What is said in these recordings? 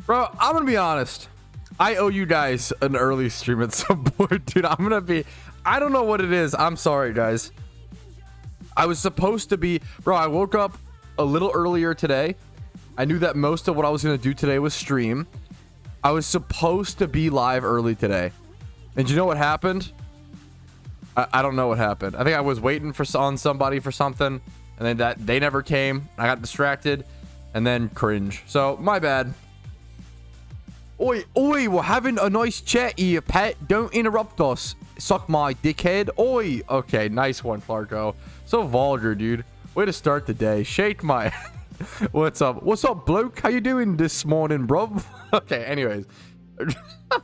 Bro, I'm gonna be honest. I owe you guys an early stream at some point, dude. I don't know what it is. I'm sorry, guys. I was supposed to be, bro. I woke up a little earlier today. I knew that most of what I was gonna do today was stream. I was supposed to be live early today, and you know what happened? I don't know what happened. I think I was waiting on somebody for something, and then they never came. I got distracted, and then cringe. So my bad. Oi, we're having a nice chat here, pet. Don't interrupt us. Suck my dickhead. Oi. Okay, nice one, Clarko. So vulgar, dude. Way to start the day. Shake my... What's up? What's up, bloke? How you doing this morning, bro? Okay, anyways.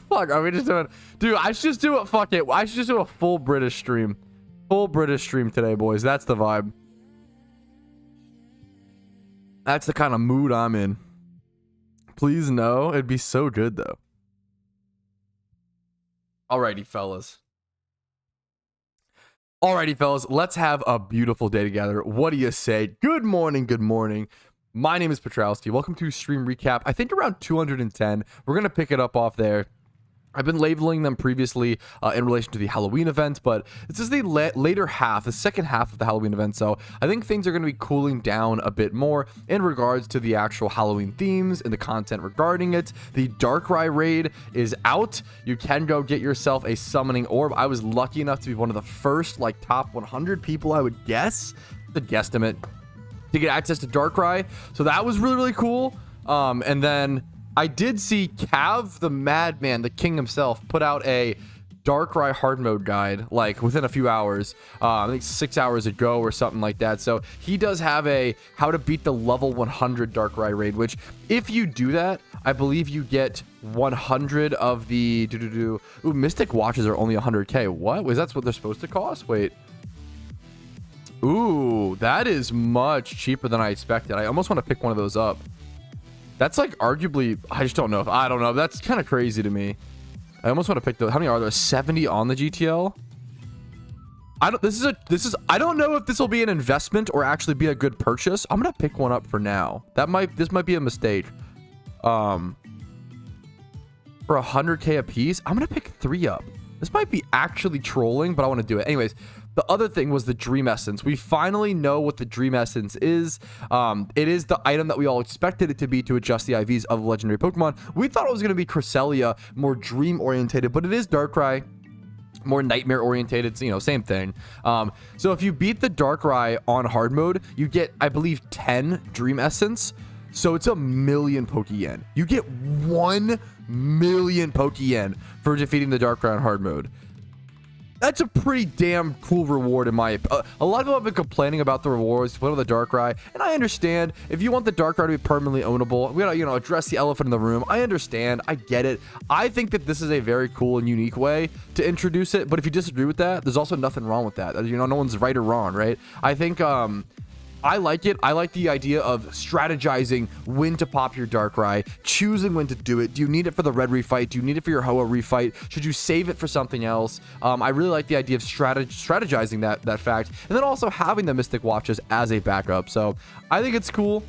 Fuck, are we just doing... Dude, I should just do it. Fuck it. I should just do a full British stream. Full British stream today, boys. That's the vibe. That's the kind of mood I'm in. Please no. It'd be so good, though. Alrighty, fellas. Let's have a beautiful day together. What do you say? Good morning, good morning. My name is Patrouski. Welcome to Stream Recap. I think around 210. We're going to pick it up off there. I've been labeling them previously in relation to the Halloween event, but this is the later half, the second half of the Halloween event, so I think things are going to be cooling down a bit more in regards to the actual Halloween themes and the content regarding it. The Darkrai raid is out. You can go get yourself a summoning orb. I was lucky enough to be one of the first, like, top 100 people, I would guess, the guesstimate, to get access to Darkrai, so that was really, really cool. And then I did see Cav, the madman, the king himself, put out a Darkrai hard mode guide, like within a few hours. I think 6 hours ago or something like that. So he does have a how to beat the level 100 Darkrai raid, which if you do that, I believe you get 100 of the Ooh, Mystic Watches are only 100k. What? Was that what they're supposed to cost? Wait. Ooh, that is much cheaper than I expected. I almost want to pick one of those up. That's like arguably, I just don't know. I don't know. That's kind of crazy to me. I almost want to pick those. How many are there? 70 on the GTL? I don't know if this will be an investment or actually be a good purchase. I'm going to pick one up for now. This might be a mistake. For 100k a piece, I'm going to pick 3 up. This might be actually trolling, but I want to do it. Anyways, the other thing was the Dream Essence. We finally know what the Dream Essence is. It is the item that we all expected it to be to adjust the IVs of legendary Pokemon. We thought it was going to be Cresselia, more dream orientated, but it is Darkrai, more nightmare orientated, you know, same thing. So if you beat the Darkrai on hard mode, you get, I believe, 10 Dream Essence. So it's 1,000,000 Pokeyen. You get 1,000,000 Pokeyen for defeating the Darkrai on hard mode. That's a pretty damn cool reward in my opinion. A lot of people have been complaining about the rewards to play with the Darkrai, and I understand if you want the Darkrai to be permanently ownable, we gotta, you know, address the elephant in the room. I understand, I get it. I think that this is a very cool and unique way to introduce it, but if you disagree with that, there's also nothing wrong with that. You know, no one's right or wrong, right? I think I like it. I like the idea of strategizing when to pop your Darkrai, choosing when to do it. Do you need it for the red refight? Do you need it for your Hoa refight? Should you save it for something else? I really like the idea of strategizing that fact, and then also having the Mystic Watches as a backup. So I think it's cool.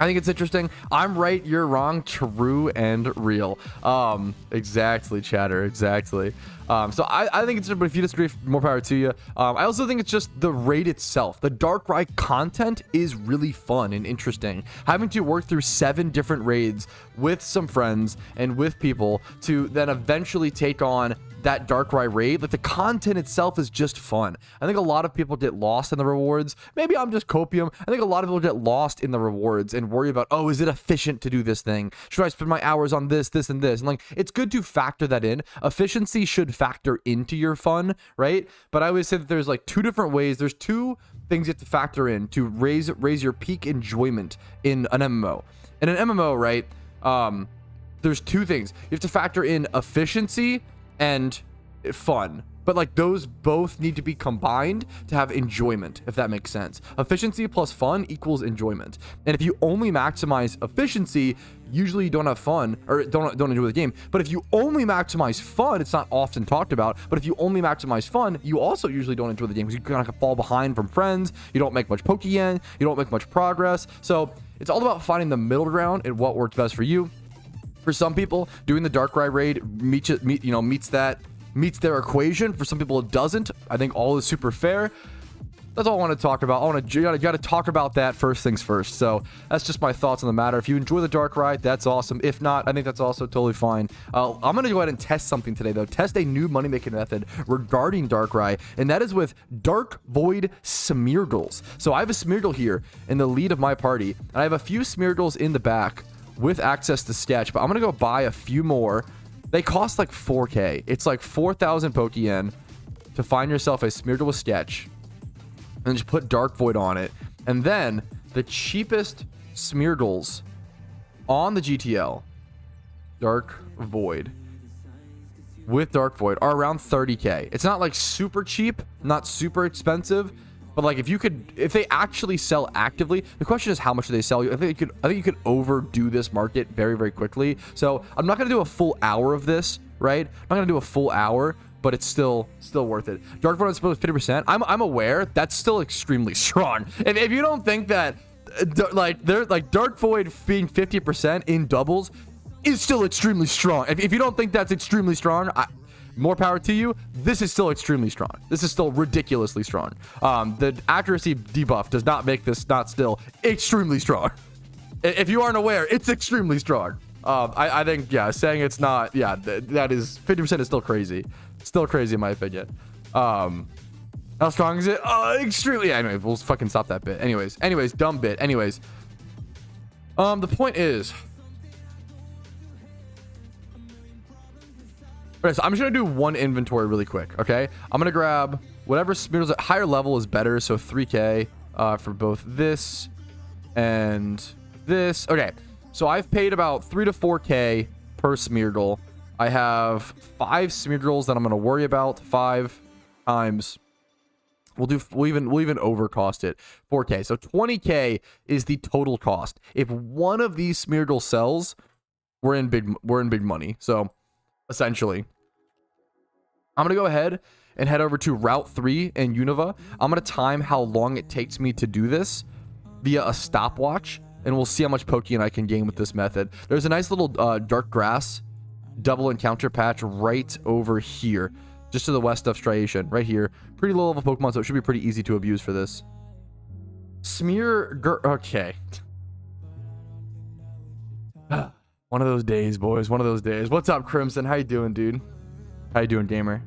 I think it's interesting. I'm right, you're wrong, true and real. Exactly, chatter, exactly. So I think it's, but if you disagree, more power to you. I also think it's just the raid itself. The Darkrai content is really fun and interesting. Having to work through 7 different raids with some friends and with people to then eventually take on that Darkrai raid, like the content itself is just fun. I think a lot of people get lost in the rewards. Maybe I'm just copium. I think a lot of people get lost in the rewards and worry about, oh, is it efficient to do this thing? Should I spend my hours on this, this, and this? And like, it's good to factor that in. Efficiency should factor into your fun, right? But I always say that there's like 2 different ways. There's 2 things you have to factor in to raise your peak enjoyment in an MMO. In an MMO, right? There's 2 things. You have to factor in efficiency and fun, but like those both need to be combined to have enjoyment, if that makes sense. Efficiency plus fun equals enjoyment, and if you only maximize efficiency, usually you don't have fun or don't enjoy the game. But if you only maximize fun, it's not often talked about, but if you only maximize fun, you also usually don't enjoy the game because you kind of fall behind from friends, you don't make much Pokeyen, you don't make much progress. So it's all about finding the middle ground and what works best for you. For some people, doing the Darkrai raid meets their equation. For some people, it doesn't. I think all is super fair. That's all I want to talk about. You gotta talk about that first things first. So that's just my thoughts on the matter. If you enjoy the Darkrai, that's awesome. If not, I think that's also totally fine. I'm gonna go ahead and test something today, though. Test a new money making method regarding Darkrai, and that is with Dark Void Smeargles. So I have a Smeargle here in the lead of my party, and I have a few Smeargles in the back with access to Sketch, but I'm gonna go buy a few more. They cost like 4K. It's like 4,000 Pokeyen to find yourself a Smeargle with Sketch, and just put Dark Void on it. And then the cheapest Smeargles on the GTL, Dark Void, with Dark Void, are around 30K. It's not like super cheap, not super expensive, but like if they actually sell actively, the question is how much do they sell you? I think you could overdo this market very, very quickly. So I'm not gonna do a full hour of this, right? I'm not gonna do a full hour, but it's still worth it. Dark Void on supposed 50%. I'm aware that's still extremely strong. If you don't think that Dark Void being 50% in doubles is still extremely strong. If you don't think that's extremely strong, more power to you. This is still extremely strong. This is still ridiculously strong. The accuracy debuff does not make this not still extremely strong. If you aren't aware, it's extremely strong. I think, yeah, saying it's not, yeah, that is 50% is still crazy. Still crazy in my opinion. How strong is it? Extremely. Anyway, we'll fucking stop that bit. Anyways, dumb bit. Anyways, the point is, okay, so I'm just gonna do one inventory really quick. Okay, I'm gonna grab whatever Smeargles at higher level is better. So 3K for both this and this. Okay, so I've paid about 3 to 4K per Smeargle. I have 5 Smeargles that I'm going to worry about 5 times. We'll even overcost it 4K. So 20K is the total cost. If one of these Smeargles sells, we're in big money. So essentially, I'm going to go ahead and head over to Route 3 in Unova. I'm going to time how long it takes me to do this via a stopwatch, and we'll see how much Pokeyen I can gain with this method. There's a nice little dark grass double encounter patch right over here, just to the west of Striation, right here. Pretty low level Pokemon, so it should be pretty easy to abuse for this. Okay. One of those days, boys. One of those days. What's up, Crimson? How you doing, dude? How you doing, gamer?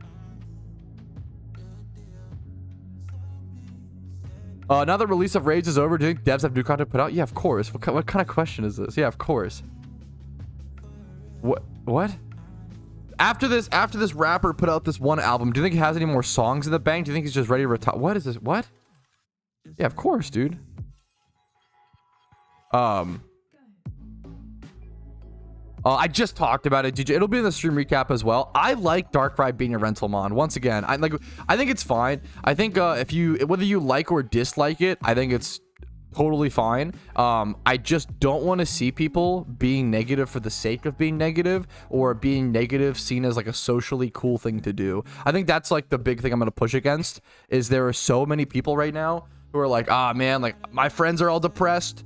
Now the release of Raids is over, do you think devs have new content put out? Yeah, of course. What kind of question is this? Yeah, of course. What? After this rapper put out this one album, do you think he has any more songs in the bank? Do you think he's just ready to retire? What is this? What? Yeah, of course, dude. I just talked about it, DJ. It'll be in the stream recap as well. I like Darkrai being a rental mon. Once again, I think it's fine. I think whether you like or dislike it, I think it's totally fine. I just don't want to see people being negative for the sake of being negative, or being negative seen as like a socially cool thing to do. I think that's like the big thing I'm going to push against, is there are so many people right now who are like, ah, man, like my friends are all depressed,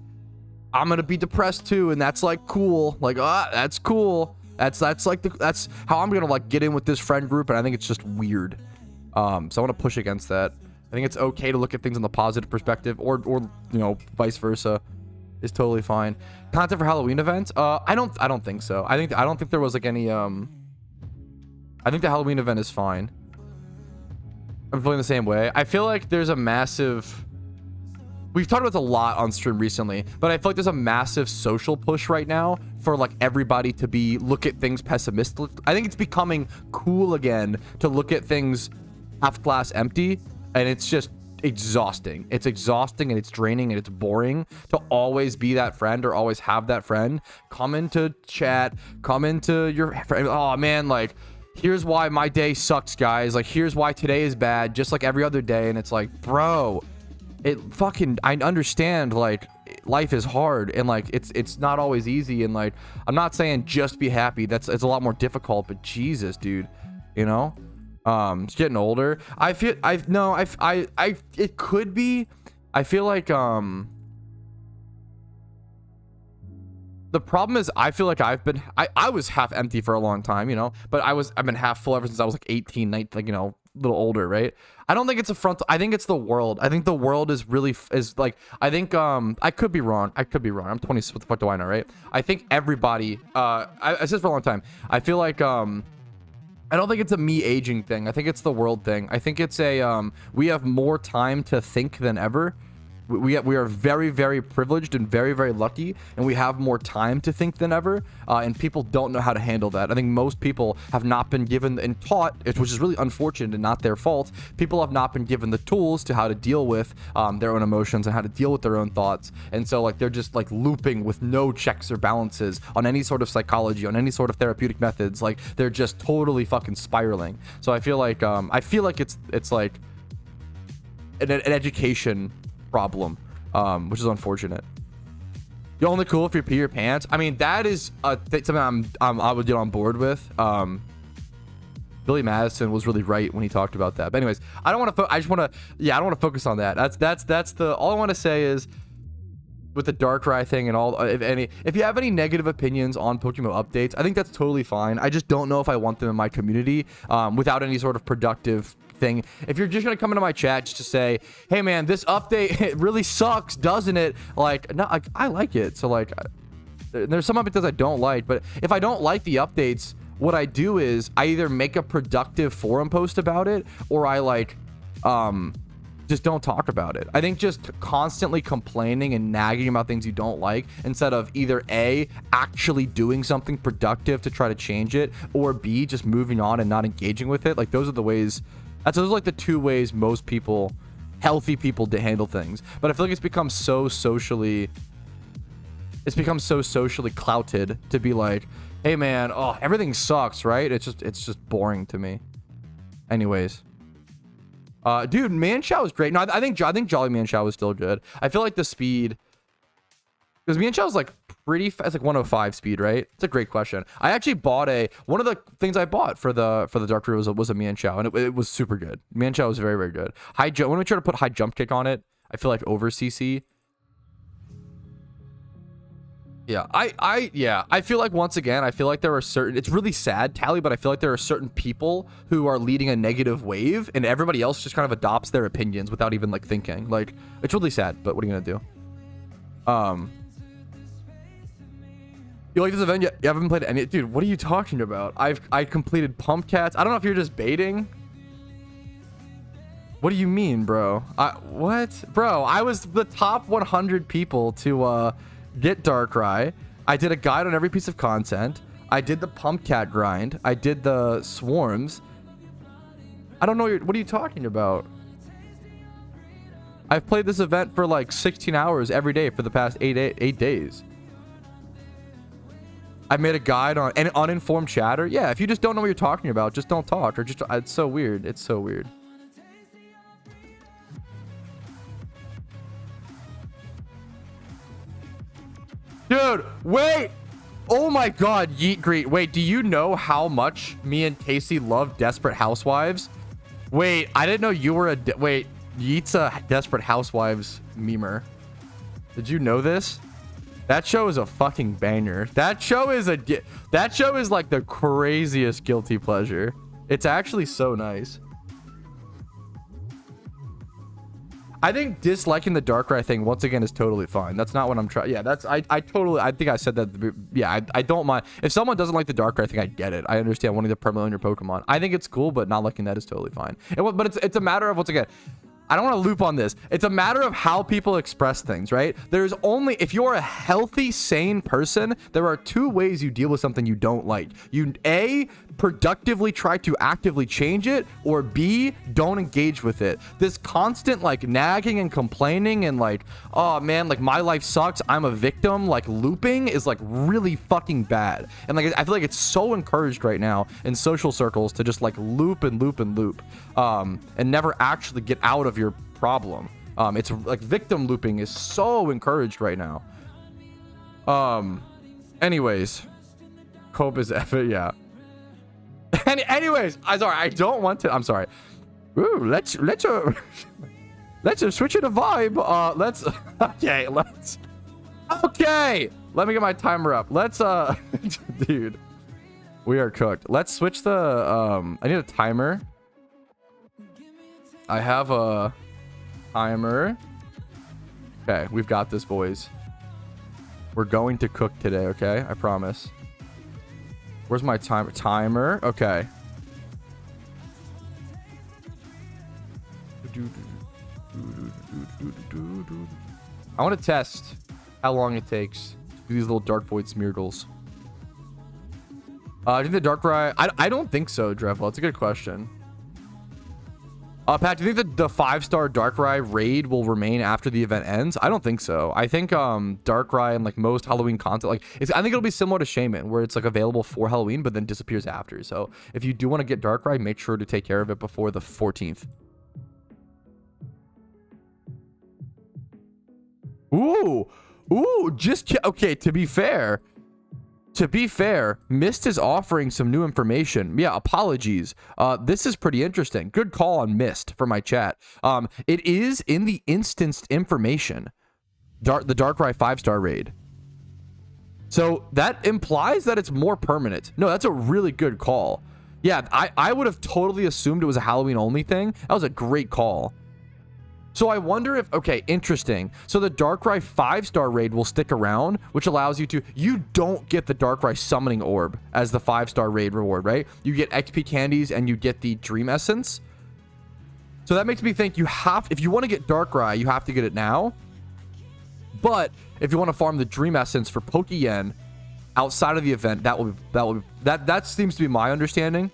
I'm gonna be depressed too, and that's like cool. Like, that's cool. That's how I'm gonna like get in with this friend group, and I think it's just weird. So I want to push against that. I think it's okay to look at things in the positive perspective, or you know, vice versa, is totally fine. Content for Halloween events? I don't think so. I don't think there was like any. I think the Halloween event is fine. I'm feeling the same way. I feel like there's a massive. We've talked about this a lot on stream recently, but I feel like there's a massive social push right now for like everybody to look at things pessimistic. I think it's becoming cool again to look at things half glass empty, and it's just exhausting. It's exhausting, and it's draining, and it's boring to always be that friend, or always have that friend come into chat, come into your friend. Oh man, like, here's why my day sucks, guys. Like, here's why today is bad, just like every other day. And it's like, bro, I understand, like, life is hard, and like it's not always easy, and like I'm not saying just be happy. It's a lot more difficult, but Jesus, dude, you know, it's getting older. I feel it could be. I feel like the problem is I feel like I was half empty for a long time, you know, but I've been half full ever since I was like 18, 19, like, you know, a little older, right? I don't think it's a front. I think it's the world. I think the world is really is like, I think I could be wrong. I'm 20. What the fuck do I know, right? I think everybody I said for a long time. I feel like I don't think it's a me aging thing. I think it's the world thing. I think it's a we have more time to think than ever. We are very, very privileged and very, very lucky, and we have more time to think than ever, and people don't know how to handle that. I think most people have not been given and taught, which is really unfortunate and not their fault. People have not been given the tools to how to deal with their own emotions and how to deal with their own thoughts, and so like they're just like looping with no checks or balances on any sort of psychology, on any sort of therapeutic methods. Like they're just totally fucking spiraling. So I feel like it's like an education problem, which is unfortunate. You're only cool if you pee your pants. I mean, that is something I would get on board with. Billy Madison was really right when he talked about that. But anyways, I don't want to. I don't want to focus on that. That's the. All I want to say is, with the Darkrai thing and all, if you have any negative opinions on PokeMMO updates, I think that's totally fine. I just don't know if I want them in my community without any sort of productive thing. If you're just gonna come into my chat just to say, hey man, this update, it really sucks, doesn't it? Like, no, I like it. So like, there's some updates I don't like, but if I don't like the updates, what I do is I either make a productive forum post about it, or I like just don't talk about it. I think just constantly complaining and nagging about things you don't like, instead of either A, actually doing something productive to try to change it, or B, just moving on and not engaging with it. Like those are the ways. Those are like the two ways most people, healthy people, to handle things. But I feel like it's become so socially clouted to be like, hey man, oh, everything sucks, right? It's just boring to me. Anyways, dude, Manchow is great. No, I think Jolly Manchow is still good. I feel like the speed, because Manchow is like pretty fast, like 105 speed, right? It's a great question. I actually bought one of the things I bought for the Dark Room was a Manchow, and it was super good. Manchow was very, very good. High jump. When we try to put high jump kick on it, I feel like over CC. Yeah, I feel like, once again, I feel like there are certain, it's really sad, Tally, but I feel like there are certain people who are leading a negative wave, and everybody else just kind of adopts their opinions without even like thinking. Like, it's really sad, but what are you gonna do? You like this event? You haven't played any? Dude, what are you talking about? I completed Pump Cats. I don't know if you're just baiting. What do you mean, bro? What? Bro, I was the top 100 people to get Darkrai. I did a guide on every piece of content. I did the Pump Cat grind. I did the swarms. I don't know what are you talking about? I've played this event for like 16 hours every day for the past 8 days. I made a guide on an uninformed chatter. Yeah, if you just don't know what you're talking about, just don't talk. Or just, it's so weird. It's so weird. Dude, wait. Oh my god, Yeet Greet. Wait, do you know how much me and Casey love Desperate Housewives? Wait, I didn't know you were a... Wait, Yeet's a Desperate Housewives memer. Did you know this? That show is a fucking banger. That show is like the craziest guilty pleasure. It's actually so nice. I think disliking the Darkrai thing, once again, is totally fine. That's not what I'm trying. Yeah, that's I think I said that. Yeah, I don't mind. If someone doesn't like the Darkrai thing, I get it. I understand wanting to permanent your Pokemon. I think it's cool, but not liking that is totally fine. But it's a matter of, once again, I don't want to loop on this. It's a matter of how people express things, right? There's only, if you're a healthy, sane person, there are two ways you deal with something you don't like. You, A, productively try to actively change it, or B, don't engage with it. This constant like nagging and complaining and like, oh man, like my life sucks, I'm a victim, like looping is like really fucking bad. And like I feel like it's so encouraged right now in social circles to just like loop and loop and loop, and never actually get out of your problem. It's like victim looping is so encouraged right now. Anyways, Cope is effort, yeah. Anyways, I'm sorry. I don't want to. I'm sorry. Ooh, let's switch it to vibe. Okay. Let me get my timer up. Let's dude, we are cooked. Let's switch the I need a timer. I have a timer. Okay, we've got this, boys. We're going to cook today, okay? I promise. Where's my timer? Okay. I want to test how long it takes to do these little dark void smeargles. Do you think the Darkrai? I don't think so, Drevlo. It's a good question. Pat, do you think that the 5-star Darkrai raid will remain after the event ends? I don't think so. I think Darkrai and like most Halloween content, like I think it'll be similar to Shaman, where it's like available for Halloween, but then disappears after. So if you do want to get Darkrai, make sure to take care of it before the 14th. Ooh, okay. To be fair, Mist is offering some new information. Yeah, apologies. This is pretty interesting. Good call on Mist for my chat. It is in the instanced information, the Darkrai 5-star raid. So that implies that it's more permanent. No, that's a really good call. Yeah, I would have totally assumed it was a Halloween only thing. That was a great call. So I wonder if, okay, interesting. So the Darkrai 5-star raid will stick around, which allows you don't get the Darkrai summoning orb as the 5-star raid reward, right? You get XP candies and you get the dream essence. So that makes me think if you want to get Darkrai, you have to get it now. But if you want to farm the dream essence for Pokeyen outside of the event, that seems to be my understanding.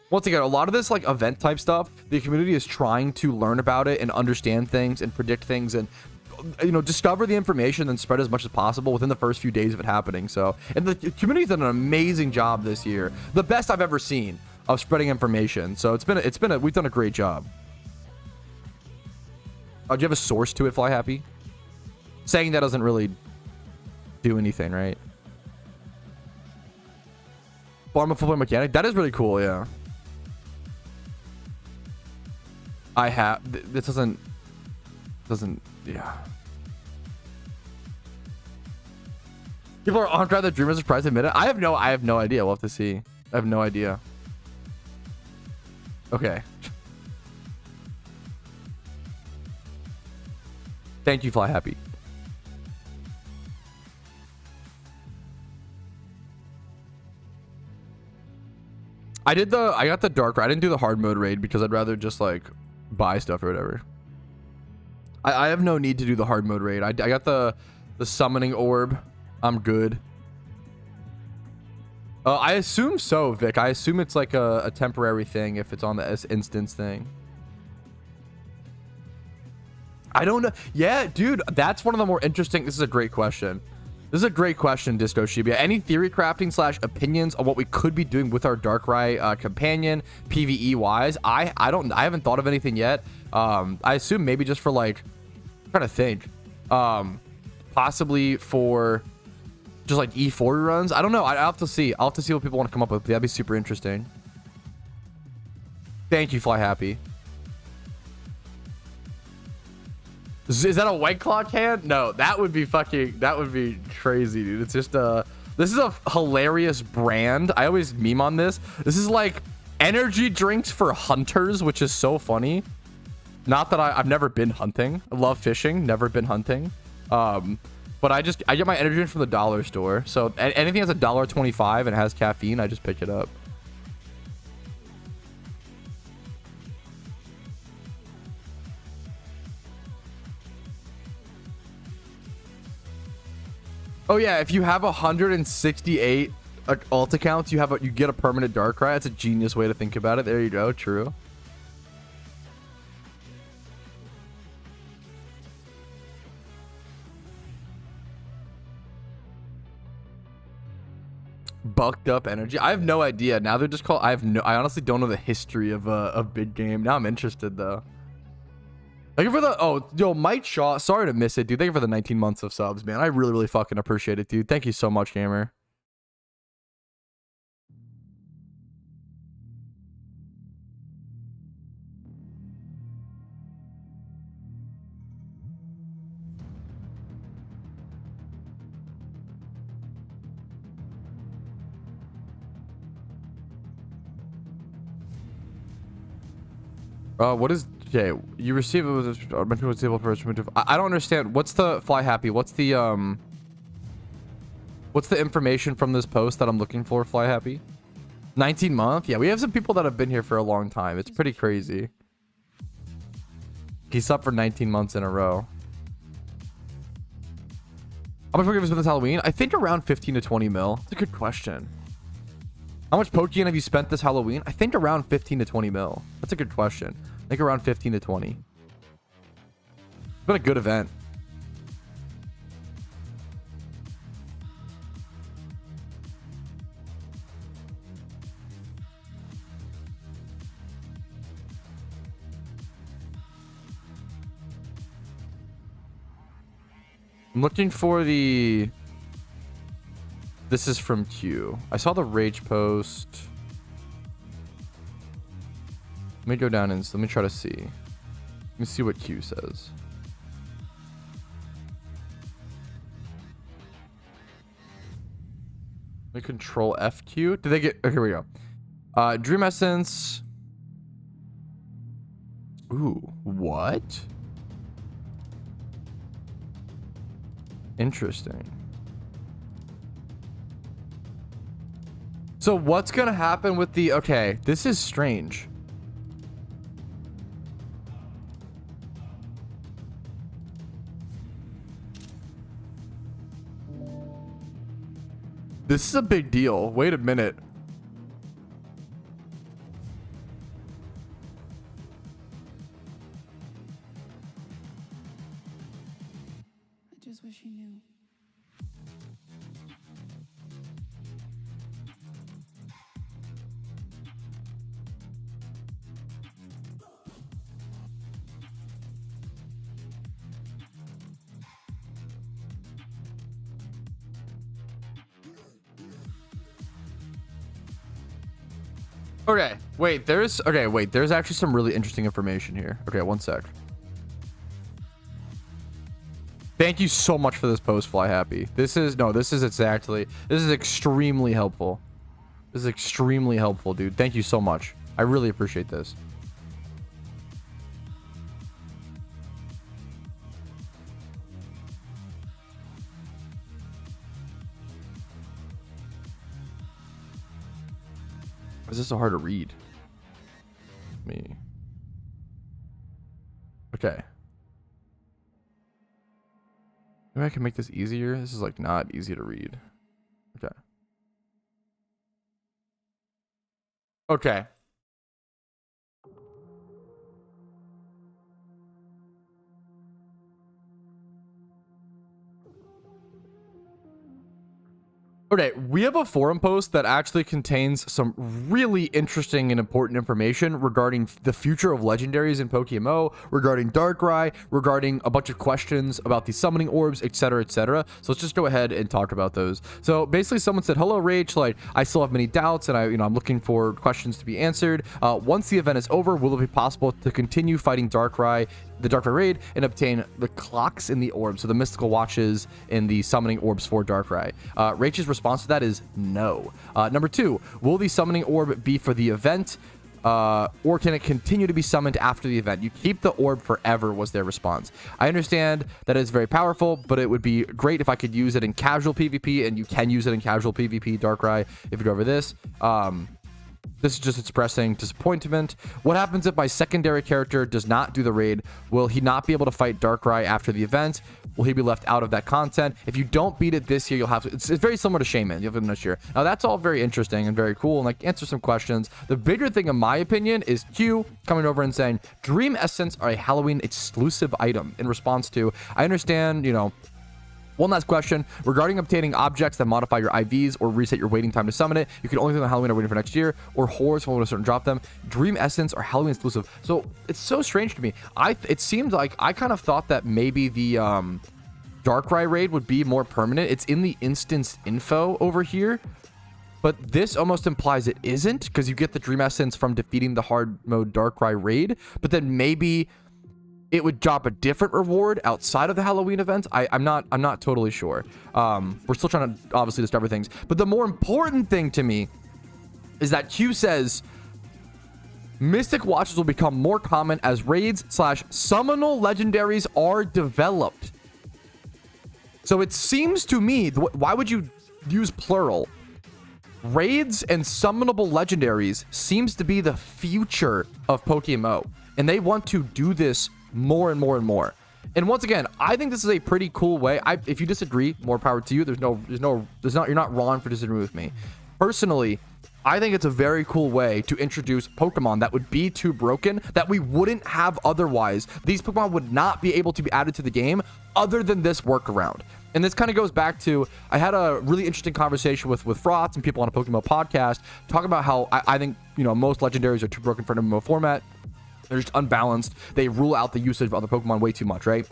Once again, a lot of this like event type stuff, the community is trying to learn about it and understand things and predict things and, you know, discover the information and spread as much as possible within the first few days of it happening. So, and the community's done an amazing job this year, the best I've ever seen of spreading information. So we've done a great job. Do you have a source to it, Fly Happy? Saying that doesn't really do anything, right? Farm a football mechanic, that is really cool. Yeah. I have this doesn't yeah. People are on the Dreamers surprised to admit it. I have no idea. We'll have to see. I have no idea. Okay. Thank you, Fly Happy. I got the dark. I didn't do the hard mode raid because I'd rather just like buy stuff or whatever. I have no need to do the hard mode raid. I got the summoning orb. I'm good. I assume so, Vic. I assume it's like a temporary thing if it's on the instance thing. I don't know. Yeah, dude, that's one of the more interesting. This is a great question. This is a great question, Disco Shibuya. Any theory crafting / opinions on what we could be doing with our Darkrai companion PvE wise? I haven't thought of anything yet. I assume maybe just for like, I'm trying to think, possibly for just like E4 runs. I don't know. I'll have to see. I'll have to see what people want to come up with. That'd be super interesting. Thank you, Fly Happy. Is that a White Claw can? No, that would be crazy, dude. It's just this is a hilarious brand. I always meme on this. This is like energy drinks for hunters, which is so funny. Not that I've never been hunting. I love fishing, never been hunting. But I get my energy drinks from the dollar store. So anything that's $1.25 and has caffeine, I just pick it up. Oh yeah, if you have 168 alt accounts, you get a permanent Darkrai. That's a genius way to think about it. There you go. True. Bucked up energy. I have no idea. Now they're just called. I honestly don't know the history of big game. Now I'm interested though. Thank you for the Mike Shaw. Sorry to miss it, dude. Thank you for the 19 months of subs, man. I really, really fucking appreciate it, dude. Thank you so much, gamer. What is, okay, you receive it with a mental disabled person. I don't understand. What's the fly happy? What's the information from this post that I'm looking for, fly happy? 19 month? Yeah, we have some people that have been here for a long time. It's pretty crazy. He's up for 19 months in a row. How much Pokemon have you spent this Halloween? I think around 15 to 20 mil. That's a good question. How much Pokeyen have you spent this Halloween? I think around 15 to 20 mil. That's a good question. I think around 15 to 20. It's been a good event. I'm looking for the... This is from Q. I saw the rage post. Let me go down and let me try to see. Let me see what Q says. Let me control FQ. Did they get... Okay, here we go. Dream Essence. Ooh, what? Interesting. So what's gonna happen with the... Okay, this is strange. This is a big deal. Wait a minute. I just wish you knew. Okay, wait, there's actually some really interesting information here. Okay, one sec. Thank you so much for this post, Fly Happy. This is extremely helpful. This is extremely helpful, dude. Thank you so much. I really appreciate this. Is this so hard to read? Me. Okay. Maybe I can make this easier. This is like not easy to read. Okay. Okay. Okay, we have a forum post that actually contains some really interesting and important information regarding the future of legendaries in PokeMMO, regarding Darkrai, regarding a bunch of questions about the summoning orbs, etc., etc. So let's just go ahead and talk about those. So basically, someone said, "Hello, Rach. Like, I still have many doubts, and I'm looking for questions to be answered. Once the event is over, will it be possible to continue fighting Darkrai?" The Darkrai raid and obtain the clocks in the orbs, so the mystical watches in the summoning orbs for Darkrai. Rach's response to that is no. Number 2, will the summoning orb be for the event, or can it continue to be summoned after the event? You keep the orb forever, was their response. I understand that it's very powerful, but it would be great if I could use it in casual PvP, and you can use it in casual PvP, Darkrai, if you go over this. This is just expressing disappointment. What happens if my secondary character does not do the raid? Will he not be able to fight Darkrai after the event? Will he be left out of that content? If you don't beat it this year, you'll have to... It's very similar to Shaman. You'll have it next year. Now, that's all very interesting and very cool, and like answer some questions. The bigger thing, in my opinion, is Q coming over and saying, Dream Essence are a Halloween exclusive item. In response to, I understand, one last question. Regarding obtaining objects that modify your IVs or reset your waiting time to summon it, you can only do them on Halloween or waiting for next year, or horrors when certain drop them. Dream Essence are Halloween exclusive. So it's so strange to me. It seems like I kind of thought that maybe the Darkrai raid would be more permanent. It's in the instance info over here, but this almost implies it isn't, because you get the Dream Essence from defeating the hard mode Darkrai raid, but then maybe it would drop a different reward outside of the Halloween events. I'm not totally sure. We're still trying to obviously discover things. But the more important thing to me is that Q says Mystic watches will become more common as raids / summonal legendaries are developed. So it seems to me, why would you use plural? Raids and summonable legendaries seems to be the future of PokeMMO, and they want to do this more and more and more. And once again, I think this is a pretty cool way. If you disagree, more power to you. You're not wrong for disagreeing with me. Personally, I think it's a very cool way to introduce Pokemon that would be too broken, that we wouldn't have otherwise. These Pokemon would not be able to be added to the game other than this workaround. And this kind of goes back to, I had a really interesting conversation with Frotz and people on a PokeMMO podcast talking about how I think, you know, most legendaries are too broken for an MMO format. They're just unbalanced. They rule out the usage of other Pokemon way too much, right?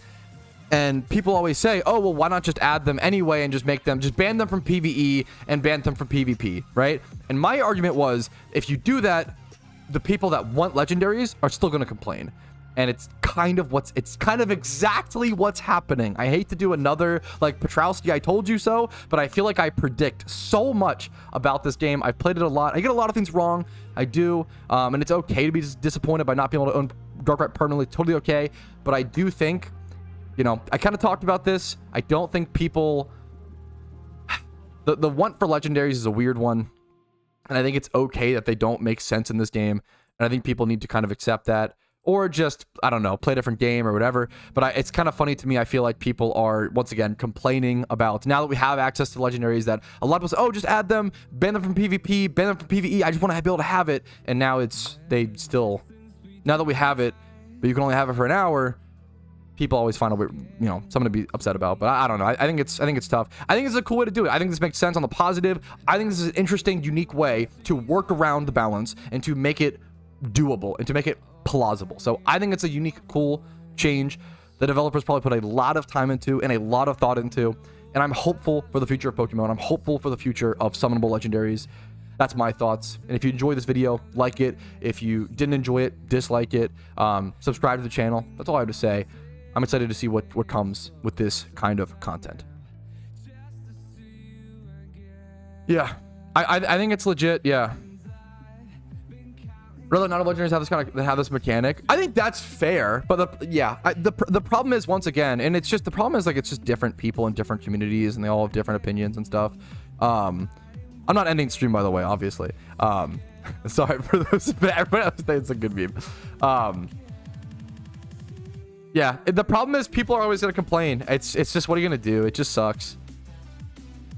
And people always say, oh, well, why not just add them anyway and just ban them from PvE and ban them from PvP, right? And my argument was, if you do that, the people that want legendaries are still going to complain. And it's kind of exactly what's happening. I hate to do another like Patrouski, I told you so, but I feel like I predict so much about this game. I've played it a lot. I get a lot of things wrong. I do. And it's okay to be disappointed by not being able to own Darkrai permanently. Totally okay. But I do think, you know, I kind of talked about this. I don't think people, the want for legendaries is a weird one. And I think it's okay that they don't make sense in this game. And I think people need to kind of accept that. Or just, I don't know, play a different game or whatever. But it's kind of funny to me. I feel like people are, once again, complaining about, now that we have access to legendaries, that a lot of people say, oh, just add them, ban them from PvP, ban them from PvE. I just want to be able to have it. And now now that we have it, but you can only have it for an hour, people always find a way, you know, something to be upset about. But I don't know. I think it's tough. I think it's a cool way to do it. I think this makes sense on the positive. I think this is an interesting, unique way to work around the balance and to make it doable and to make it plausible. So I think it's a unique, cool change the developers probably put a lot of time into and a lot of thought into. And I'm hopeful for the future of Pokemon. I'm hopeful for the future of summonable legendaries. That's my thoughts. And if you enjoyed this video, like it. If you didn't enjoy it, dislike it. Subscribe to the channel. That's all I have to say. I'm excited to see what comes with this kind of content. Yeah, I think it's legit. Yeah. Really, not all legendaries have this mechanic. I think that's fair, but the problem is, once again, and it's just, the problem is like, it's just different people in different communities and they all have different opinions and stuff. I'm not ending stream, by the way, obviously. Sorry for those, but everyone else thinks it's a good meme. Yeah, the problem is people are always gonna complain. It's just, what are you gonna do? It just sucks.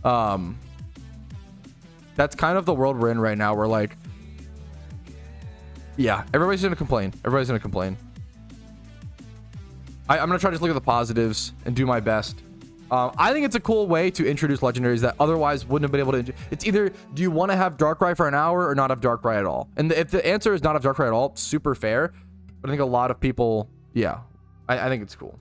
That's kind of the world we're in right now. We're like, yeah, everybody's gonna complain. Everybody's gonna complain. I'm gonna try to just look at the positives and do my best. I think it's a cool way to introduce legendaries that otherwise wouldn't have been able to. It's either, do you want to have Darkrai for an hour or not have Darkrai at all? And if the answer is not have Darkrai at all, super fair. But I think a lot of people, yeah, I think it's cool.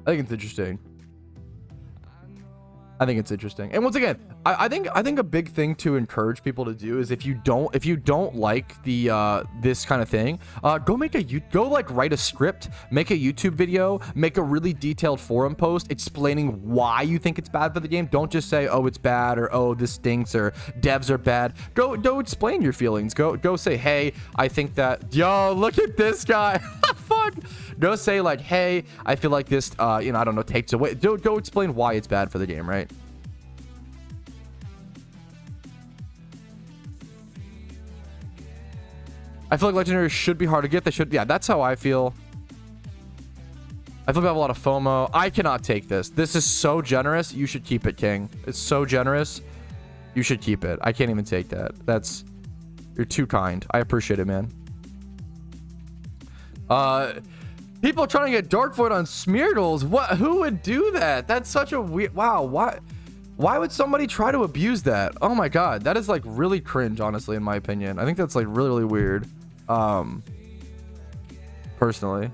I think it's interesting. I think it's interesting. And once again, I think a big thing to encourage people to do is, if you don't like the this kind of thing, go like write a script, make a YouTube video, make a really detailed forum post explaining why you think it's bad for the game. Don't just say, oh, it's bad, or oh, this stinks, or devs are bad. Go explain your feelings. Go say, hey, I think that, yo, look at this guy. Fuck. Go say like, hey, I feel like this, you know, I don't know, takes away. Go explain why it's bad for the game, right? I feel like legendaries should be hard to get. They should, yeah, that's how I feel. I feel like I have a lot of FOMO. I cannot take this. This is so generous. You should keep it, King. It's so generous. You should keep it. I can't even take that. You're too kind. I appreciate it, man. People trying to get Dark Void on Smeargles. What? Who would do that? That's such a weird. Wow. Why would somebody try to abuse that? Oh my god, that is like really cringe, honestly, in my opinion. I think that's like really, really weird. Personally.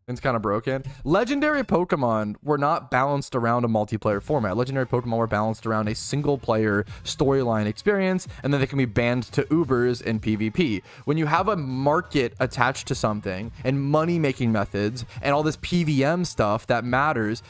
It's kind of broken. Legendary Pokemon were not balanced around a multiplayer format. Legendary Pokemon were balanced around a single player storyline experience, and then they can be banned to Ubers in PvP. When you have a market attached to something and money making methods and all this PVM stuff that matters,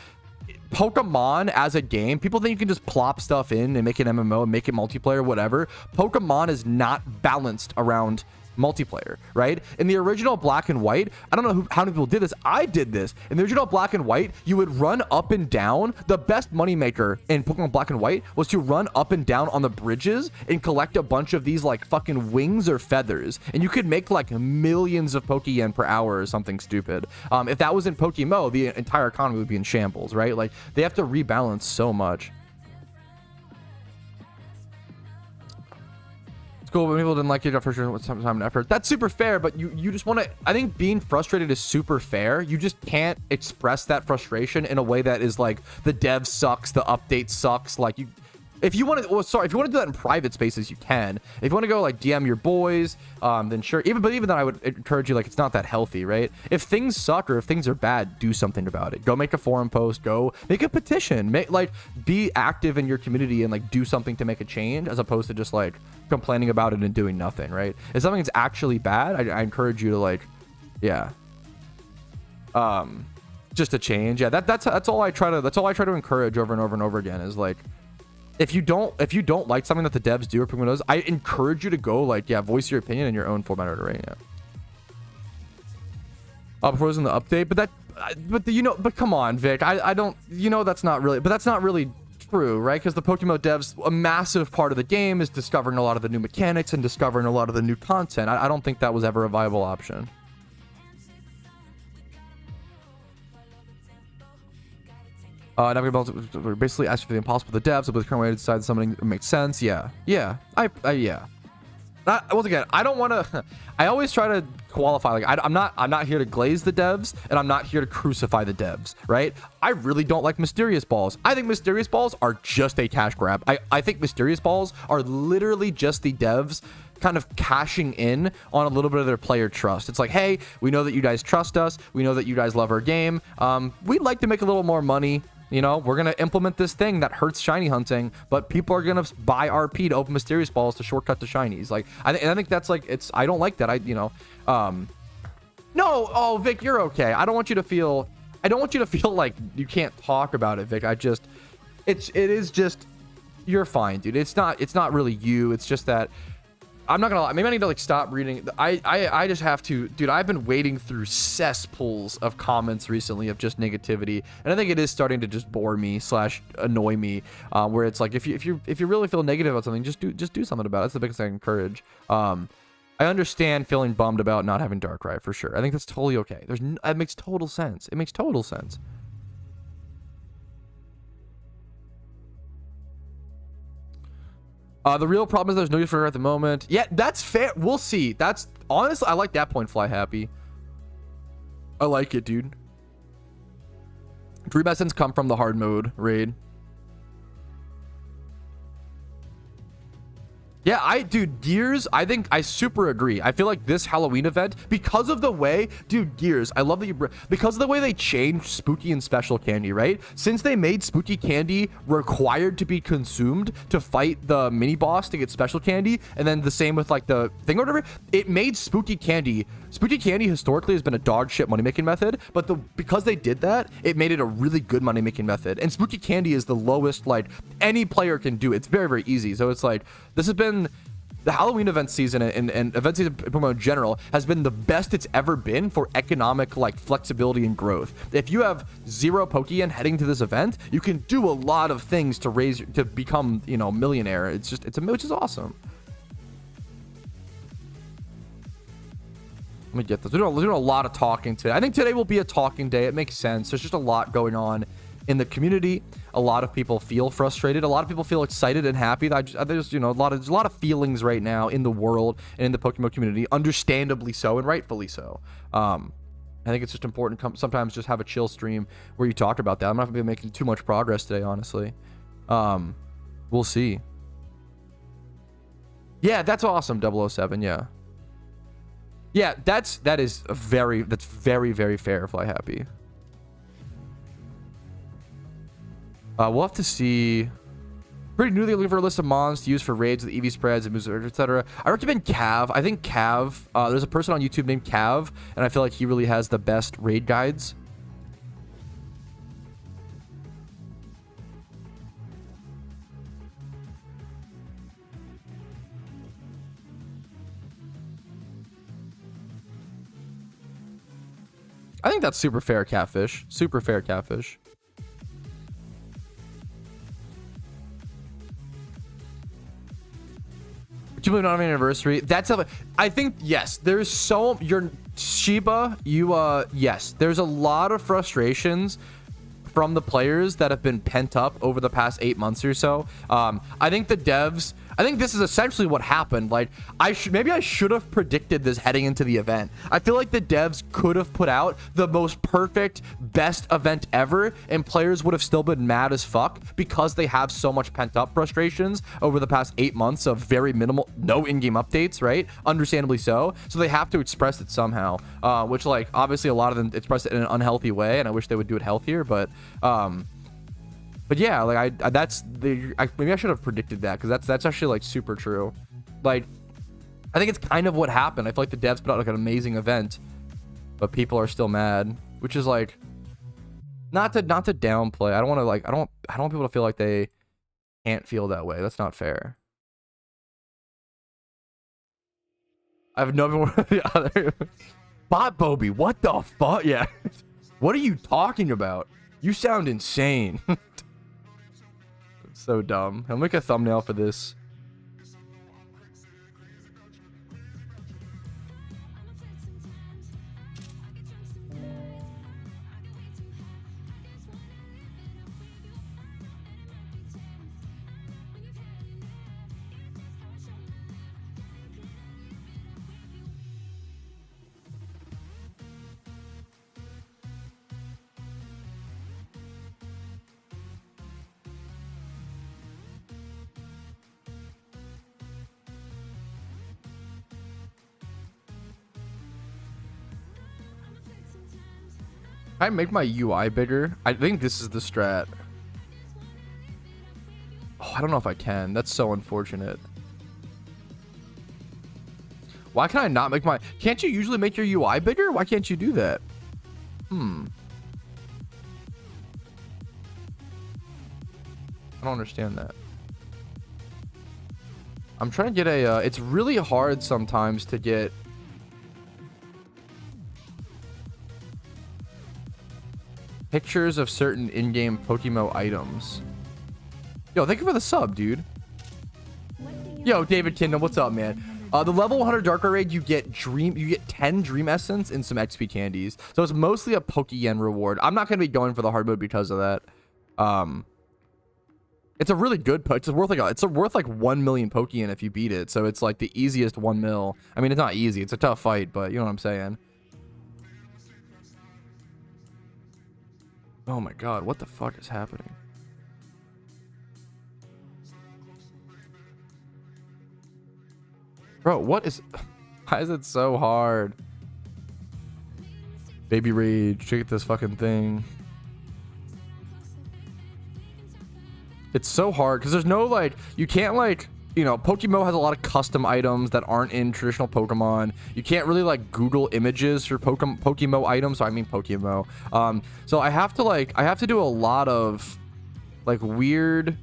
Pokemon as a game, people think you can just plop stuff in and make an MMO and make it multiplayer, whatever. Pokemon is not balanced around multiplayer, right? In the original Black and White, I don't know how many people did this. I did this. In the original Black and White, you would run up and down. The best moneymaker in Pokemon Black and White was to run up and down on the bridges and collect a bunch of these like fucking wings or feathers. And you could make like millions of Pokeyen per hour or something stupid. If that was in PokeMMO, the entire economy would be in shambles, right? Like they have to rebalance so much. Cool, but people didn't like it for sure with some time and effort. That's super fair, but you just want to, I think being frustrated is super fair. You just can't express that frustration in a way that is like the dev sucks, the update sucks. Like you, if you want to, well, sorry, if you want to do that in private spaces, you can. If you want to go like DM your boys, then sure. Even then, I would encourage you, like, it's not that healthy, right? If things suck or if things are bad, do something about it. Go make a forum post. Go make a petition. Be active in your community and like do something to make a change, as opposed to just like complaining about it and doing nothing, right? If something's actually bad, I encourage you to like, yeah, just to change. Yeah, that's all I try to encourage over and over and over again is like, if you don't like something that the devs do or Pokemon does, I encourage you to go like, yeah, voice your opinion in your own format or right now. Before it was in the update, but come on, Vic, I don't, that's not really true, right? Because the PokeMMO devs, a massive part of the game is discovering a lot of the new mechanics and discovering a lot of the new content. I don't think that was ever a viable option. We're basically asking for the impossible. The devs, but the current way to decide something makes sense. Yeah. Yeah. Once again, I don't want to. I always try to qualify. Like, I'm not here to glaze the devs, and I'm not here to crucify the devs. Right? I really don't like mysterious balls. I think mysterious balls are just a cash grab. I think mysterious balls are literally just the devs kind of cashing in on a little bit of their player trust. It's like, hey, we know that you guys trust us. We know that you guys love our game. We'd like to make a little more money. We're going to implement this thing that hurts shiny hunting, but people are going to buy RP to open mysterious balls to shortcut to shinies. Like, I think that's like, I don't like that. No, oh, Vic, you're okay. I don't want you to feel like you can't talk about it, Vic. It is just, you're fine, dude. It's not really you. It's just that, I'm not gonna lie. Maybe I need to like stop reading. I just have to, dude. I've been wading through cesspools of comments recently of just negativity, and I think it is starting to just bore me / annoy me. Where it's like, if you really feel negative about something, just do something about it. That's the biggest thing I encourage. I understand feeling bummed about not having Darkrai for sure. I think that's totally okay. It makes total sense. It makes total sense. The real problem is there's no use for her at the moment. Yeah, that's fair. We'll see. That's honestly, I like that point, Fly Happy. I like it, dude. Dream Essence come from the hard mode raid. Yeah, dude, Gears, I think I super agree. I feel like this Halloween event, because of the way, dude, Gears, I love that because of the way they changed Spooky and Special Candy, right? Since they made Spooky Candy required to be consumed to fight the mini boss to get Special Candy, and then the same with like the thing or whatever, it made Spooky Candy historically has been a dog shit money making method, but because they did that, it made it a really good money making method. And Spooky Candy is the lowest, like, any player can do. It's very, very easy. So it's like, this has been the Halloween event season and event season Pokemon in general has been the best it's ever been for economic like flexibility and growth. If you have 0 Pokeyen heading to this event, you can do a lot of things to become, millionaire. Which is awesome. Let me get this. We're doing a lot of talking today. I think today will be a talking day. It makes sense. There's just a lot going on in the community. A lot of people feel frustrated. A lot of people feel excited and happy. There's a lot of feelings right now in the world and in the Pokemon community, understandably so and rightfully so. I think it's just important sometimes just have a chill stream where you talk about that. I'm not going to be making too much progress today, honestly. We'll see. Yeah, that's awesome, 007. Yeah. Yeah, that's very, very fair, Fly Happy. We'll have to see. Pretty newly looking for a list of mons to use for raids with EV spreads and moves, etc. I recommend Cav. I think Cav, there's a person on YouTube named Cav, and I feel like he really has the best raid guides. I think that's super fair, Catfish. Super fair, Catfish. Jubilee not having an anniversary. That's a, I think, yes, there's so, your Shiba, yes, there's a lot of frustrations from the players that have been pent up over the past 8 months or so. I think the devs, I think this is essentially what happened. Like, maybe I should have predicted this heading into the event. I feel like the devs could have put out the most perfect, best event ever, and players would have still been mad as fuck because they have so much pent up frustrations over the past 8 months of very minimal, no in-game updates, right? Understandably so. So they have to express it somehow, which, like, obviously a lot of them express it in an unhealthy way, and I wish they would do it healthier, but yeah, like maybe I should have predicted that, because that's actually like super true. Like, I think it's kind of what happened. I feel like the devs put out like an amazing event, but people are still mad, which is like not to downplay. I don't want to like I don't want people to feel like they can't feel that way. That's not fair. I have no more the other Bot Bobby. What the fuck? Yeah. What are you talking about? You sound insane. So dumb. I'll make a thumbnail for this. I make my UI bigger. I think this is the strat. Oh, I don't know if I can. That's so unfortunate. Why can I not make my... Can't you usually make your UI bigger? Why can't you do that? I don't understand that. I'm trying to get a... it's really hard sometimes to get... pictures of certain in-game PokeMMO items. Yo, thank you for the sub, dude. Yo, David Kingdom, what's up, man? The level 100 Darker raid, you get 10 Dream Essence and some XP candies. So it's mostly a Pokeyen reward. I'm not gonna be going for the hard mode because of that. It's a really good it's worth like 1 million Pokeyen if you beat it. So it's like the easiest 1 mil. I mean, it's not easy. It's a tough fight, but you know what I'm saying. Oh my god, what the fuck is happening? Bro, what is... Why is it so hard? Baby Rage, check this fucking thing. It's so hard, because there's no, like... You can't, like... You know, PokeMMO has a lot of custom items that aren't in traditional Pokemon. You can't really like Google images for PokeMMO items. So I mean PokeMMO. So I have to do a lot of like weird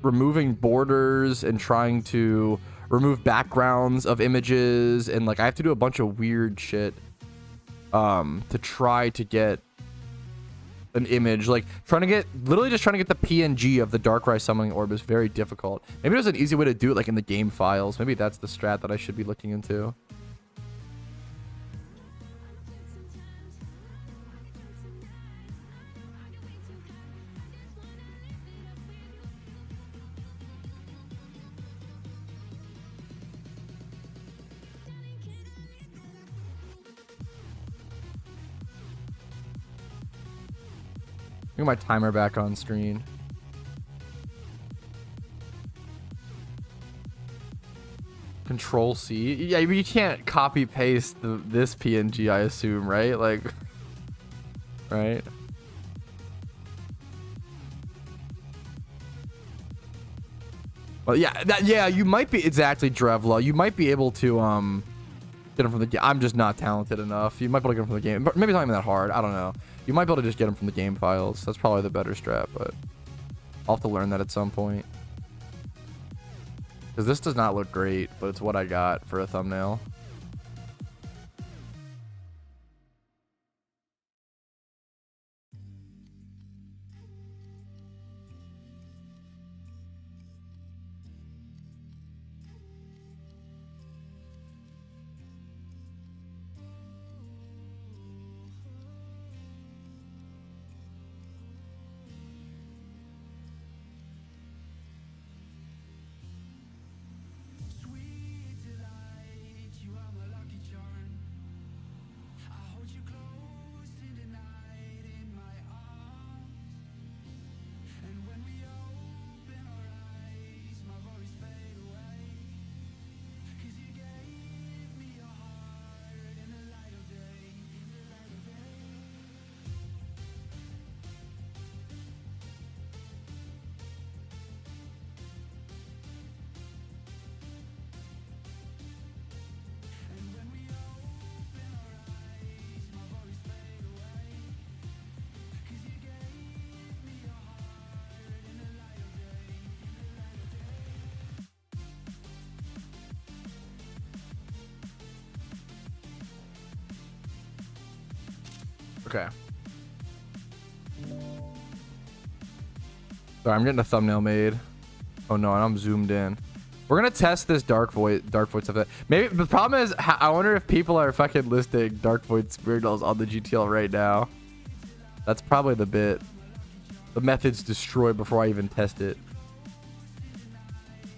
removing borders and trying to remove backgrounds of images, and like I have to do a bunch of weird shit to try to get an image, like literally just trying to get the PNG of the Darkrai summoning orb is very difficult. Maybe there's an easy way to do it, like in the game files. Maybe that's the strat that I should be looking into. Get my timer back on screen. Control C. Yeah, you can't copy paste this PNG, I assume, right? Like, right? Well, yeah, you might be exactly Drevla. You might be able to get him from the game. I'm just not talented enough. You might be able to get him from the game, but maybe it's not even that hard. I don't know. You might be able to just get him from the game files. That's probably the better strat, but I'll have to learn that at some point. Because this does not look great, but it's what I got for a thumbnail. Okay. Sorry, I'm getting a thumbnail made. Oh no, and I'm zoomed in. We're gonna test this dark void stuff. Maybe the problem is, I wonder if people are fucking listing dark void spirit dolls on the GTL right now. That's probably the bit. The method's destroyed before I even test it.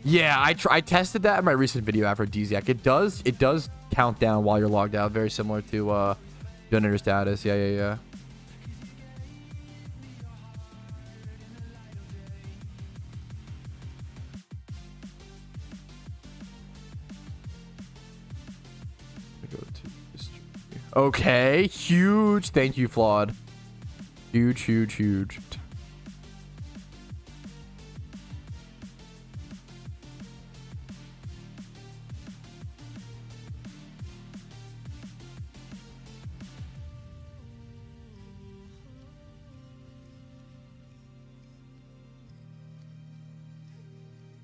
Yeah, I tested that in my recent video after DZAC. It does count down while you're logged out, very similar to Generator status. Yeah. Go to history. Okay, huge. Thank you, Flawed. Huge.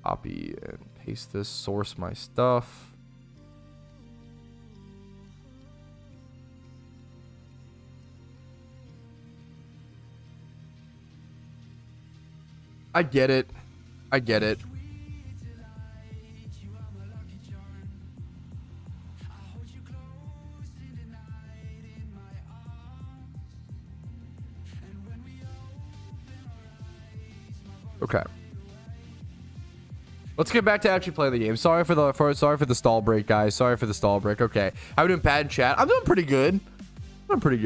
Copy and paste this, source my stuff. I get it. Okay. Let's get back to actually playing the game. Sorry for the stall break, guys. Sorry for the stall break. Okay. How are we doing, Pat in chat? I'm doing pretty good. Doing pretty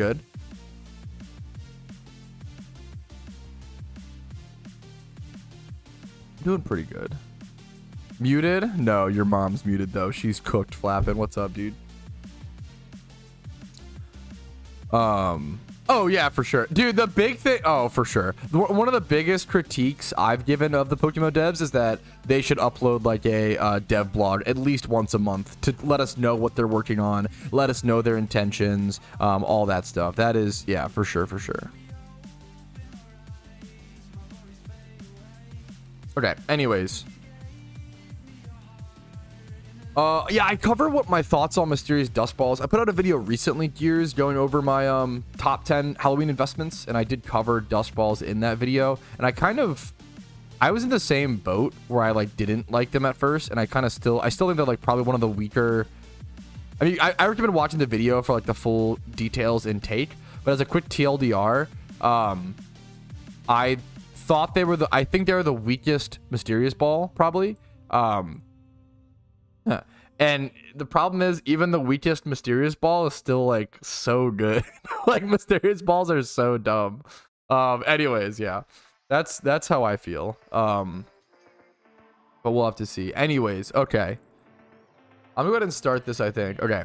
good. Muted? No, your mom's muted though. She's cooked, flapping. What's up, dude? Oh yeah, for sure, dude. The big thing, oh for sure, one of the biggest critiques I've given of the PokeMMO devs is that they should upload like a dev blog at least once a month to let us know what they're working on, let us know their intentions, all that stuff. That is, yeah, for sure. Okay, anyways. Yeah, I cover what my thoughts on mysterious dust balls. I put out a video recently, Gears, going over my top 10 Halloween investments, and I did cover dust balls in that video. And I was in the same boat where I like didn't like them at first, and I still think they're like probably one of the weaker. I mean, I recommend watching the video for like the full details and take. But as a quick TLDR, I thought I think they were the weakest mysterious ball, probably. And the problem is, even the weakest mysterious ball is still like so good. Like mysterious balls are so dumb. Anyways, yeah, that's how I feel. But we'll have to see. Anyways, okay. I'm gonna go ahead and start this, I think. Okay.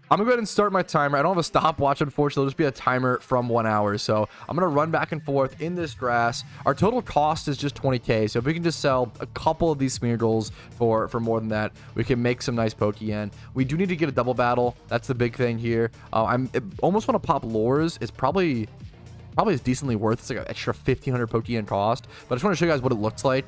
I'm gonna go ahead and start my timer. I don't have a stopwatch, unfortunately. It'll just be a timer from 1 hour. So I'm gonna run back and forth in this grass. Our total cost is just 20k. So if we can just sell a couple of these Smeargles for more than that, we can make some nice Pokeyen. We do need to get a double battle. That's the big thing here. I almost want to pop lures. It's probably is decently worth. It's like an extra 1500 Pokeyen cost, but I just want to show you guys what it looks like.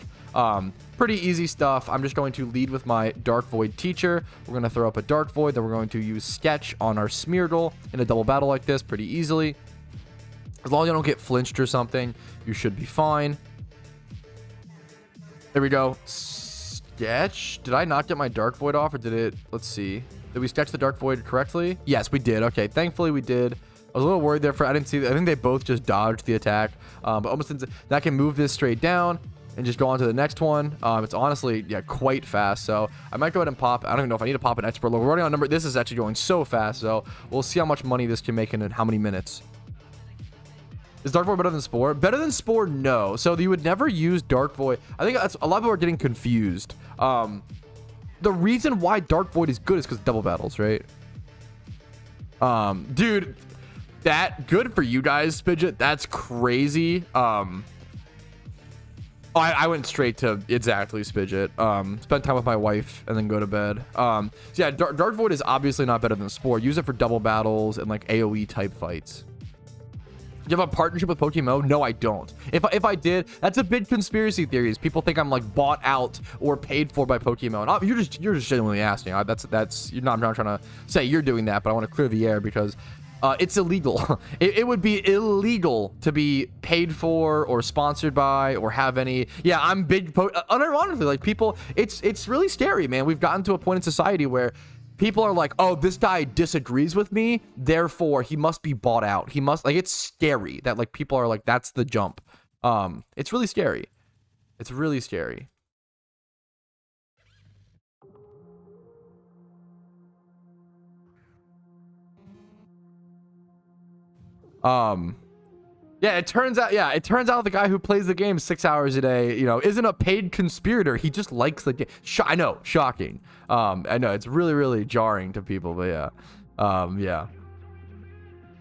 Pretty easy stuff. I'm just going to lead with my Dark Void teacher. We're going to throw up a Dark Void, then we're going to use Sketch on our Smeargle in a double battle like this pretty easily. As long as you don't get flinched or something, you should be fine. There we go. Sketch. Did I not get my Dark Void off, or did it? Let's see. Did we sketch the Dark Void correctly? Yes, we did. Okay, thankfully we did. I was a little worried there I didn't see. I think they both just dodged the attack. But almost that can move this straight down and just go on to the next one. It's honestly, yeah, quite fast. So I might go ahead and pop. I don't even know if I need to pop an expert logo. We're already on number. This is actually going so fast. So we'll see how much money this can make in how many minutes. Is Dark Void better than Spore? Better than Spore? No. So you would never use Dark Void. I think that's a lot of people are getting confused. The reason why Dark Void is good is because double battles, right? Dude, that good for you guys, Spidget. That's crazy. I went straight to exactly Spidget. Spend time with my wife and then go to bed. So yeah, Dark Void is obviously not better than Spore. Use it for double battles and like AoE type fights. Do you have a partnership with PokeMMO? No, I don't. If I did, that's a big conspiracy theories. People think I'm like bought out or paid for by PokeMMO. And you're just genuinely asking. That's you're not. I'm not trying to say you're doing that, but I want to clear the air because it's illegal. It would be illegal to be paid for or sponsored by or have any. Yeah, I'm big. Unironically, like people, it's really scary, man. We've gotten to a point in society where people are like, oh, this guy disagrees with me, therefore he must be bought out. He must, like, it's scary that like people are like, that's the jump. It's really scary. It's really scary. Yeah, it turns out the guy who plays the game 6 hours a day, you know, isn't a paid conspirator. He just likes the game. I know, shocking. I know it's really, really jarring to people, but yeah.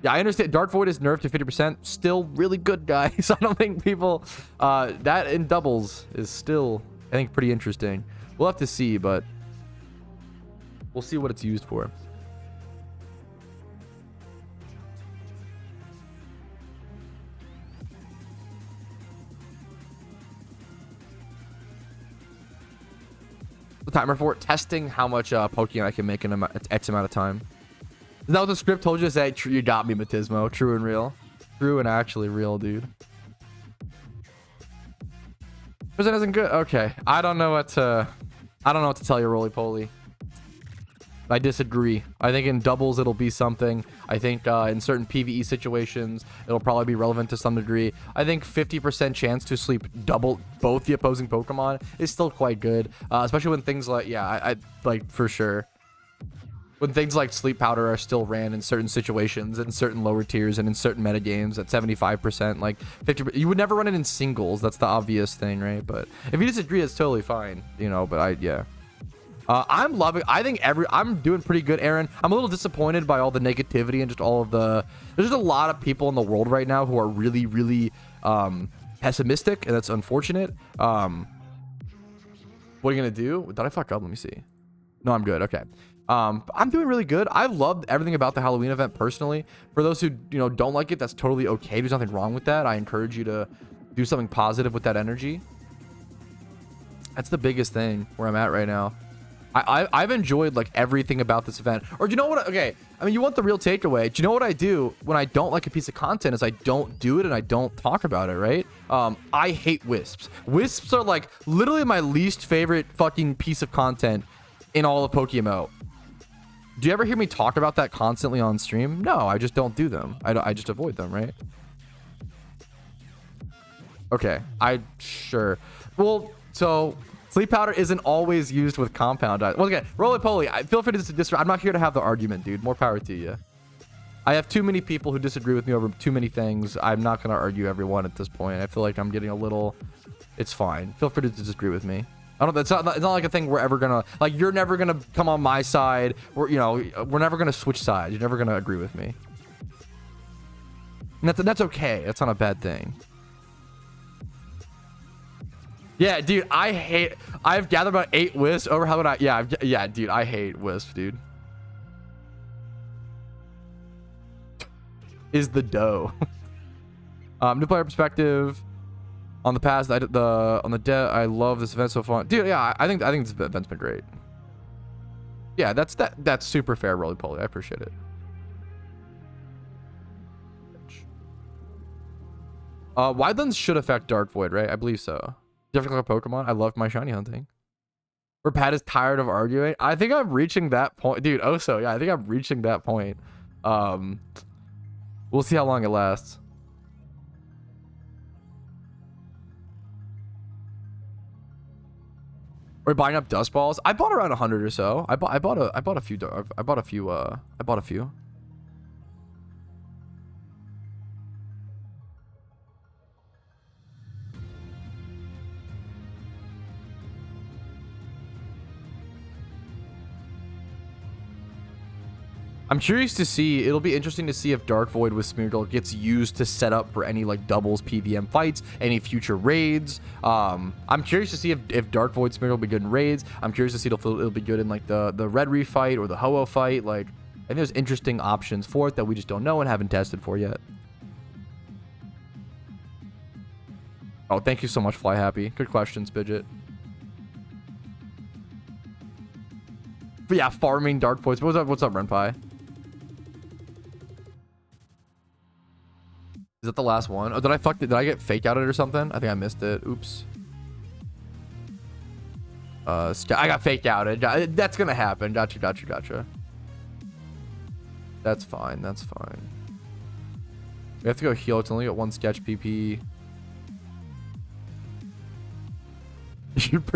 Yeah, I understand Dark Void is nerfed to 50%. Still really good, guys. I don't think people, that in doubles is still, I think, pretty interesting. We'll have to see, but we'll see what it's used for. The timer for testing how much Pokeyen I can make in X amount of time. Is that what the script told you to say? You got me, Matismo. True and real. True and actually real, dude. Prison isn't good. Okay, I don't know what to tell you, Roly Poly. I disagree. I think in doubles it'll be something. I think in certain PvE situations it'll probably be relevant to some degree. I think 50% chance to sleep double both the opposing Pokemon is still quite good, especially when things like I like for sure. When things like Sleep Powder are still ran in certain situations, in certain lower tiers, and in certain metagames at 75%, like 50%. You would never run it in singles. That's the obvious thing, right? But if you disagree, it's totally fine, you know. But yeah. I'm loving. I think I'm doing pretty good, Aaron. I'm a little disappointed by all the negativity and just all of the. There's just a lot of people in the world right now who are really, really pessimistic, and that's unfortunate. What are you gonna do? Did I fuck up? Let me see. No, I'm good. Okay. I'm doing really good. I loved everything about the Halloween event personally. For those who don't like it, that's totally okay. There's nothing wrong with that. I encourage you to do something positive with that energy. That's the biggest thing where I'm at right now. I've enjoyed like everything about this event. Or do you know what? Okay, I mean, you want the real takeaway. Do you know what I do when I don't like a piece of content? Is I don't do it and I don't talk about it, right? I hate wisps. Wisps are like literally my least favorite fucking piece of content in all of PokeMMO. Do you ever hear me talk about that constantly on stream? No, I just don't do them. I just avoid them, right? Okay, sure. Well, so Sleep Powder isn't always used with compound. Well, okay, Roly Poly, feel free to disagree. I'm not here to have the argument, dude. More power to you. I have too many people who disagree with me over too many things. I'm not going to argue everyone at this point. I feel like I'm getting a little... It's fine. Feel free to disagree with me. I don't. It's not like a thing we're ever gonna like. You're never gonna come on my side. We're we're never gonna switch sides. You're never gonna agree with me. And that's okay. That's not a bad thing. Yeah, dude. I've gathered about 8 wisps over how would I? Yeah, dude. I hate wisps, dude. Is the dough. New player perspective. On the past, I love this event so fun, dude. Yeah, I think this event's been great. Yeah, that's super fair, roly poly. I appreciate it. Wildlands should affect Dark Void, right? I believe so. Definitely like a Pokemon. I love my shiny hunting. Where Pat is tired of arguing. I think I'm reaching that point, dude. Also, yeah, I think I'm reaching that point. We'll see how long it lasts. We're buying up dust balls. I bought around 100 or so. I bought a few. I'm curious to see. It'll be interesting to see if Dark Void with Smeargle gets used to set up for any like doubles PVM fights, any future raids. I'm curious to see if Dark Void Smeargle will be good in raids. I'm curious to see if it'll be good in like the Red Reef fight or the Ho-Oh fight. Like, I think there's interesting options for it that we just don't know and haven't tested for yet. Oh, thank you so much, Fly Happy. Good questions, Bidget. But yeah, farming Dark Voids. What's up, Renpai? Is that the last one? Oh, did I get fake outed or something? I think I missed it. Oops. I got fake outed. That's gonna happen. Gotcha. That's fine. We have to go heal. It's only got 1 sketch PP.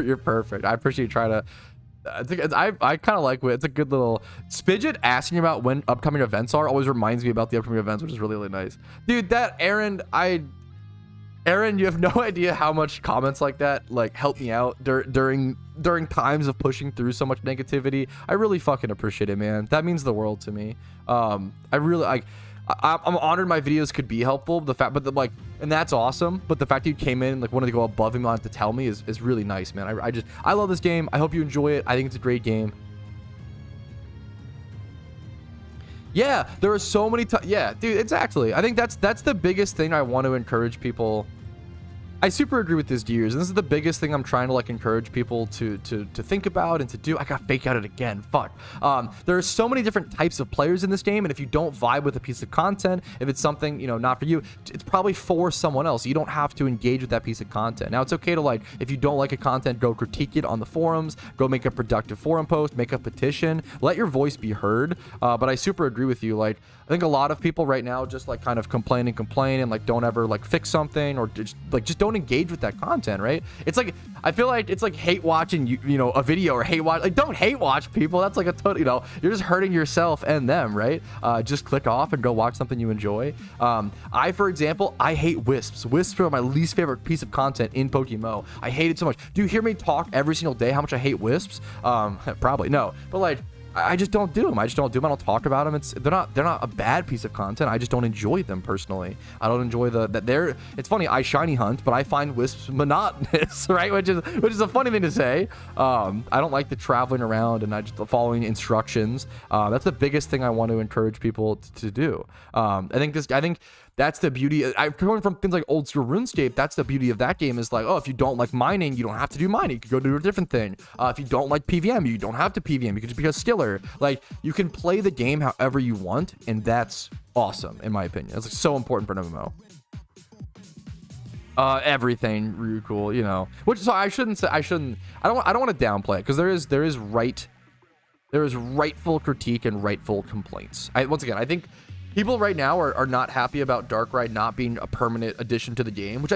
You're perfect. I appreciate you trying to. I kind of like it. It's a good little Spidget asking about when upcoming events are always reminds me about the upcoming events, which is really nice, dude. That Aaron, you have no idea how much comments like that like help me out during times of pushing through so much negativity. I really fucking appreciate it, man. That means the world to me. I'm honored my videos could be helpful. And that's awesome. But the fact that you came in, like, wanted to go above and beyond to tell me is really nice, man. I love this game. I hope you enjoy it. I think it's a great game. Yeah, there are so many times. Yeah, dude, exactly. I think that's the biggest thing I want to encourage people. I super agree with this, Gears, and this is the biggest thing I'm trying to like encourage people to think about and to do. I got fake outed again. Fuck. There are so many different types of players in this game, and if you don't vibe with a piece of content, if it's something, you know, not for you, it's probably for someone else. You don't have to engage with that piece of content. Now, it's okay to like, if you don't like a content, go critique it on the forums, go make a productive forum post, make a petition, let your voice be heard. But I super agree with you. Like, I think a lot of people right now just like kind of complain and like don't ever like fix something or just don't engage with that content, right? It's like, I feel like it's like hate watching you know, a video or hate watch. Like, don't hate watch people. That's like a total, you know, you're just hurting yourself and them, right? Just click off and go watch something you enjoy. For example, I hate wisps. Wisps are my least favorite piece of content in PokeMMO. I hate it so much. Do you hear me talk every single day how much I hate wisps? Probably no, but like, I just don't do them. I don't talk about them. They're not a bad piece of content. I just don't enjoy them personally. I don't enjoy it's funny. I shiny hunt, but I find wisps monotonous, right? Which is a funny thing to say. I don't like the traveling around and the following instructions. That's the biggest thing I want to encourage people to do. I think that's the beauty. Coming from things like old school RuneScape, that's the beauty of that game is like, oh, if you don't like mining, you don't have to do mining. You can go do a different thing. If you don't like PVM, you don't have to PVM. You can just be a skiller. Like, you can play the game however you want, and that's awesome, in my opinion. It's like so important for an MMO. Everything really cool, you know. I don't want to downplay it because there is rightful critique and rightful complaints. Once again, I think people right now are not happy about Darkrai not being a permanent addition to the game, which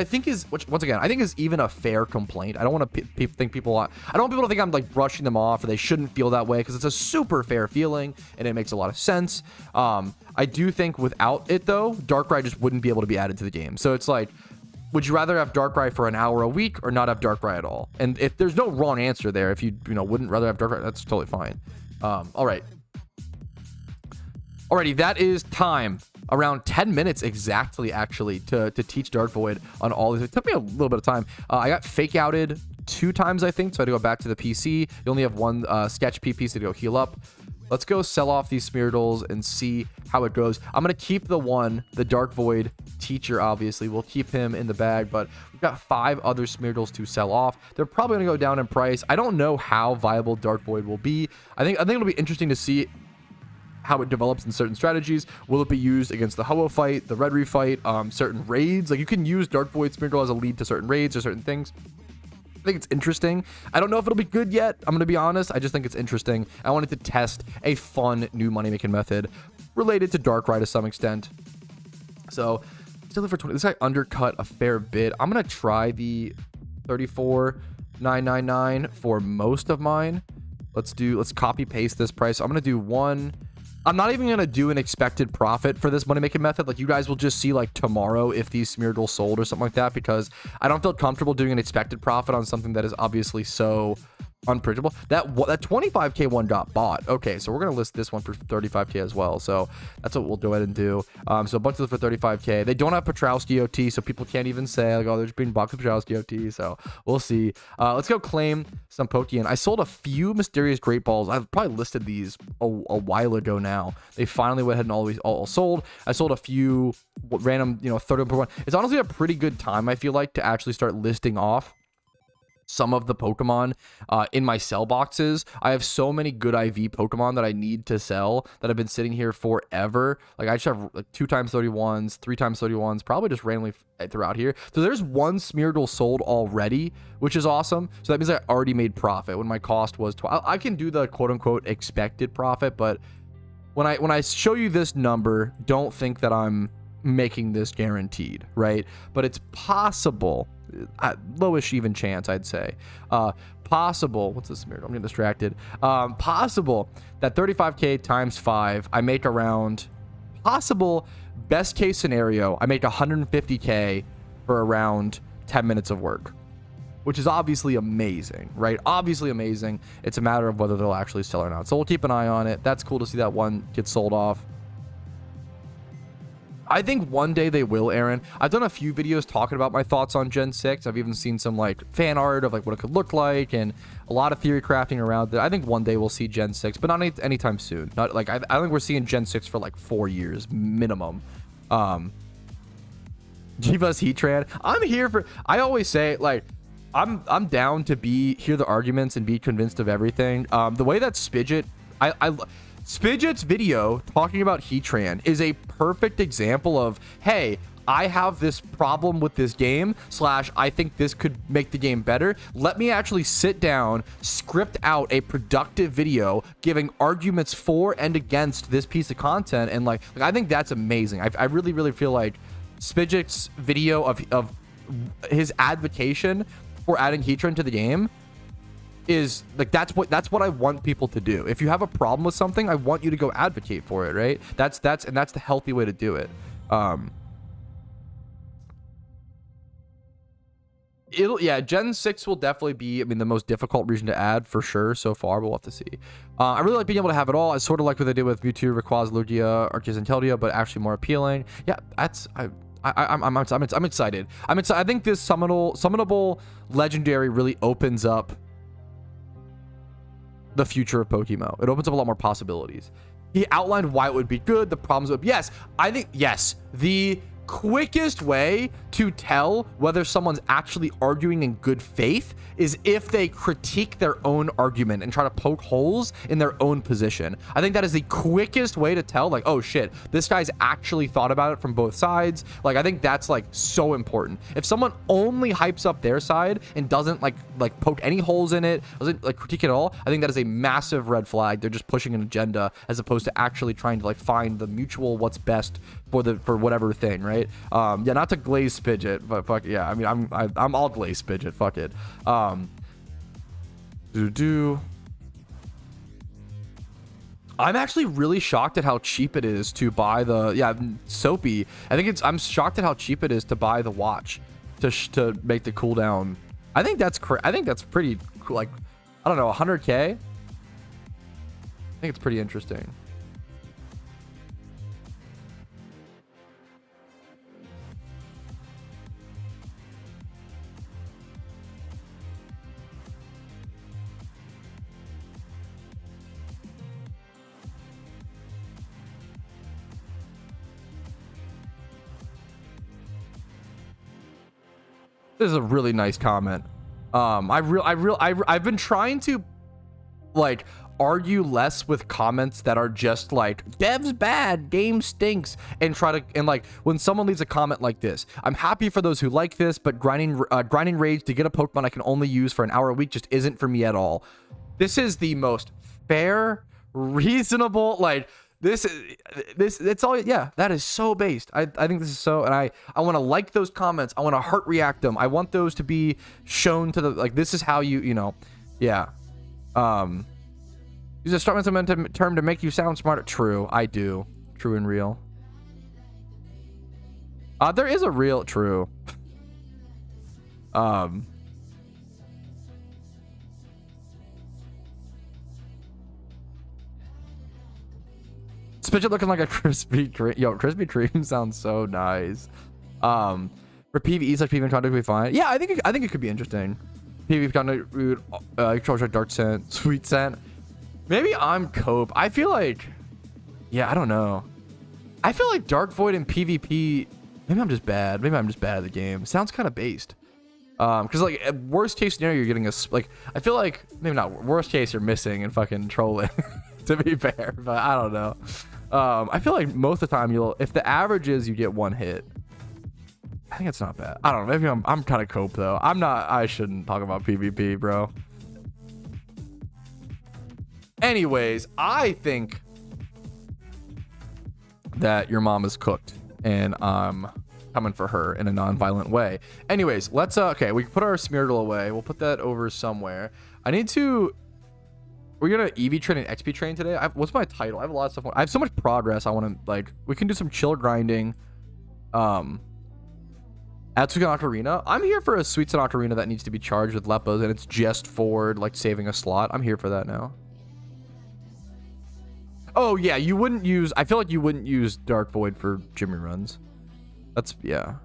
once again, I think is even a fair complaint. I don't want to think people. I don't want people to think I'm like brushing them off or they shouldn't feel that way, because it's a super fair feeling and it makes a lot of sense. I do think without it though, Darkrai just wouldn't be able to be added to the game. So it's like, would you rather have Darkrai for an hour a week or not have Darkrai at all? And if there's no wrong answer there, if you wouldn't rather have Darkrai, that's totally fine. All right. Alrighty, that is time. Around 10 minutes exactly, actually, to teach Dark Void on all these. It took me a little bit of time. I got fake outed 2 times, I think, so I had to go back to the PC. You only have 1 sketch PP, so to go heal up. Let's go sell off these Smeargles and see how it goes. I'm going to keep the Dark Void teacher, obviously. We'll keep him in the bag, but we've got 5 other Smeargles to sell off. They're probably going to go down in price. I don't know how viable Dark Void will be. I think it'll be interesting to see how it develops in certain strategies. Will it be used against the Ho-Oh fight, the Red Reef fight, certain raids? Like, you can use Dark Void Smeargle as a lead to certain raids or certain things. I think it's interesting. I don't know if it'll be good yet. I'm going to be honest. I just think it's interesting. I wanted to test a fun new money-making method related to Darkrai to some extent. So, still for 20. This guy undercut a fair bit. I'm going to try the 34,999 for most of mine. Let's copy paste this price. I'm going to do one. I'm not even going to do an expected profit for this money-making method. Like, you guys will just see, like, tomorrow if these Smeargles sold or something like that, because I don't feel comfortable doing an expected profit on something that is obviously so unpredictable. That 25k one got bought. Okay, so we're going to list this one for 35k as well. So that's what we'll go ahead and do. So a bunch of them for 35k. They don't have Patrouski OT, so people can't even say, like, oh, they're just being boxed with Patrouski OT. So we'll see. Let's go claim some Pokeyen. I sold a few Mysterious Great Balls. I've probably listed these a while ago now. They finally went ahead and all sold. I sold a few random, 30 per one. It's honestly a pretty good time, I feel like, to actually start listing off some of the Pokemon in my sell boxes. I have so many good IV Pokemon that I need to sell that have been sitting here forever. Like, I just have like 2x31s, 3x31s, probably just randomly throughout here. So there's 1 Smeargle sold already, which is awesome. So that means I already made profit when my cost was 12. I can do the quote unquote expected profit, but when I show you this number, don't think that I'm making this guaranteed, right? But it's possible, lowish even chance, I'd say, possible, what's this Smeargle? I'm getting distracted. Possible that 35k times 5, I make around, possible best case scenario, I make 150k for around 10 minutes of work, which is obviously amazing, right? Obviously amazing. It's a matter of whether they'll actually sell or not. So we'll keep an eye on it. That's cool to see that one get sold off. I think one day they will, Aaron. I've done a few videos talking about my thoughts on Gen 6. I've even seen some like fan art of like what it could look like and a lot of theory crafting around it. I think one day we'll see Gen 6, but not anytime soon. Not like I think we're seeing Gen 6 for like 4 years minimum. Jiva's Heatran. I'm here for, I always say, like, I'm down to hear the arguments and be convinced of everything. The way that Spidget, Spidget's video talking about Heatran is a perfect example of, hey, I have this problem with this game, / I think this could make the game better. Let me actually sit down, script out a productive video giving arguments for and against this piece of content. And like I think that's amazing. I really, really feel like Spidget's video of his advocation for adding Heatran to the game is like, that's what I want people to do. If you have a problem with something, I want you to go advocate for it, right? That's the healthy way to do it. Yeah, Gen 6 will definitely be, I mean, the most difficult region to add for sure so far, but we'll have to see. I really like being able to have it all. I sort of like what they did with Mewtwo, Rayquaza, Lugia, Arceus, and Keldeo, but actually more appealing. Yeah, that's I'm excited. I think this summonable legendary really opens up the future of PokeMMO. It opens up a lot more possibilities. He outlined why it would be good, the problems with, yes, I think, yes, the quickest way to tell whether someone's actually arguing in good faith is if they critique their own argument and try to poke holes in their own position. I think that is the quickest way to tell, like, oh shit, this guy's actually thought about it from both sides. Like, I think that's like so important. If someone only hypes up their side and doesn't like poke any holes in it, doesn't like critique it at all, I think that is a massive red flag. They're just pushing an agenda as opposed to actually trying to like find the mutual what's best for whatever thing, right? Yeah, not to glaze Spidget, but fuck yeah. I mean, I'm all glaze Spidget. Fuck it. I'm actually really shocked at how cheap it is to buy the Soapy. I'm shocked at how cheap it is to buy the watch to make the cooldown. I think that's pretty cool. Like, I don't know, 100K. I think it's pretty interesting. This is a really nice comment. I've been trying to like argue less with comments that are just like dev's bad, game stinks, and like when someone leaves a comment like this, I'm happy for those who like this, but grinding rage to get a Pokemon I can only use for an hour a week just isn't for me at all. This is the most fair, reasonable, like it's all, yeah, that is so based. I think this is so, and I want to like those comments. I want to heart react them. I want those to be shown to the, like, this is how you know, yeah. Use a start momentum term to make you sound smarter. True, I do. True and real. There is a real true. Especially looking like a Krispy Kreme. Yo, Krispy Kreme sounds so nice. For PvE, such PvP content would be fine. Yeah, I think it could be interesting. PvP content would control like dark scent, sweet scent. Maybe I'm cope. I feel like, yeah, I don't know. I feel like Dark Void and PvP. Maybe I'm just bad. Maybe I'm just bad at the game. Sounds kind of based. Because like at worst case scenario, you're getting like, I feel like maybe not worst case, you're missing and fucking trolling. To be fair, but I don't know. I feel like most of the time if the average is you get one hit. I think it's not bad. I don't know. Maybe I'm kind of cope though. I shouldn't talk about PvP, bro. Anyways, I think that your mom is cooked and I'm coming for her in a non-violent way. Anyways, let's okay, we can put our Smeargle away. We'll put that over somewhere. We're gonna EV train and XP train today. What's my title? I have a lot of stuff. I have so much progress. I want to, like, we can do some chill grinding. At Sugan Ocarina. I'm here for a Sweet Sun Ocarina that needs to be charged with Lepos, and it's just for like saving a slot. I'm here for that now. Oh yeah, you wouldn't use. I feel like you wouldn't use Dark Void for Jimmy runs. That's, yeah.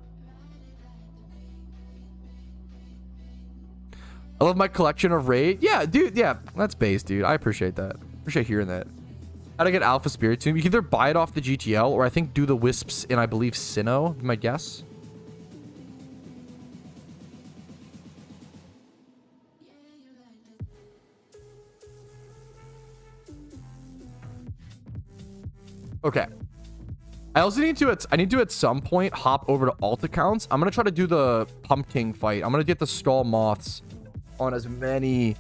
I love my collection of raid. Yeah, dude. Yeah, that's base, dude. I appreciate that. Appreciate hearing that. How to get Alpha Spiritomb? You can either buy it off the GTL or I think do the Wisps in, I believe, Sinnoh. My guess. Okay. I also need to at some point hop over to alt accounts. I'm gonna try to do the Pumpkin fight. I'm gonna get the Stall Moths on as many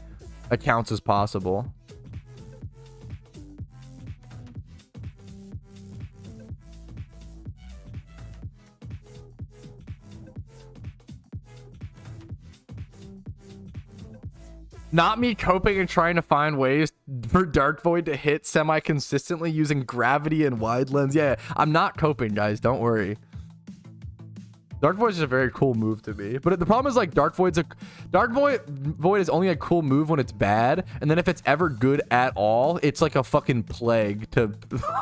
accounts as possible. Not me coping and trying to find ways for Dark Void to hit semi-consistently using gravity and wide lens. Yeah, I'm not coping, guys. Don't worry. Dark Void is a very cool move to me. But the problem is, like, Dark Void is only a cool move when it's bad. And then if it's ever good at all, it's like a fucking plague to,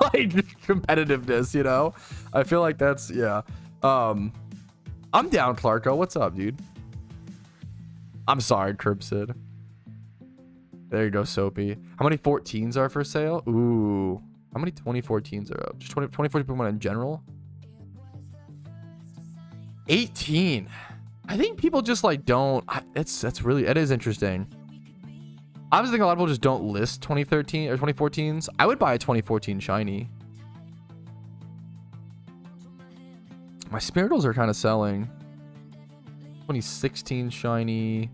like, competitiveness, you know? I feel like that's, yeah. I'm down, Clarko. What's up, dude? I'm sorry, Cribsid. There you go, Soapy. How many 14s are for sale? Ooh. How many 2014s are up? Just 2014 Pokemon in general? 18. I think people just like don't. It is interesting. I was thinking a lot of people just don't list 2013 or 2014s. I would buy a 2014 shiny. My Spirals are kind of selling. 2016 shiny.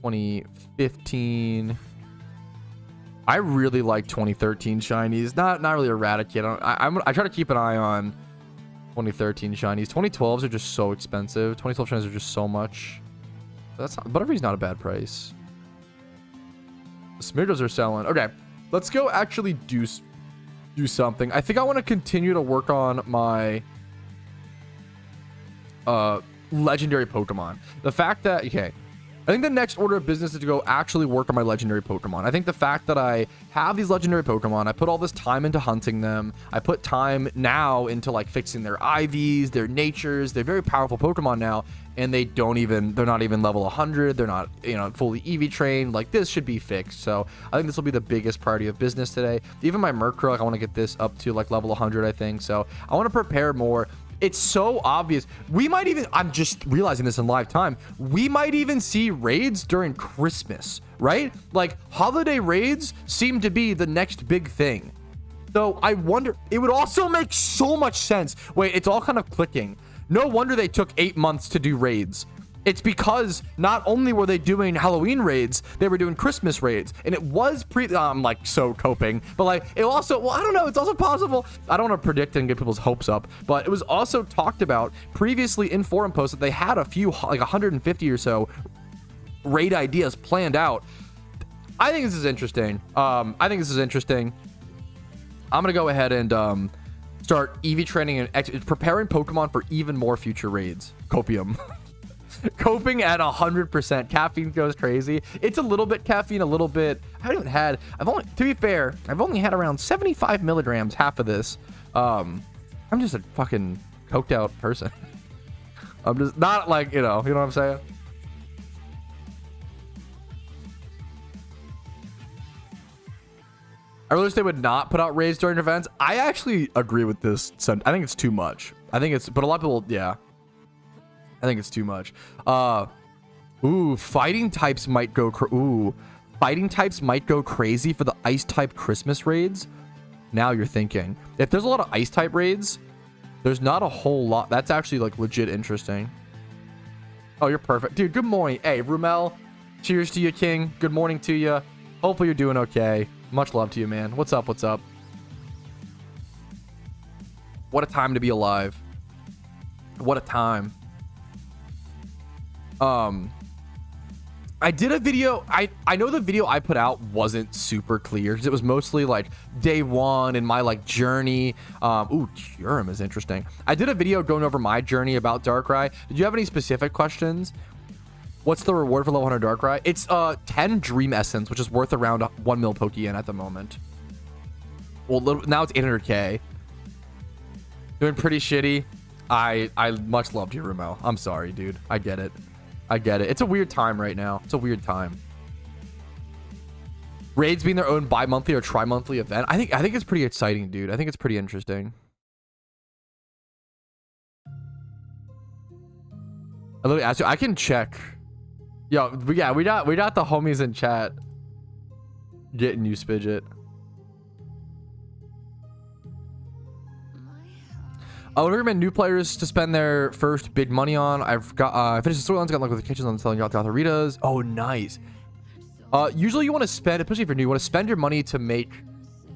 2015. I really like 2013 shinies. Not really Eradicate. I try to keep an eye on 2013 shinies. 2012s are just so expensive. 2012 shinies are just so much. Butterfree's not a bad price. The Smeargles are selling. Okay, let's go actually do something. I think I want to continue to work on my legendary Pokemon. The fact that, okay, I think the next order of business is to go actually work on my legendary Pokemon. I think the fact that I have these legendary Pokemon, I put all this time into hunting them. I put time now into like fixing their IVs, their natures. They're very powerful Pokemon now, and they're not even level 100. They're not, you know, fully EV trained. Like, this should be fixed. So I think this will be the biggest priority of business today. Even my Murkrow, I want to get this up to like level 100, I think. So I want to prepare more. It's so obvious. We might even, I'm just realizing this in live time, we might even see raids during Christmas, right? Like, holiday raids seem to be the next big thing. So I wonder, it would also make so much sense. Wait, it's all kind of clicking. No wonder they took 8 months to do raids. It's because not only were they doing Halloween raids, they were doing Christmas raids. And it was I'm like so coping, but like it also, well, I don't know. It's also possible. I don't want to predict and get people's hopes up, but it was also talked about previously in forum posts that they had a few, like 150 or so raid ideas planned out. I think this is interesting. I'm going to go ahead and start EV training and preparing Pokemon for even more future raids. Copium. Coping at 100%. Caffeine goes crazy. It's a little bit caffeine, a little bit. To be fair, I've only had around 75 milligrams, half of this. I'm just a fucking coked out person. I'm just not like, you know what I'm saying? I really wish they would not put out raids during events. I actually agree with this. I think it's too much. But a lot of people, yeah. I think it's too much. Fighting types might go crazy for the ice type Christmas raids. Now you're thinking. If there's a lot of ice type raids, there's not a whole lot. That's actually like legit interesting. Oh, you're perfect. Dude, good morning. Hey, Rumel. Cheers to you, King. Good morning to you. Hopefully you're doing okay. Much love to you, man. What's up? What's up? What a time to be alive. What a time. I did a video. I know the video I put out wasn't super clear because it was mostly like day one and my like journey. Kyurem is interesting. I did a video going over my journey about Darkrai. Did you have any specific questions? What's the reward for level 100 Darkrai? It's 10 Dream Essence, which is worth around 1 mil Pokeyen at the moment. Well, now it's 800k. Doing pretty shitty. I much love you, Rumel. I'm sorry, dude. I get it. It's a weird time right now. It's a weird time. Raids being their own bi-monthly or tri-monthly event. I think it's pretty exciting, dude. I think it's pretty interesting. I literally asked you. I can check. Yo, yeah, we got the homies in chat getting you, Spidget. I would recommend new players to spend their first big money on. I finished the storylines, got luck with the kitchens on selling Gothoritas. Oh, nice. Usually you want to spend, especially if you're new, you want to spend your money to make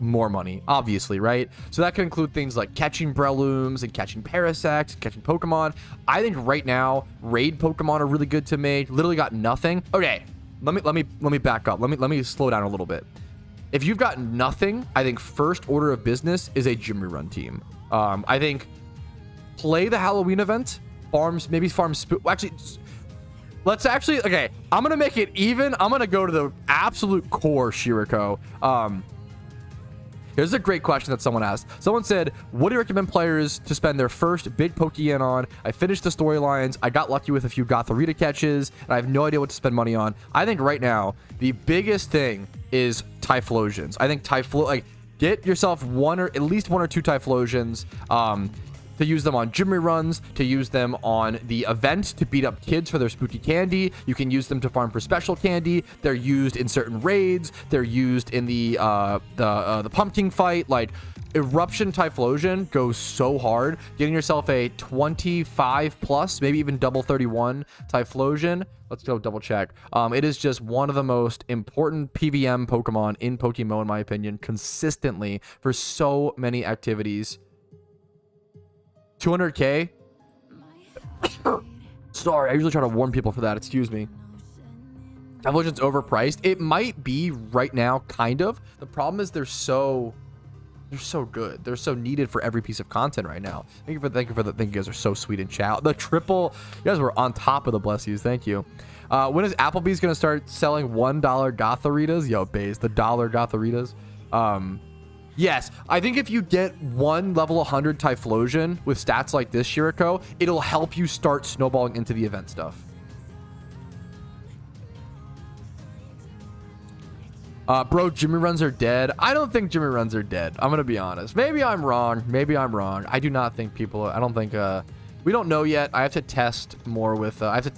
more money, obviously, right? So that can include things like catching Brelooms and catching Parasects, and catching Pokemon. I think right now, raid Pokemon are really good to make. Literally got nothing. Okay, let me back up. Let me slow down a little bit. If you've got nothing, I think first order of business is a gym rerun team. I think play the Halloween event, okay, I'm gonna make it even. I'm gonna go to the absolute core, Shiriko. Here's a great question that someone asked. Someone said, what do you recommend players to spend their first big Pokeyen on? I finished the storylines. I got lucky with a few Gothorita catches, and I have no idea what to spend money on. I think right now, the biggest thing is Typhlosions. I think get yourself at least one or two Typhlosions, to use them on gym reruns, to use them on the event to beat up kids for their spooky candy. You can use them to farm for special candy. They're used in certain raids. They're used in the pumpkin fight. Like, Eruption Typhlosion goes so hard. Getting yourself a 25 plus, maybe even double 31 Typhlosion. Let's go double check. It is just one of the most important PVM Pokemon in PokeMMO, in my opinion, consistently for so many activities. 200k. Sorry, I usually try to warn people for that. Excuse me. Typhlosion's overpriced. It might be right now, kind of. The problem is they're so They're so good. They're so needed for every piece of content right now. Thank you guys are so sweet in chat. The triple, you guys were on top of the bless yous. Thank you. When is Applebee's gonna start selling $1 Gotharitas? Yo, Baze, the dollar Gotharitas. Yes, I think if you get one level 100 Typhlosion with stats like this, Shiriko, it'll help you start snowballing into the event stuff. Bro, Jimmy runs are dead. I don't think Jimmy runs are dead. I'm gonna be honest. Maybe I'm wrong. I do not think I don't think we don't know yet. I have to test more with I think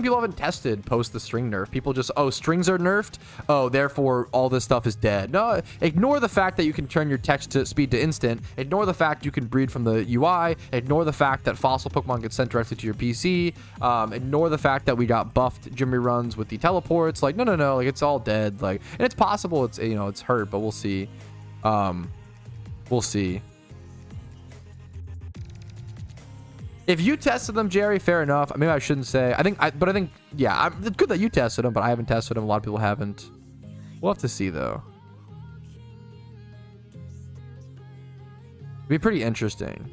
people haven't tested post the string nerf. People just, oh, strings are nerfed, oh, therefore all this stuff is dead. No, ignore the fact that you can turn your text to speed to instant. Ignore the fact you can breed from the UI. Ignore the fact that fossil Pokemon get sent directly to your PC. Ignore the fact that we got buffed Jimmy runs with the teleports. Like, no, like, it's all dead. Like, and it's possible it's, you know, it's hurt, but we'll see. We'll see. If you tested them, Jerry, fair enough. Maybe I shouldn't say. I think, yeah, it's good that you tested them, but I haven't tested them. A lot of people haven't. We'll have to see, though. It'd be pretty interesting.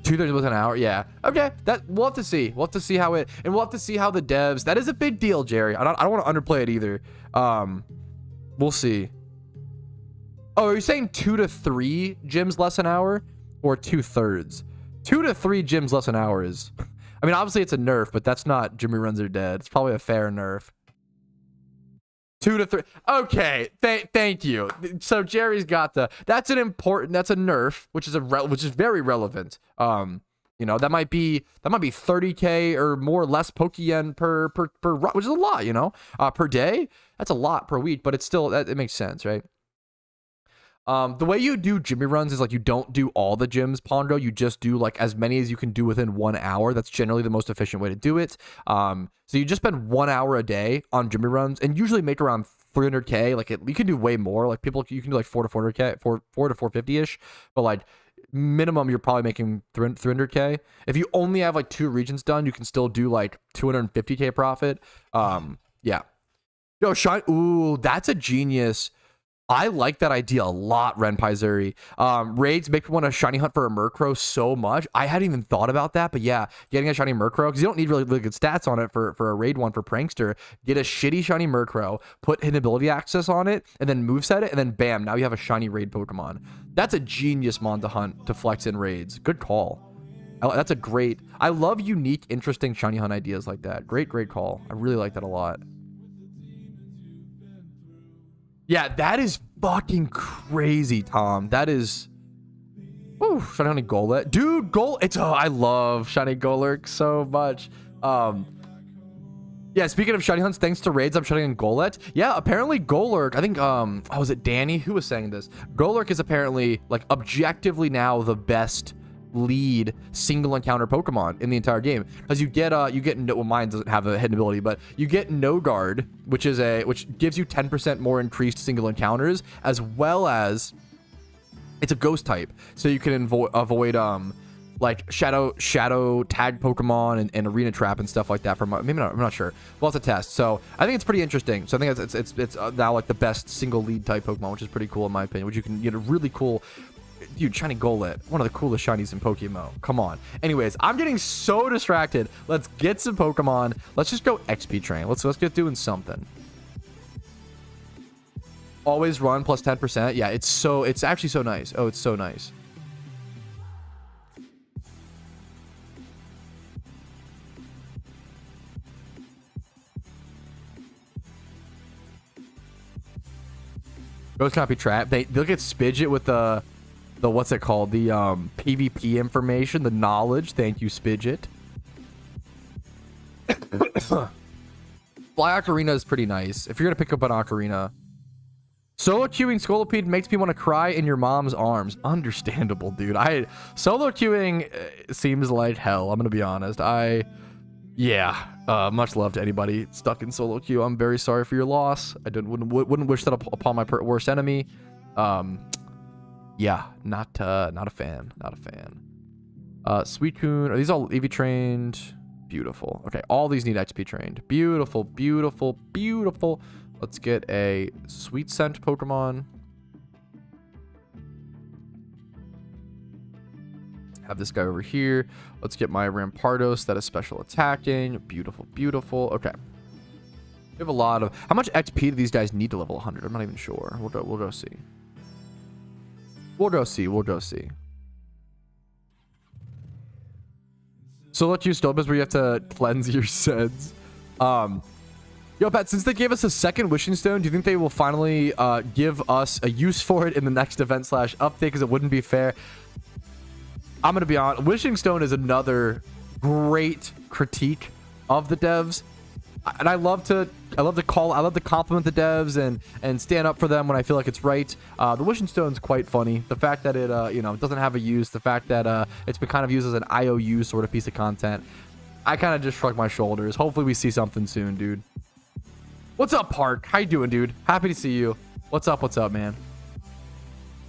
2/3 was an hour. Yeah. Okay. We'll have to see. We'll have to see how it, and we'll have to see how the devs. That is a big deal, Jerry. I don't want to underplay it either. We'll see. Oh, are you saying 2 to 3 gyms less an hour? Or 2/3? 2 to 3 gyms less an hour is, I mean, obviously it's a nerf, but that's not Jimmy runs are dead. It's probably a fair nerf. 2 to 3. Okay, thank you. So Jerry's got that's a nerf, which is very relevant. You know, that might be 30k or more less Pokeyen per which is a lot, you know, per day. That's a lot per week, but it's still, it makes sense, right? The way you do Jimmy runs is like you don't do all the gyms, Pondo. You just do like as many as you can do within 1 hour. That's generally the most efficient way to do it. So you just spend 1 hour a day on Jimmy runs and usually make around 300k. Like you can do way more. Like you can do like 4 to 400k, 4 to 450ish. But like minimum, you're probably making 300k. If you only have like 2 regions done, you can still do like 250k profit. Yeah. Yo, Shine. Ooh, that's a genius. I like that idea a lot, Renpaizuri. Raids make me want to shiny hunt for a Murkrow so much. I hadn't even thought about that, but yeah, getting a shiny Murkrow, because you don't need really good stats on it for a raid one for Prankster. Get a shitty shiny Murkrow, put hidden ability access on it, and then moveset it, and then bam, now you have a shiny raid Pokemon. That's a genius mon to hunt to flex in raids. Good call. That's a great, I love unique, interesting shiny hunt ideas like that. Great call. I really like that a lot. Yeah, that is fucking crazy, Tom. That is... Ooh, shiny Golett. Dude, I love shiny Golurk so much. Yeah, speaking of shiny hunts, thanks to raids, I'm shutting in Golett. Yeah, apparently Golurk, I think, was it Danny? Who was saying this? Golurk is apparently, like, objectively now the best lead single encounter Pokemon in the entire game, because you get well, mine doesn't have a hidden ability, but you get No Guard, which gives you 10% more increased single encounters, as well as it's a ghost type, so you can avoid like shadow tag Pokemon and arena trap and stuff like that. From maybe not, I'm not sure. We'll have to test. So I think it's pretty interesting. So I think it's now like the best single lead type Pokemon, which is pretty cool in my opinion. Which you can get a really cool. Dude, shiny Golett, one of the coolest shinies in PokeMMO. Come on. Anyways, I'm getting so distracted. Let's get some Pokemon. Let's just go XP train. Let's get doing something. Always run plus 10%. Yeah, it's actually so nice. Oh, it's so nice. Ghost cannot be trapped. They look at Spidget with the what's it called? The PvP information, the knowledge. Thank you, Spidget. Fly Ocarina is pretty nice. If you're gonna pick up an Ocarina. Solo queuing Scolipede makes me want to cry in your mom's arms. Understandable, dude. Solo queuing seems like hell. I'm gonna be honest. Much love to anybody stuck in solo queue. I'm very sorry for your loss. I wouldn't wish that upon my worst enemy. Yeah, not a fan. Not a fan. Suicune. Are these all EV trained? Beautiful. Okay, all these need XP trained. Beautiful, beautiful, beautiful. Let's get a Sweet Scent Pokemon. Have this guy over here. Let's get my Rampardos that is special attacking. Beautiful, beautiful. Okay. We have a lot of... How much XP do these guys need to level 100? I'm not even sure. We'll go see. We'll go see. So let you Stobus where you have to cleanse your sins. Yo, Pat, since they gave us a second wishing stone, do you think they will finally give us a use for it in the next event / update? Because it wouldn't be fair. I'm going to be honest. Wishing stone is another great critique of the devs. And I love to compliment the devs and stand up for them when I feel like it's right. The wishing stone's quite funny. The fact that it doesn't have a use, the fact that it's been kind of used as an IOU sort of piece of content. I kind of just shrug my shoulders. Hopefully we see something soon, dude. What's up, Park? How you doing, dude? Happy to see you. What's up, man?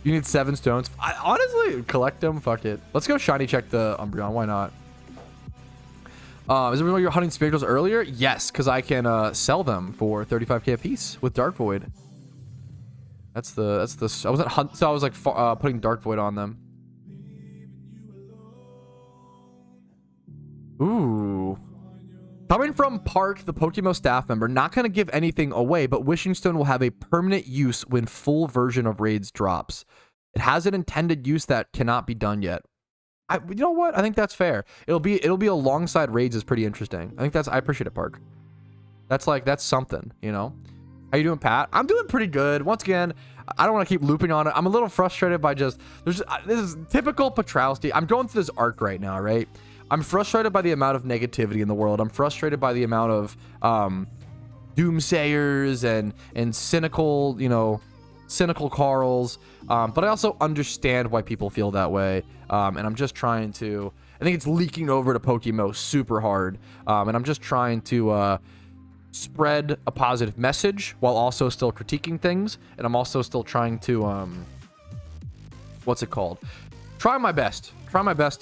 You need 7 stones. I honestly collect them. Fuck it. Let's go shiny check the Umbreon. Why not? Is it really you're hunting spirituals earlier? Yes, because I can sell them for 35k a piece with Dark Void. That's the. I wasn't hunt, so I was like putting Dark Void on them. Ooh. Coming from Park, the PokeMMO staff member, not going to give anything away, but Wishing Stone will have a permanent use when full version of raids drops. It has an intended use that cannot be done yet. You know what? I think that's fair. It'll be alongside raids is pretty interesting. I appreciate it, Park. That's something, you know. How you doing, Pat? I'm doing pretty good. Once again, I don't want to keep looping on it. I'm a little frustrated by this is typical Patrouski. I'm going through this arc right now, right? I'm frustrated by the amount of negativity in the world. I'm frustrated by the amount of doomsayers and cynical, cynical Carls. But I also understand why people feel that way. And I'm just trying to... I think it's leaking over to PokeMMO super hard. And I'm just trying to spread a positive message while also still critiquing things. And I'm also still trying to... what's it called? Try my best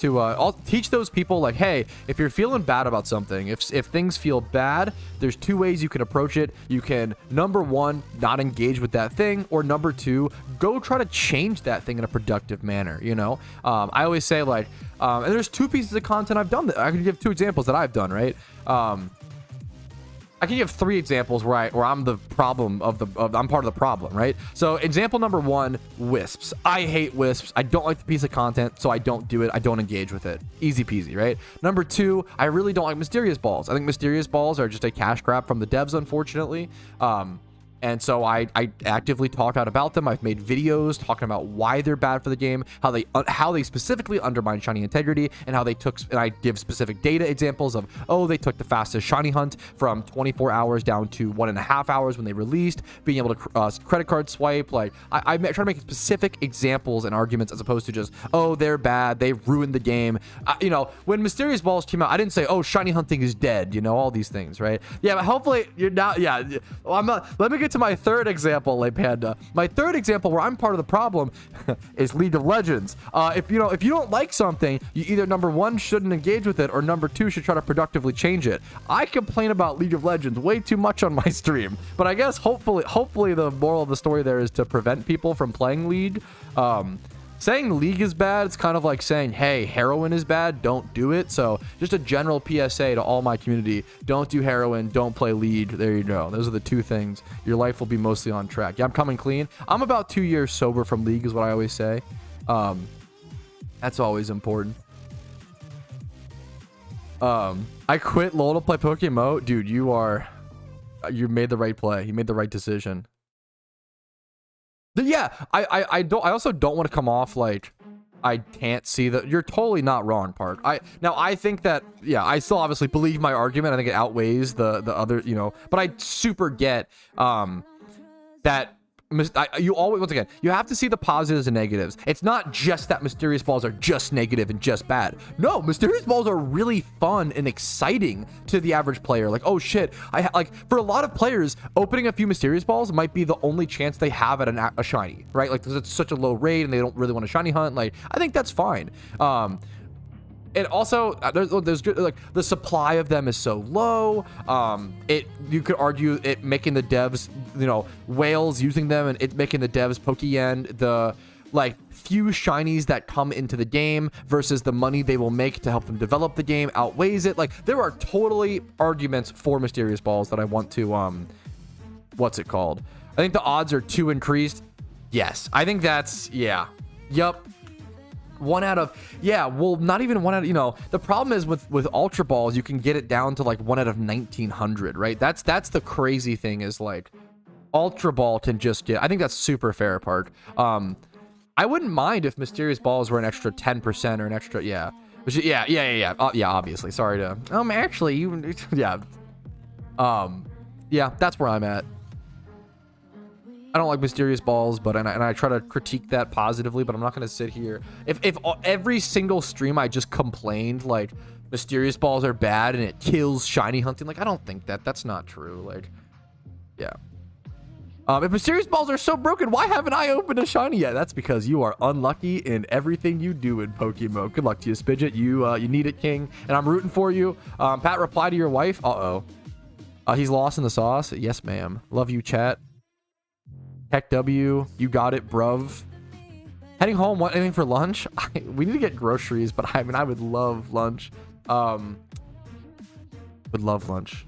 to I'll teach those people, like, hey, if you're feeling bad about something, if things feel bad, there's 2 ways you can approach it. You can, number 1, not engage with that thing, or number 2, go try to change that thing in a productive manner. I always say, like, and there's 2 pieces of content I've done that I can give 2 examples that I've done, right? I can give 3 examples where I'm the problem I'm part of the problem, right? So example number 1, wisps. I hate wisps. I don't like the piece of content, so I don't do it. I don't engage with it. Easy peasy, right? Number 2, I really don't like mysterious balls. I think mysterious balls are just a cash grab from the devs, unfortunately. And so I actively talk out about them. I've made videos talking about why they're bad for the game, how they specifically undermine shiny integrity, and how they and I give specific data examples of, they took the fastest shiny hunt from 24 hours down to 1.5 hours when they released, being able to credit card swipe. Like, I try to make specific examples and arguments as opposed to just, they're bad, they ruined the game. When mysterious balls came out, I didn't say, shiny hunting is dead, all these things, right? Yeah, but hopefully you're not. Yeah, well, I'm not. Let me get to my 3rd example, like Panda. My 3rd example where I'm part of the problem is League of Legends. If you don't like something, you either number 1 shouldn't engage with it, or number 2 should try to productively change it. I complain about League of Legends way too much on my stream, but I guess hopefully the moral of the story there is to prevent people from playing League. Saying League is bad, it's kind of like saying, hey, heroin is bad, don't do it. So just a general PSA to all my community: don't do heroin, don't play League. There you go. Those are the 2 things. Your life will be mostly on track. Yeah, I'm coming clean. I'm about 2 years sober from League is what I always say. That's always important. I quit LOL to play PokeMMO. Dude, you made the right play. You made the right decision. Yeah, I also don't want to come off like I can't see that. You're totally not wrong, Park. I think that, yeah, I still obviously believe my argument. I think it outweighs the other, but I super get that you always, once again, you have to see the positives and negatives. It's not just that mysterious balls are just negative and just bad. No, mysterious balls are really fun and exciting to the average player. Like, oh shit, for a lot of players, opening a few mysterious balls might be the only chance they have at a shiny, right? Like, because it's such a low rate and they don't really want to shiny hunt. Like, I think that's fine. It also, there's good, like, the supply of them is so low. You could argue it making the devs, whales using them, and it making the devs Pokeyen, like few shinies that come into the game versus the money they will make to help them develop the game outweighs it. Like there are totally arguments for mysterious balls that I want to what's it called? I think the odds are too increased. Yes, I think that's, yeah, yup. 1 out of, yeah, well, not even 1 out of, you know, the problem is with Ultra Balls, you can get it down to like 1 out of 1900, right? That's the crazy thing is like Ultra Ball can just get, I think that's super fair, Park. I wouldn't mind if Mysterious Balls were an extra 10% or an extra, yeah. Yeah, yeah, obviously. Sorry to, actually, you, yeah. Yeah, that's where I'm at. I don't like Mysterious Balls, but and I try to critique that positively, but I'm not going to sit here. If every single stream I just complained, like, Mysterious Balls are bad and it kills shiny hunting, like, I don't think that's not true. Like, yeah. If Mysterious Balls are so broken, why haven't I opened a shiny yet? That's because you are unlucky in everything you do in PokeMMO. Good luck to you, Spidget. You need it, King, and I'm rooting for you. Pat, reply to your wife. He's lost in the sauce. Yes, ma'am. Love you, chat. Heck W, you got it, bruv. Heading home, want anything for lunch? We need to get groceries, but I mean, I would love lunch. Would love lunch.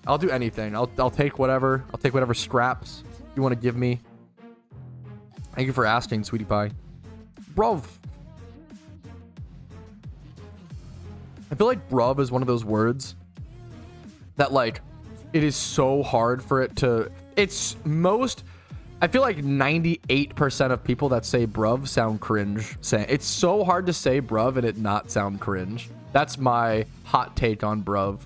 I'll do anything. I'll take whatever. I'll take whatever scraps you want to give me. Thank you for asking, sweetie pie. Bruv. I feel like bruv is one of those words that, like, it is so hard for it to, it's most, I feel like 98% of people that say bruv sound cringe saying, it's so hard to say bruv and it not sound cringe. That's my hot take on bruv.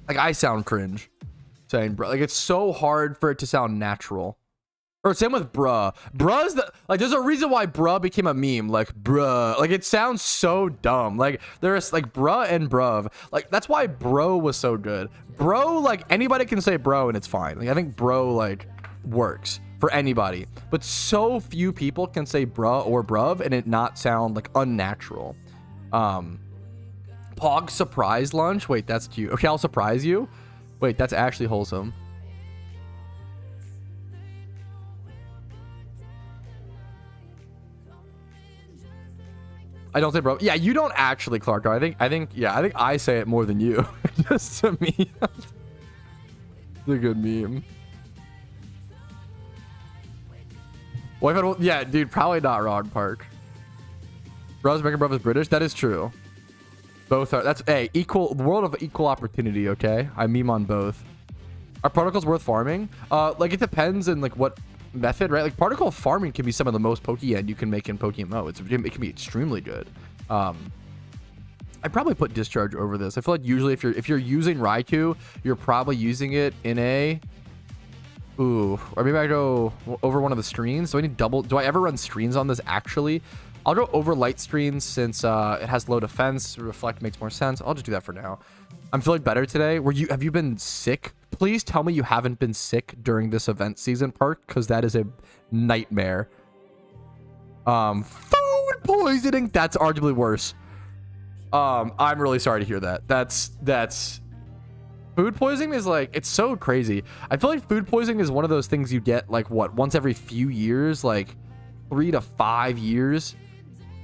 Like, I sound cringe saying bruh. Like, it's so hard for it to sound natural. Or same with bruh. Bruh's the, like, there's a reason why bruh became a meme. Like, bruh. Like, it sounds so dumb. Like, there's, like, bruh and bruv. Like, that's why bro was so good. Bro, like, anybody can say bro and it's fine. Like, I think bro, like, works for anybody. But so few people can say bruh or bruv and it not sound, like, unnatural. Pog surprise lunch? Wait, that's cute. Okay, I'll surprise you. Wait, that's actually wholesome. I don't say bro. Yeah, you don't actually, Clark. I think I say it more than you. Just to me. It's a good meme. Yeah, dude, probably not wrong, Park. Bro's American Bro is British. That is true. Both are. That's equal. The world of equal opportunity. Okay, I meme on both. Are particles worth farming? Like, it depends on, like, what method, right? Like, particle farming can be some of the most Pokeyen you can make in PokeMMO. It can be extremely good. I'd probably put Discharge over this. I feel like usually if you're using Raikou, you're probably using it in a, or maybe I go over one of the screens. Do I ever run screens on this actually? I'll go over light screens since it has low defense. Reflect makes more sense. I'll just do that for now. I'm feeling better today. Have you been sick? Please tell me you haven't been sick during this event season, Park, because that is a nightmare. Food poisoning. That's arguably worse. I'm really sorry to hear that. That's food poisoning is, like, it's so crazy. I feel like food poisoning is one of those things you get, like, what, once every few years, like 3 to 5 years.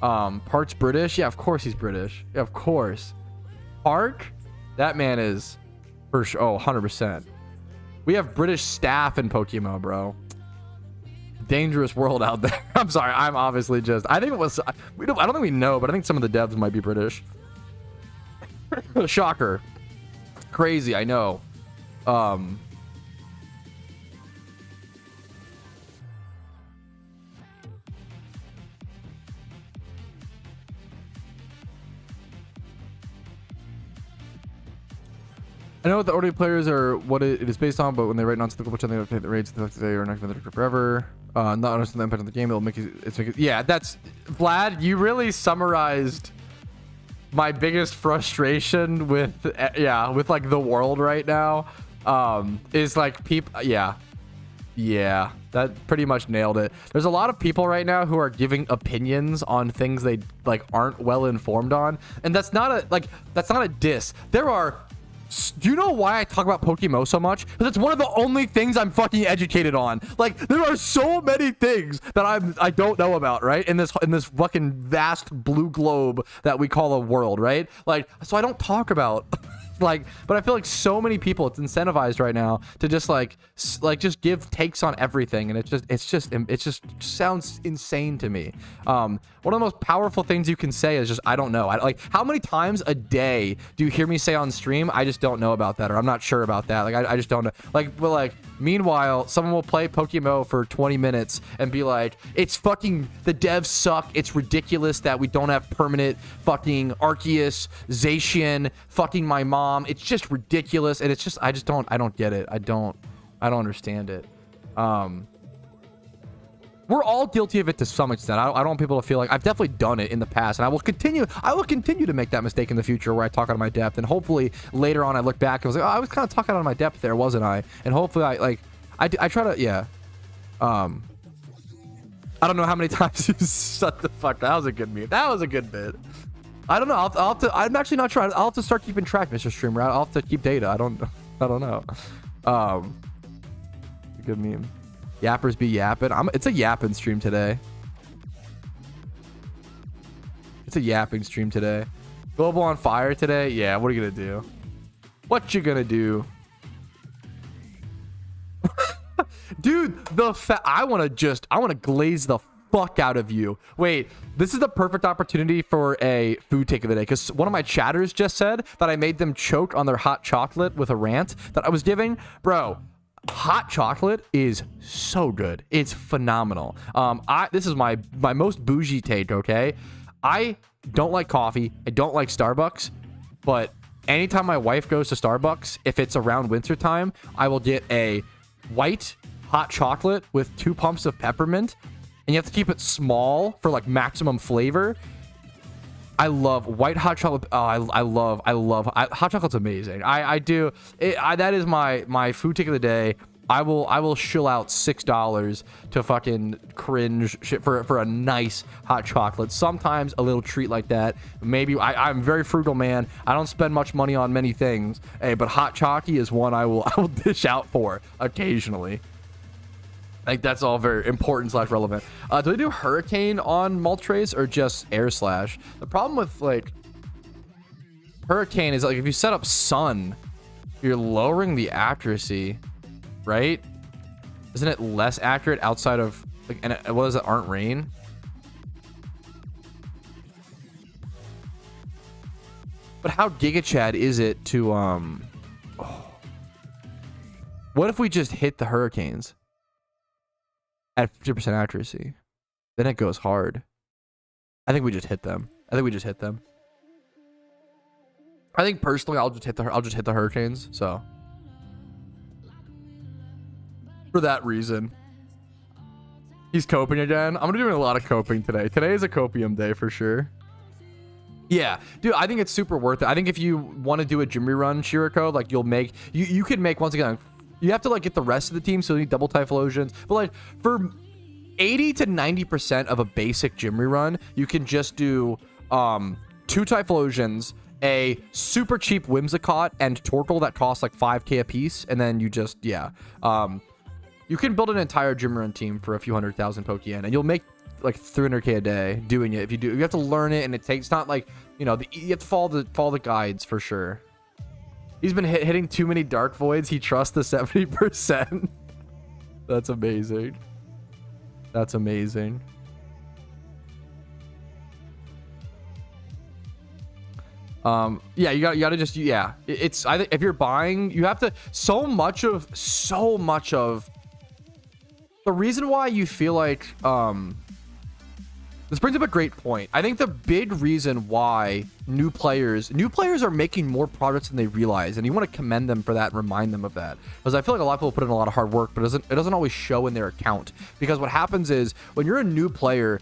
Park's British. Yeah, of course he's British. Yeah, of course. Park, that man is for sure. Oh, 100%. We have British staff in PokeMMO, bro. Dangerous world out there. I'm sorry. I'm obviously just, I think it was, I don't think we know, but I think some of the devs might be British. Shocker. Crazy, I know. I know what the OD players are, what it is based on, but when they write nonsense, they don't take the raids they are not going to forever. Not understand the impact of the game. It'll make it. Yeah, that's Vlad. You really summarized my biggest frustration with like the world right now. Is like people. Yeah, that pretty much nailed it. There's a lot of people right now who are giving opinions on things they like aren't well informed on, and that's not a diss. There are Do you know why I talk about PokeMMO so much? Because it's one of the only things I'm fucking educated on. Like, there are so many things that I don't know about, right? In this fucking vast blue globe that we call a world, right? Like, so I don't talk about like, but I feel like so many people, it's incentivized right now to just just give takes on everything, and it just sounds insane to me. One of the most powerful things you can say is just, I don't know. Like, how many times a day do you hear me say on stream, I just don't know about that, or I'm not sure about that? Like, I just don't know. Like, but like, meanwhile, someone will play PokeMMO for 20 minutes and be like, it's fucking, the devs suck. It's ridiculous that we don't have permanent fucking Arceus, Zacian, fucking my mom. It's just ridiculous. And it's just, I don't get it. I don't understand it. We're all guilty of it to some extent. I don't want people to feel like, I've definitely done it in the past, and I will continue to make that mistake in the future where I talk out of my depth, and hopefully later on I look back and I was like, oh, I was kind of talking out of my depth there, wasn't I? And hopefully I try to, yeah. I don't know how many times you shut the fuck. That was a good meme. That was a good bit. I don't know. I'll have to, I'm actually not sure. I'll have to start keeping track, Mr. Streamer. I'll have to keep data. I don't know. Good meme. Yappers be yapping. It's a yapping stream today. It's a yapping stream today. Global on fire today. Yeah, what are you gonna do? What you gonna do? Dude, I want to glaze the fuck out of you. Wait, this is the perfect opportunity for a food take of the day, because one of my chatters just said that I made them choke on their hot chocolate with a rant that I was giving. Bro, hot chocolate is so good. It's phenomenal. This is my most bougie take, okay? I don't like coffee. I don't like Starbucks, but anytime my wife goes to Starbucks, if it's around winter time, I will get a white hot chocolate with 2 pumps of peppermint, and you have to keep it small for like maximum flavor. I love white hot chocolate. Oh, I love hot chocolate's amazing. I do it. That is my food take of the day. I will shill out $6 to fucking cringe shit for a nice hot chocolate. Sometimes a little treat like that. Maybe I'm a very frugal man. I don't spend much money on many things. Hey, but hot chocolate is one I will dish out for occasionally. Like, that's all very important / relevant. Do they do hurricane on Moltres or just air slash? The problem with like hurricane is like if you set up sun, you're lowering the accuracy, right? Isn't it less accurate outside of like, and what is it? Aren't rain? But how Giga Chad is it to what if we just hit the hurricanes at 50% accuracy? Then it goes hard. I think we just hit them. I think personally I'll just hit the hurricanes, so for that reason. He's coping again. I'm gonna be doing a lot of coping today. Today is a copium day for sure. Yeah, dude, I think it's super worth it. I think if you want to do a gym rerun, Shiriko, like you could make, once again, you have to like get the rest of the team, so you need double Typhlosions. But like for 80 to 90% of a basic gym rerun, you can just do 2 Typhlosions, a super cheap Whimsicott, and Torkoal that costs like 5k a piece, and then you just, yeah. You can build an entire gym run team for a few 100,000 Pokeyen, and you'll make like 300k a day doing it. If you do, you have to learn it, and it's not like, you know, you have to follow the guides for sure. He's been hitting too many Dark Voids. He trusts the 70%. That's amazing. That's amazing. Yeah, you gotta just, yeah. It's, I think if you're buying, you have to, so much of the reason why you feel like, this brings up a great point. I think the big reason why new players are making more progress than they realize, and you want to commend them for that and remind them of that, because I feel like a lot of people put in a lot of hard work, but it doesn't always show in their account. Because what happens is when you're a new player,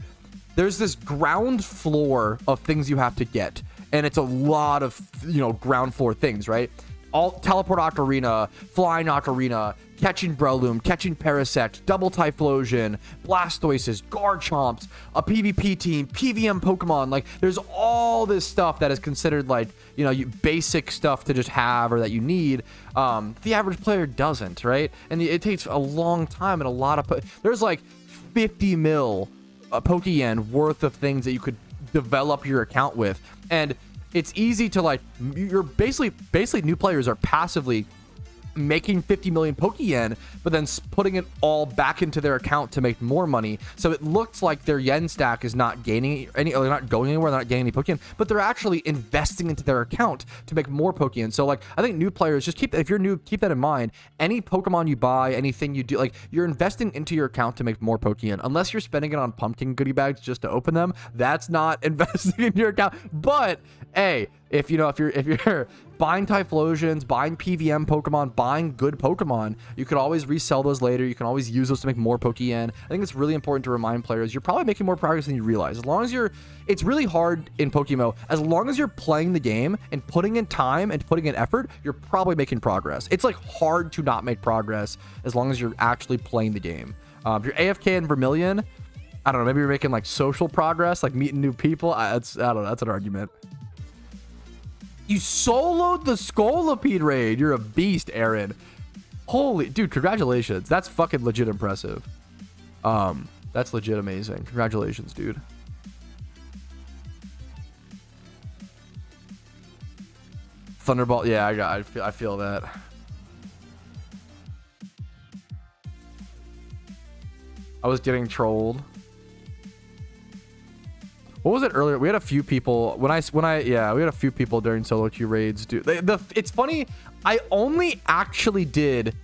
there's this ground floor of things you have to get, and it's a lot of, you know, ground floor things, right? all teleport ocarina, flying ocarina, catching Breloom, catching Parasect, double Typhlosion, Blastoises, Garchomps, a PvP team, PVM Pokemon. Like, there's all this stuff that is considered like, you know, basic stuff to just have or that you need. The average player doesn't, right? And it takes a long time and a lot of there's like 50 mil Pokeyen worth of things that you could develop your account with, and it's easy to like, you're basically new players are passively making 50 million Pokeyen, but then putting it all back into their account to make more money. So it looks like their yen stack is not gaining any, or they're not going anywhere, they're not gaining any Pokeyen, but they're actually investing into their account to make more Pokeyen. So like, I think new players just if you're new, keep that in mind. Any Pokemon you buy, anything you do, like, you're investing into your account to make more Pokeyen, unless you're spending it on pumpkin goodie bags just to open them. That's not investing in your account. But hey, if you're buying Typhlosions, buying PVM Pokemon, buying good Pokemon, you could always resell those later. You can always use those to make more Pokeyen. I think it's really important to remind players you're probably making more progress than you realize. As long as it's really hard in PokeMMO. As long as you're playing the game and putting in time and putting in effort, you're probably making progress. It's like hard to not make progress as long as you're actually playing the game. If you're AFK in Vermilion, I don't know, maybe you're making like social progress, like meeting new people. I don't know, that's an argument. You soloed the Scolipede raid. You're a beast, Aaron. Holy dude, congratulations. That's fucking legit impressive. That's legit amazing. Congratulations, dude. Thunderbolt, yeah, I feel that. I was getting trolled. What was it earlier? We had a few people we had a few people during solo queue raids, dude. It's funny, I only actually did,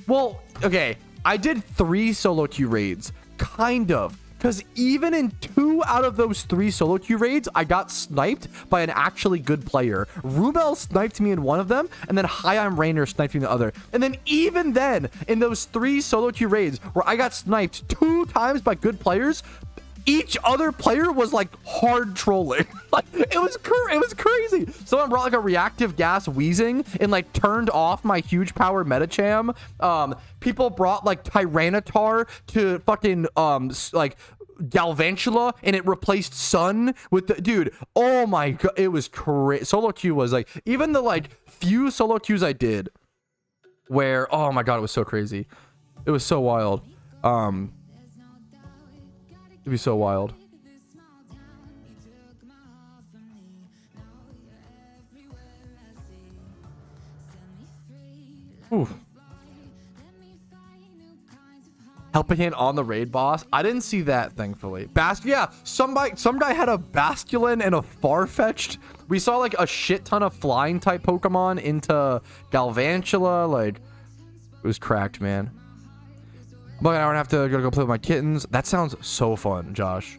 well, okay, I did 3 solo queue raids, kind of, because even in 2 out of those 3 solo queue raids, I got sniped by an actually good player. Rumel sniped me in one of them, and then Hi-I'm Rainer sniped me in the other. And then even then, in those 3 solo queue raids where I got sniped 2 times by good players, each other player was like hard trolling. Like, it was crazy. Someone brought like a reactive gas wheezing and like turned off my huge power Metacham. People brought like Tyranitar to fucking like Galvantula, and it replaced Sun with the dude. Oh my god, it was crazy. Solo queue was like, even the like few solo queues I did where, oh my god, it was so crazy. It was so wild. It'd be so wild. Ooh. Helping hand on the raid boss. I didn't see that, thankfully. Yeah, some guy had a Basculin and a Farfetch'd. We saw like a shit ton of flying type Pokemon into Galvantula. Like, it was cracked, man. But I don't have to go play with my kittens. That sounds so fun, Josh.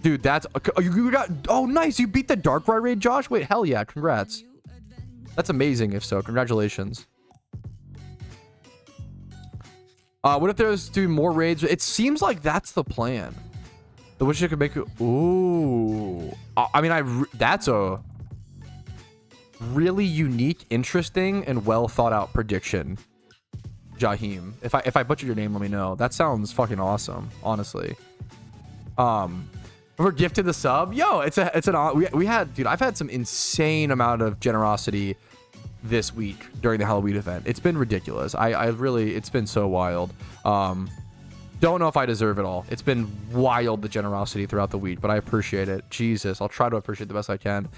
Dude, that's you got. Oh, nice! You beat the Darkrai raid, Josh. Wait, hell yeah! Congrats. That's amazing. If so, congratulations. What if there's doing more raids? It seems like that's the plan. The wish I could make. Ooh. I mean, that's a really unique, interesting, and well thought out prediction, Jaheim. If I butchered your name, let me know. That sounds fucking awesome, honestly. We're gifted the sub. Yo, we had, dude, I've had some insane amount of generosity this week during the Halloween event. It's been ridiculous. I really, it's been so wild. Don't know if I deserve it all. It's been wild, the generosity throughout the week, but I appreciate it. Jesus, I'll try to appreciate the best I can.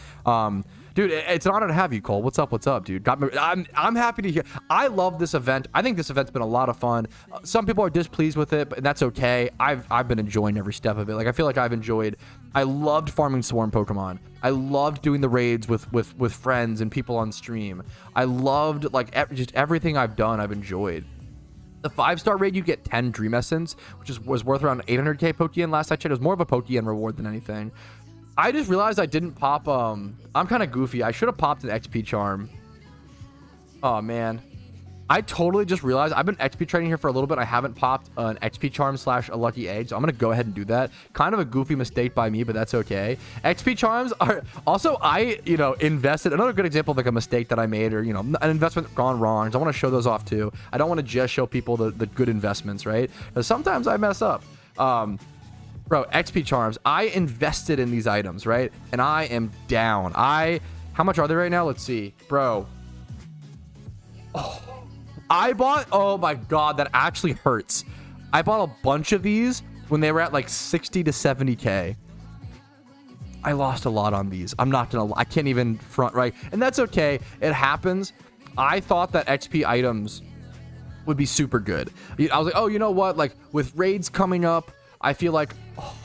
Dude, it's an honor to have you, Cole. What's up, dude? I'm happy to hear. I love this event. I think this event's been a lot of fun. Some people are displeased with it, but that's okay. I've been enjoying every step of it. Like, I feel like I loved farming Swarm Pokemon. I loved doing the raids with friends and people on stream. I loved, like, just everything I've done, I've enjoyed. The 5-star raid, you get 10 Dream Essence, which was worth around 800k Pokeyen last I checked. It was more of a Pokeyen reward than anything. I just realized I didn't pop, I'm kind of goofy. I should have popped an XP charm. Oh, man. I totally just realized I've been XP trading here for a little bit. I haven't popped an XP charm slash a lucky egg, so I'm gonna go ahead and do that. Kind of a goofy mistake by me, but that's okay. XP charms are also, I invested. Another good example of like a mistake that I made, or an investment gone wrong. So I want to show those off too. I don't want to just show people the good investments, right? Because sometimes I mess up. Bro, XP charms. I invested in these items, right? And I am down. How much are they right now? Let's see, bro. I bought, oh my god, that actually hurts. I bought a bunch of these when they were at like 60 to 70k. I lost a lot on these. I'm not gonna, I can't even front, right? And that's okay. It happens. I thought that XP items would be super good. I was like, oh, you know what? Like with raids coming up, I feel like, oh,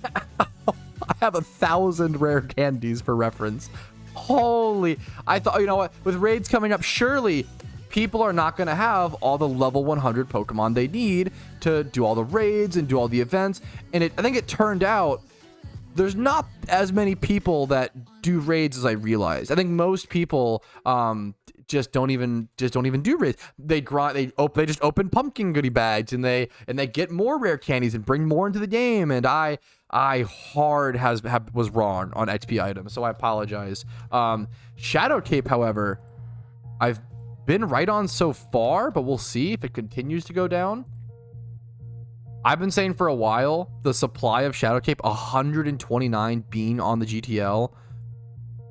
I have 1,000 rare candies for reference. Holy, I thought, you know what? With raids coming up, surely people are not going to have all the level 100 Pokemon they need to do all the raids and do all the events. And I think it turned out there's not as many people that do raids as I realized. I think most people just don't even do raids. They just open pumpkin goodie bags and they get more rare candies and bring more into the game. And I was wrong on XP items, so I apologize. Shadow Cape, however, I've been right on so far, but we'll see if it continues to go down. I've been saying for a while the supply of Shadow Cape 129 being on the GTL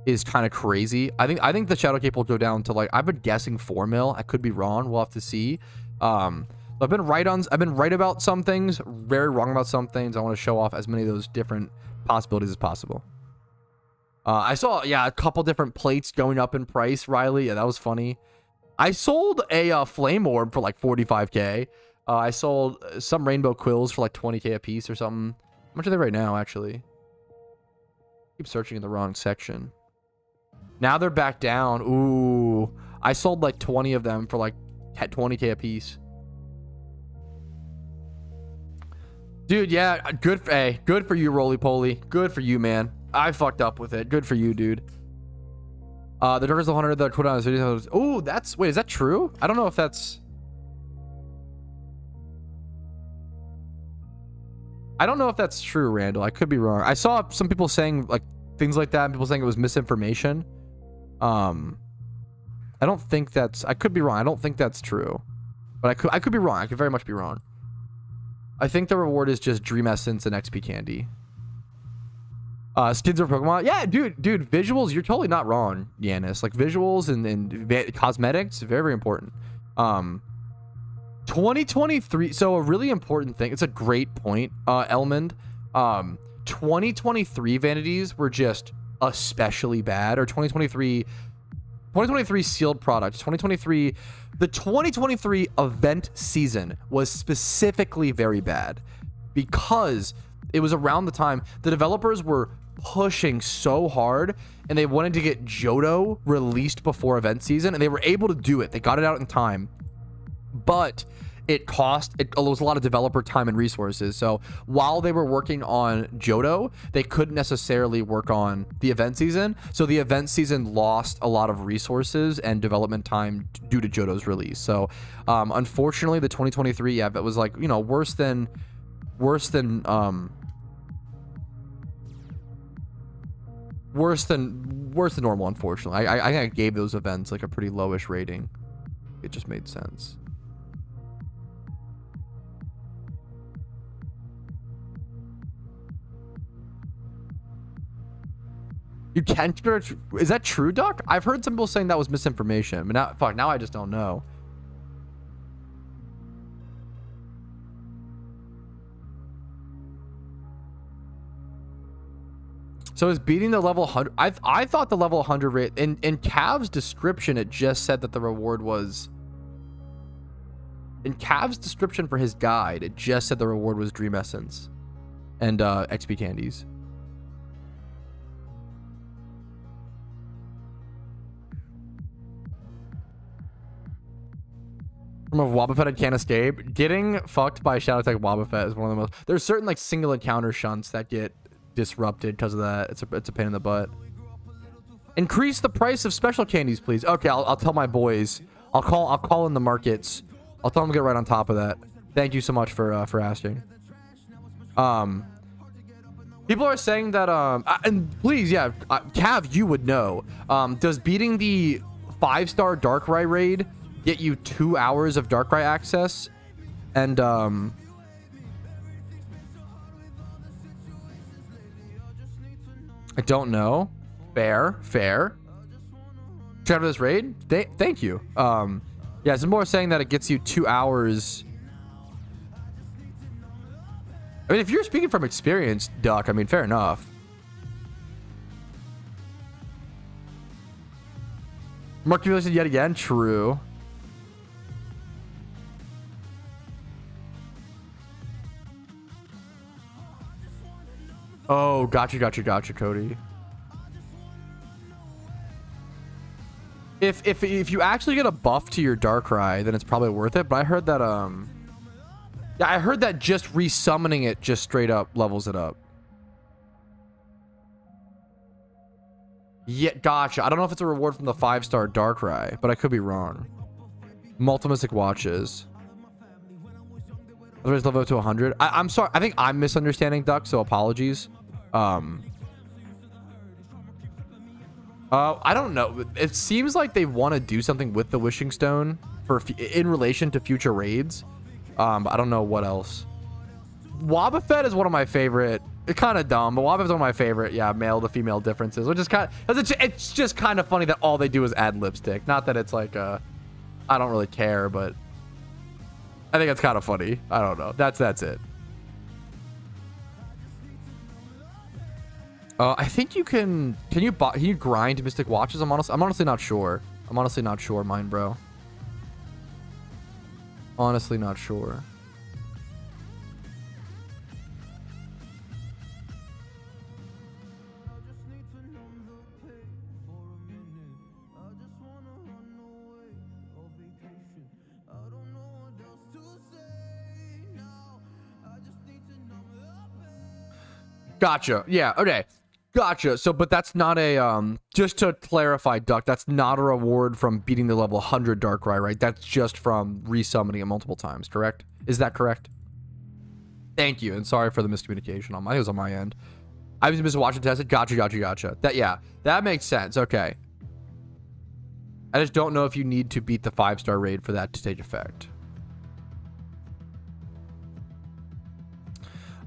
is kind of crazy. I think the Shadow Cape will go down to, like, I've been guessing 4 mil. I could be wrong. We'll have to see. I've been right about some things, very wrong about some things. I want to show off as many of those different possibilities as possible. I saw, a couple different plates going up in price, Riley. Yeah, that was funny. I sold a flame orb for like 45k. I sold some rainbow quills for like 20k a piece or something. How much are they right now, actually? Keep searching in the wrong section. Now they're back down. Ooh, I sold like 20 of them for like 20k a piece. Dude, yeah, good for you, Roly Poly. Good for you, man. I fucked up with it. Good for you, dude. The Darkest 100, the cooldown is 30. Oh, wait, is that true? I don't know if that's... I don't know if that's true, Randall. I could be wrong. I saw some people saying like things like that, and people saying it was misinformation. I don't think that's... I could be wrong. I don't think that's true. But I could be wrong. I could very much be wrong. I think the reward is just Dream Essence and XP Candy. Skins of Pokemon. Yeah, dude, visuals, you're totally not wrong, Yanis. Like, visuals and cosmetics, very, very important. 2023, so a really important thing. It's a great point, Elmond. 2023 vanities were just especially bad, or 2023 sealed products. The 2023 event season was specifically very bad because it was around the time the developers were pushing so hard and they wanted to get Johto released before event season, and they were able to do it. They got it out in time, but it was a lot of developer time and resources. So while they were working on Johto, they couldn't necessarily work on the event season. So the event season lost a lot of resources and development time due to Johto's release. So unfortunately, the 2023 that was like, worse than normal. Unfortunately, I think I gave those events like a pretty lowish rating. It just made sense. You can't. Is that true, Doc? I've heard some people saying that was misinformation, but now I just don't know. So is beating the level 100? I thought the level 100 rate in Cav's description, it just said that the reward was. In Cav's description for his guide, it just said the reward was Dream Essence and XP candies. From a Wobbuffet and can't escape. Getting fucked by a Shadow Tech Wobbuffet is one of the most... There's certain like single encounter shunts that get disrupted because of that. It's a pain in the butt. Increase the price of special candies, please. Okay, I'll tell my boys. I'll call in the markets. I'll tell them to get right on top of that. Thank you so much for asking. People are saying that and please, yeah, Cav, you would know. Does beating the 5-star Darkrai raid get you 2 hours of Darkrai access? And I don't know. Fair. Check out this raid. Thank you. Yeah, some more saying that it gets you 2 hours. I mean, if you're speaking from experience, Duck, I mean, fair enough. More accumulation yet again. True. Oh, gotcha, Cody. If you actually get a buff to your Darkrai, then it's probably worth it. But I heard that yeah, I heard that just resummoning it just straight up levels it up. Yeah, gotcha. I don't know if it's a reward from the 5-star Darkrai, but I could be wrong. Multimistic watches. Otherwise, level up to 100. I'm sorry. I think I'm misunderstanding, Duck, so apologies. I don't know. It seems like they want to do something with the Wishing Stone in relation to future raids. I don't know what else. Wobbuffet is one of my favorite. It's kind of dumb, but Wobbuffet is one of my favorite. Yeah, male to female differences, which is kind of, it's just kind of funny that all they do is add lipstick. Not that it's like I don't really care, but I think it's kind of funny. I don't know. That's it. I think you can you grind Mystic Watches? I'm honestly not sure. Mine, bro. Honestly not sure. Gotcha. Yeah, okay. Gotcha. So, but that's not a, just to clarify, Duck, that's not a reward from beating the level 100 Darkrai, right? That's just from resummoning it multiple times, correct? Is that correct? Thank you, and sorry for the miscommunication. I think it was on my end. I was missing watching tested. Gotcha. Yeah, that makes sense. Okay. I just don't know if you need to beat the 5-star raid for that to take effect.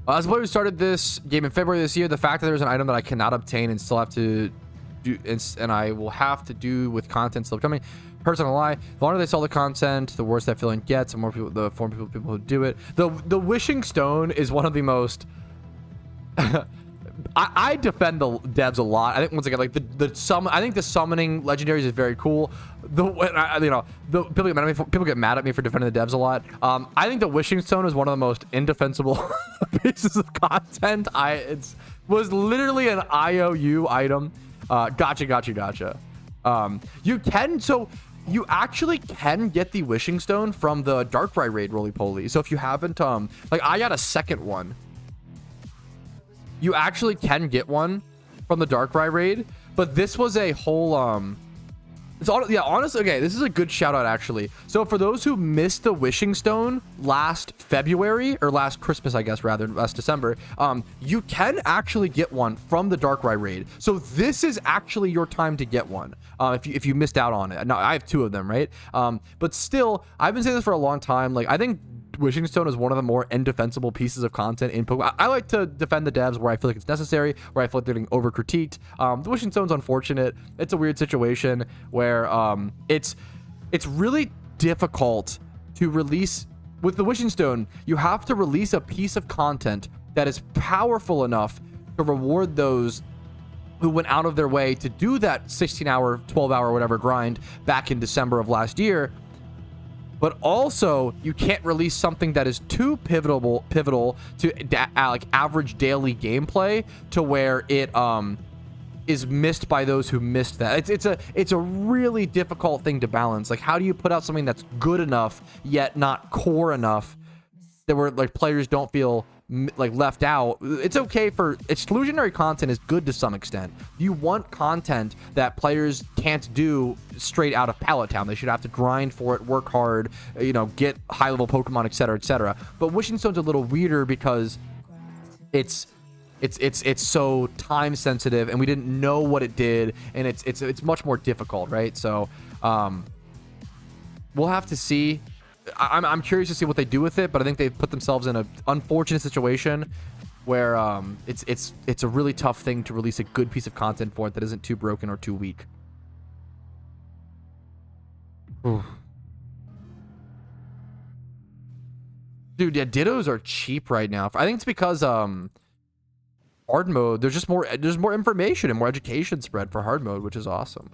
As a player who started this game in February this year, the fact that there's an item that I cannot obtain and still have to do, and I will have to do with content still coming, hurts on a lie. The longer they sell the content, the worse that feeling gets, and more people, the more people who do it. The Wishing Stone is one of the most. I defend the devs a lot. I think once again, like I think the summoning legendaries is very cool. People get mad at me for defending the devs a lot. I think the Wishing Stone is one of the most indefensible pieces of content. It was literally an IOU item. Gotcha. You actually can get the Wishing Stone from the Darkrai raid, roly poly. So if you haven't, like I got a second one. You actually can get one from the Darkrai raid, but this was a whole honestly, okay, this is a good shout out actually. So for those who missed the Wishing Stone last February, or last Christmas, I guess, rather, last December, you can actually get one from the Darkrai raid. So this is actually your time to get one, if you missed out on it. Now I have 2 of them, right? But still, I've been saying this for a long time. Like, I think Wishing Stone is one of the more indefensible pieces of content in Pokemon. I like to defend the devs where I feel like it's necessary, where I feel like they're getting over critiqued. The Wishing Stone's unfortunate. It's a weird situation where it's really difficult to release. With the Wishing Stone, you have to release a piece of content that is powerful enough to reward those who went out of their way to do that 16-hour, 12-hour, whatever grind back in December of last year. But also, you can't release something that is too pivotal to like average daily gameplay to where it is missed by those who missed that. It's a really difficult thing to balance. Like, how do you put out something that's good enough yet not core enough that where like players don't feel like left out. It's okay for exclusionary content is good to some extent. You want content that players can't do straight out of Pallet Town. They should have to grind for it, work hard, you know, get high level Pokemon, etc., etc. But Wishing Stone's a little weirder because it's so time sensitive, and we didn't know what it did, and it's much more difficult, right? So we'll have to see. I'm curious to see what they do with it, but I think they've put themselves in an unfortunate situation where it's a really tough thing to release a good piece of content for it that isn't too broken or too weak. Ooh. Dude, yeah, Dittos are cheap right now. I think it's because hard mode, there's more information and more education spread for hard mode, which is awesome.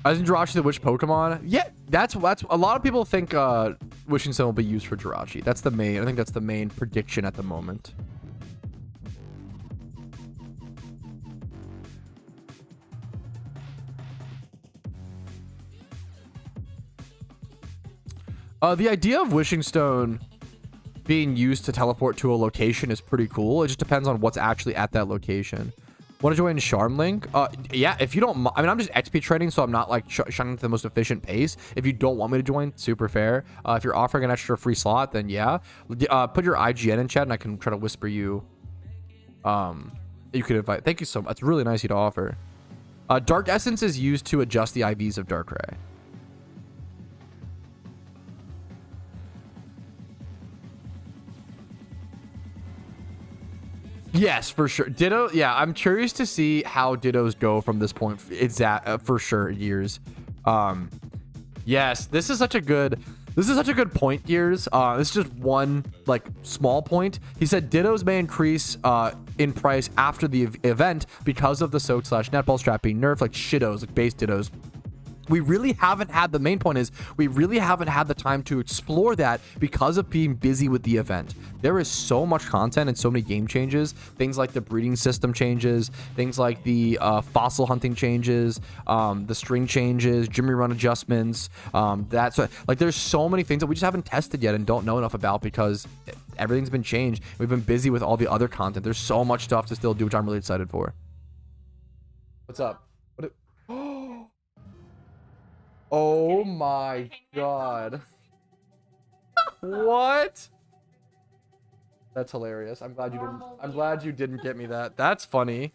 Isn't Jirachi the Wish Pokemon? Yeah, that's a lot of people think Wishing Stone will be used for Jirachi. That's the main. I think that's the main prediction at the moment. The idea of Wishing Stone being used to teleport to a location is pretty cool. It just depends on what's actually at that location. Want to join Charm Link? Yeah, if you don't, I mean, I'm just XP trading, so I'm not like shining to the most efficient pace. If you don't want me to join, super fair. If you're offering an extra free slot, then yeah. Put your IGN in chat, and I can try to whisper you. You could invite. Thank you so much. It's really nice of you to offer. Dark Essence is used to adjust the IVs of Darkrai. Yes, for sure. Ditto. Yeah, I'm curious to see how Dittos go from this point. It's at for sure years. Yes, this is such a good point, Gears. This is just one like small point. He said Dittos may increase in price after the event because of the soak/netball strap being nerfed, like shittos, like base Dittos. We really haven't had, the main point is, we really haven't had the time to explore that because of being busy with the event. There is so much content and so many game changes. Things like the breeding system changes, things like the fossil hunting changes, the string changes, gym rerun adjustments. That's like, there's so many things that we just haven't tested yet and don't know enough about because everything's been changed. We've been busy with all the other content. There's so much stuff to still do, which I'm really excited for. What's up? Oh my god. What? That's hilarious. I'm glad you didn't get me that. That's funny.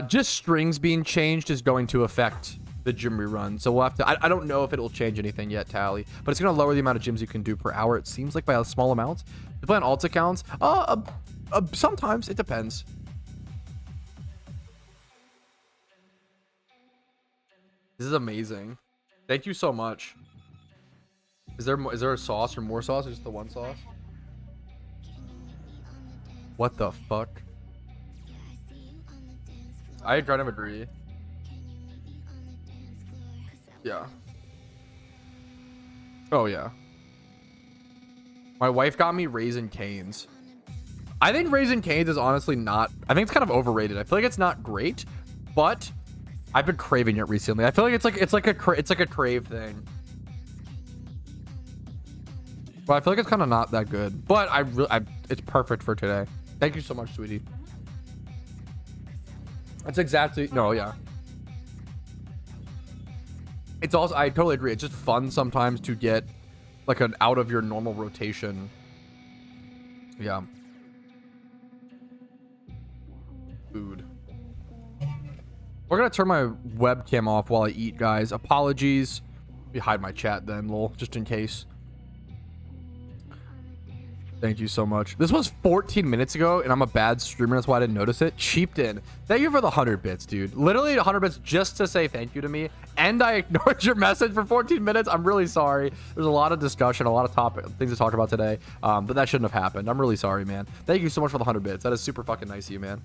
Just strings being changed is going to affect the gym rerun. So we'll have to, I don't know if it will change anything yet, Tally, but it's going to lower the amount of gyms you can do per hour. It seems like by a small amount. To play on alt accounts, sometimes it depends. This is amazing. Thank you so much. Is there a sauce or more sauce or just the one sauce? What the fuck? I kind of agree. Yeah. Oh yeah. My wife got me Raisin Canes. I think Raisin Canes is honestly not, I think it's kind of overrated. I feel like it's not great, but I've been craving it recently. I feel like it's like a crave thing. But I feel like it's kind of not that good. But it's perfect for today. Thank you so much, sweetie. That's exactly, no, yeah. It's also, I totally agree. It's just fun sometimes to get like an out of your normal rotation. Yeah. Food. We're gonna turn my webcam off while I eat, guys. Apologies. Let me hide my chat then, lol, just in case. Thank you so much. This was 14 minutes ago, and I'm a bad streamer. That's why I didn't notice it. Cheaped in. Thank you for the 100 bits, dude. Literally 100 bits just to say thank you to me. And I ignored your message for 14 minutes. I'm really sorry. There's a lot of discussion, a lot of things to talk about today. But that shouldn't have happened. I'm really sorry, man. Thank you so much for the 100 bits. That is super fucking nice of you, man.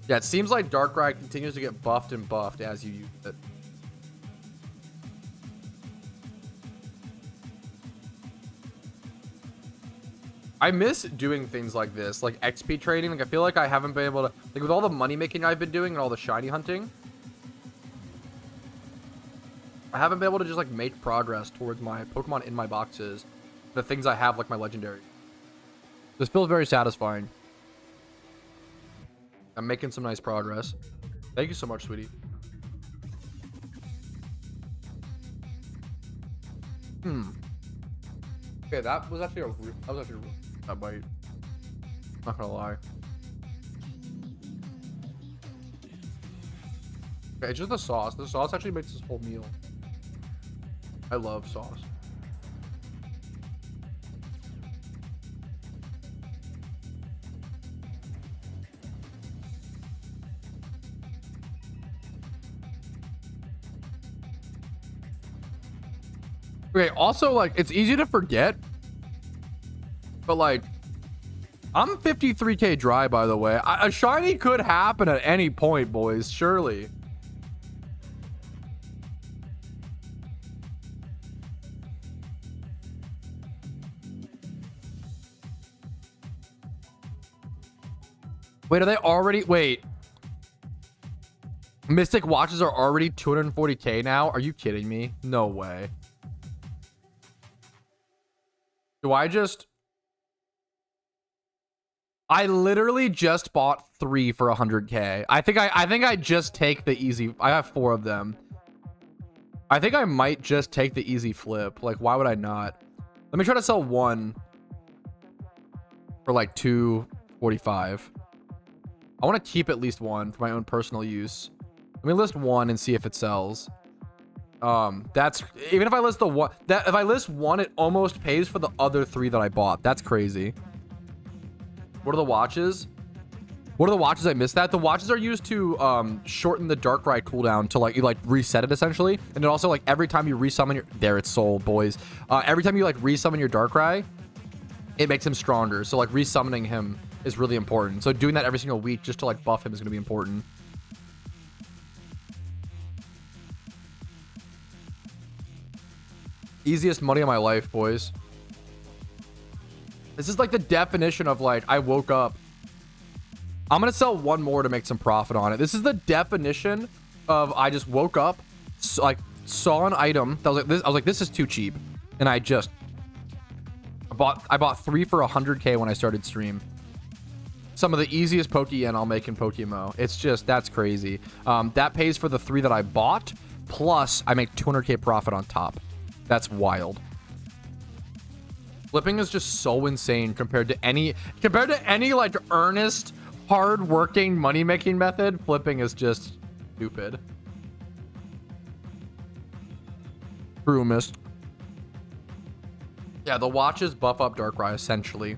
Yeah, it seems like Darkrai continues to get buffed and buffed as you use it. I miss doing things like this, like XP trading. Like, I feel like I haven't been able to, like, with all the money making I've been doing and all the shiny hunting, I haven't been able to just, like, make progress towards my Pokemon in my boxes, the things I have, like my legendary. This feels very satisfying. I'm making some nice progress. Thank you so much, sweetie. Okay, that was actually a bite. Not gonna lie. Okay, it's just the sauce. The sauce actually makes this whole meal. I love sauce. Okay, also, like, it's easy to forget, but, like, I'm 53k dry, by the way. A shiny could happen at any point, boys. Surely. Wait, are they already... Wait. Mystic watches are already 240k now? Are you kidding me? No way. Do I just... I literally just bought 3 for 100k. I think I just take the easy... I have 4 of them. I think I might just take the easy flip. Like, why would I not? Let me try to sell 1 for like 245. I want to keep at least 1 for my own personal use. Let me list 1 and see if it sells. That's... Even if I list the 1... If I list 1, it almost pays for the other 3 that I bought. That's crazy. What are the watches? What are the watches? I missed that. The watches are used to shorten the Darkrai cooldown to like you like reset it essentially, and then also like every time you resummon your it's sold, boys. Every time you like resummon your Darkrai, it makes him stronger. So like resummoning him is really important. So doing that every single week just to like buff him is going to be important. Easiest money of my life, boys. This is like the definition of like, I woke up. I'm going to sell 1 more to make some profit on it. This is the definition of I just woke up, like saw an item that was like this. I was like, this is too cheap. And I bought 3 for 100k when I started stream. Some of the easiest Pokeyen I'll make in PokeMMO. It's just, that's crazy. That pays for the 3 that I bought. Plus I make 200k profit on top. That's wild. Flipping is just so insane compared to any like earnest, hard-working money-making method. Flipping is just stupid. True, missed. Yeah, the watches buff up Darkrai essentially.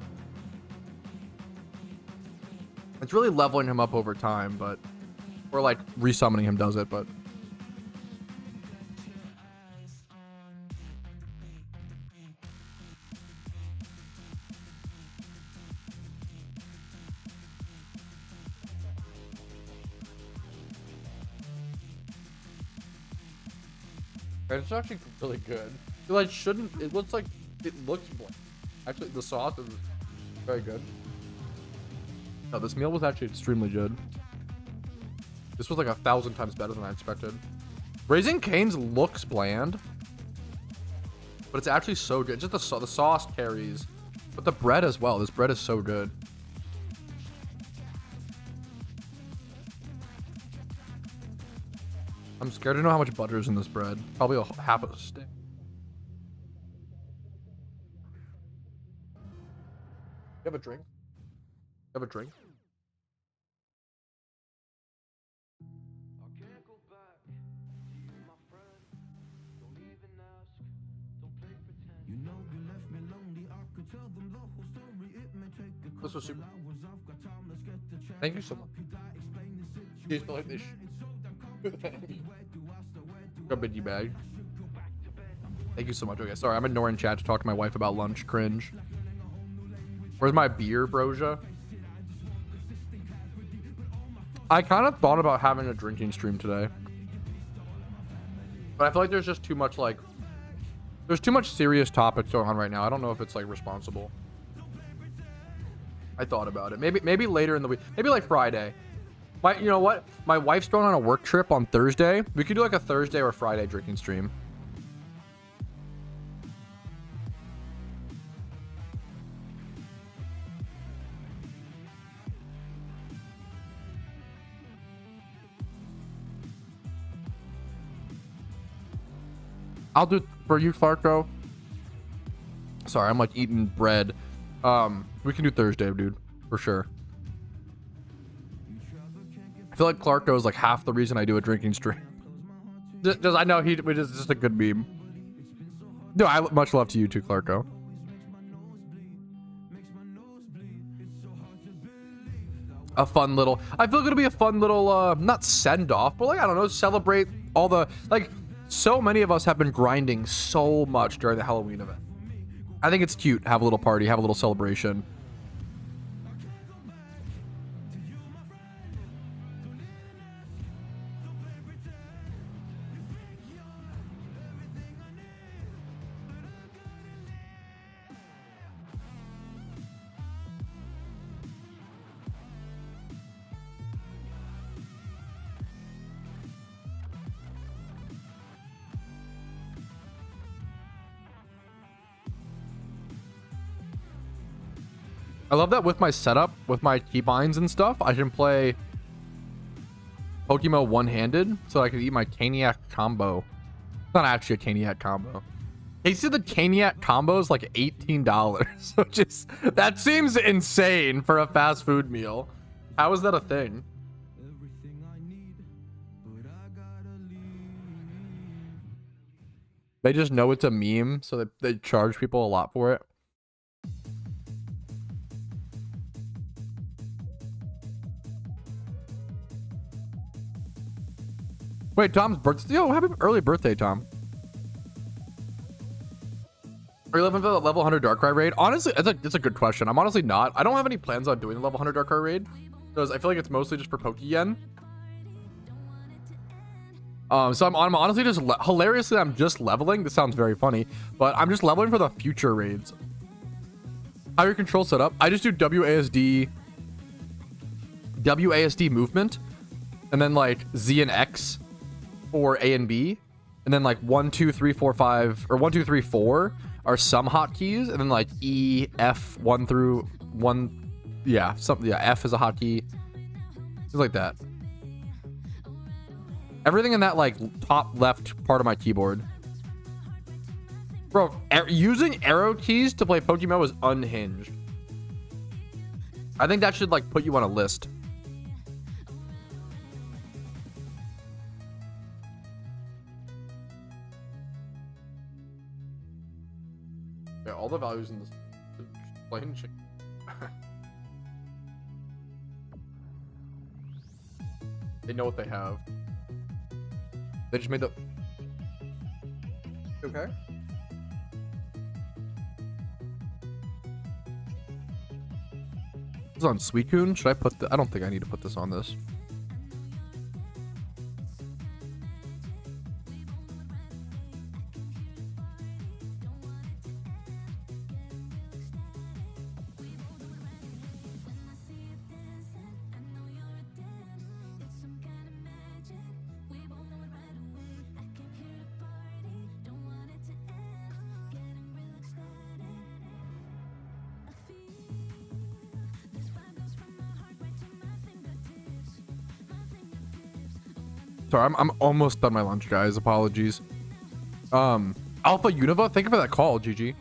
It's really leveling him up over time, but or like resummoning him does it, but it's actually really good. It like shouldn't. It looks like it looks bland. Actually, the sauce is very good. No, this meal was actually extremely good. This was like 1,000 times better than I expected. Raising Cane's looks bland, but it's actually so good. Just the sauce carries, but the bread as well. This bread is so good. I'm scared to know how much butter is in this bread. Probably half a stick. You have a drink? You have a drink? You know you left This was super. Thank you so much. Do you still like this? A biggie bag. Thank you so much. Okay, sorry, I'm ignoring chat to talk to my wife about lunch. Cringe. Where's my beer, Brosia? I kind of thought about having a drinking stream today, but I feel like there's just too much there's too much serious topics going on right now. I don't know if it's like responsible. I thought about it. Maybe later in the week. Maybe like Friday. You know what? My wife's going on a work trip on Thursday. We could do like a Thursday or Friday drinking stream. I'll do it for you, Clarko. Sorry, I'm like eating bread. We can do Thursday, dude, for sure. I feel like Clarko is like half the reason I do a drinking stream. Just I know it's just a good meme. No, I much love to you too, Clarko. A fun little. I feel like it'll be a fun little, not send off, but like I don't know, celebrate all the like. So many of us have been grinding so much during the Halloween event. I think it's cute. Have a little party, have a little celebration. I love that with my setup, with my keybinds and stuff, I can play PokeMMO one-handed, so I can eat my Caniac combo. It's not actually a Caniac combo. They said the Caniac combo is like $18, which is, that seems insane for a fast food meal. How is that a thing? They just know it's a meme, so they charge people a lot for it. Wait, Tom's birthday? Yo, happy early birthday, Tom. Are you living for the level 100 Darkrai raid? Honestly, it's a good question. I'm honestly not. I don't have any plans on doing the level 100 Darkrai raid because I feel like it's mostly just for Pokeyen. So I'm honestly just hilariously I'm just leveling. This sounds very funny, but I'm just leveling for the future raids. How your control set up? I just do WASD movement, and then like Z and X for A and B, and then like 1 2 3 4 5 or 1 2 3 4 are some hotkeys, and then like E F 1 through 1, yeah, something, yeah, F is a hotkey, things like that. Everything in that like top left part of my keyboard, bro. Using arrow keys to play PokeMMO is unhinged. I think that should like put you on a list. Yeah, all the values in this plain chicken. They know what they have. They just made the. Okay. This is on Suicune. Should I put the? I don't think I need to put this on this. Sorry, I'm almost done my lunch, guys. Apologies. Alpha Univa, thank you for that call, GG.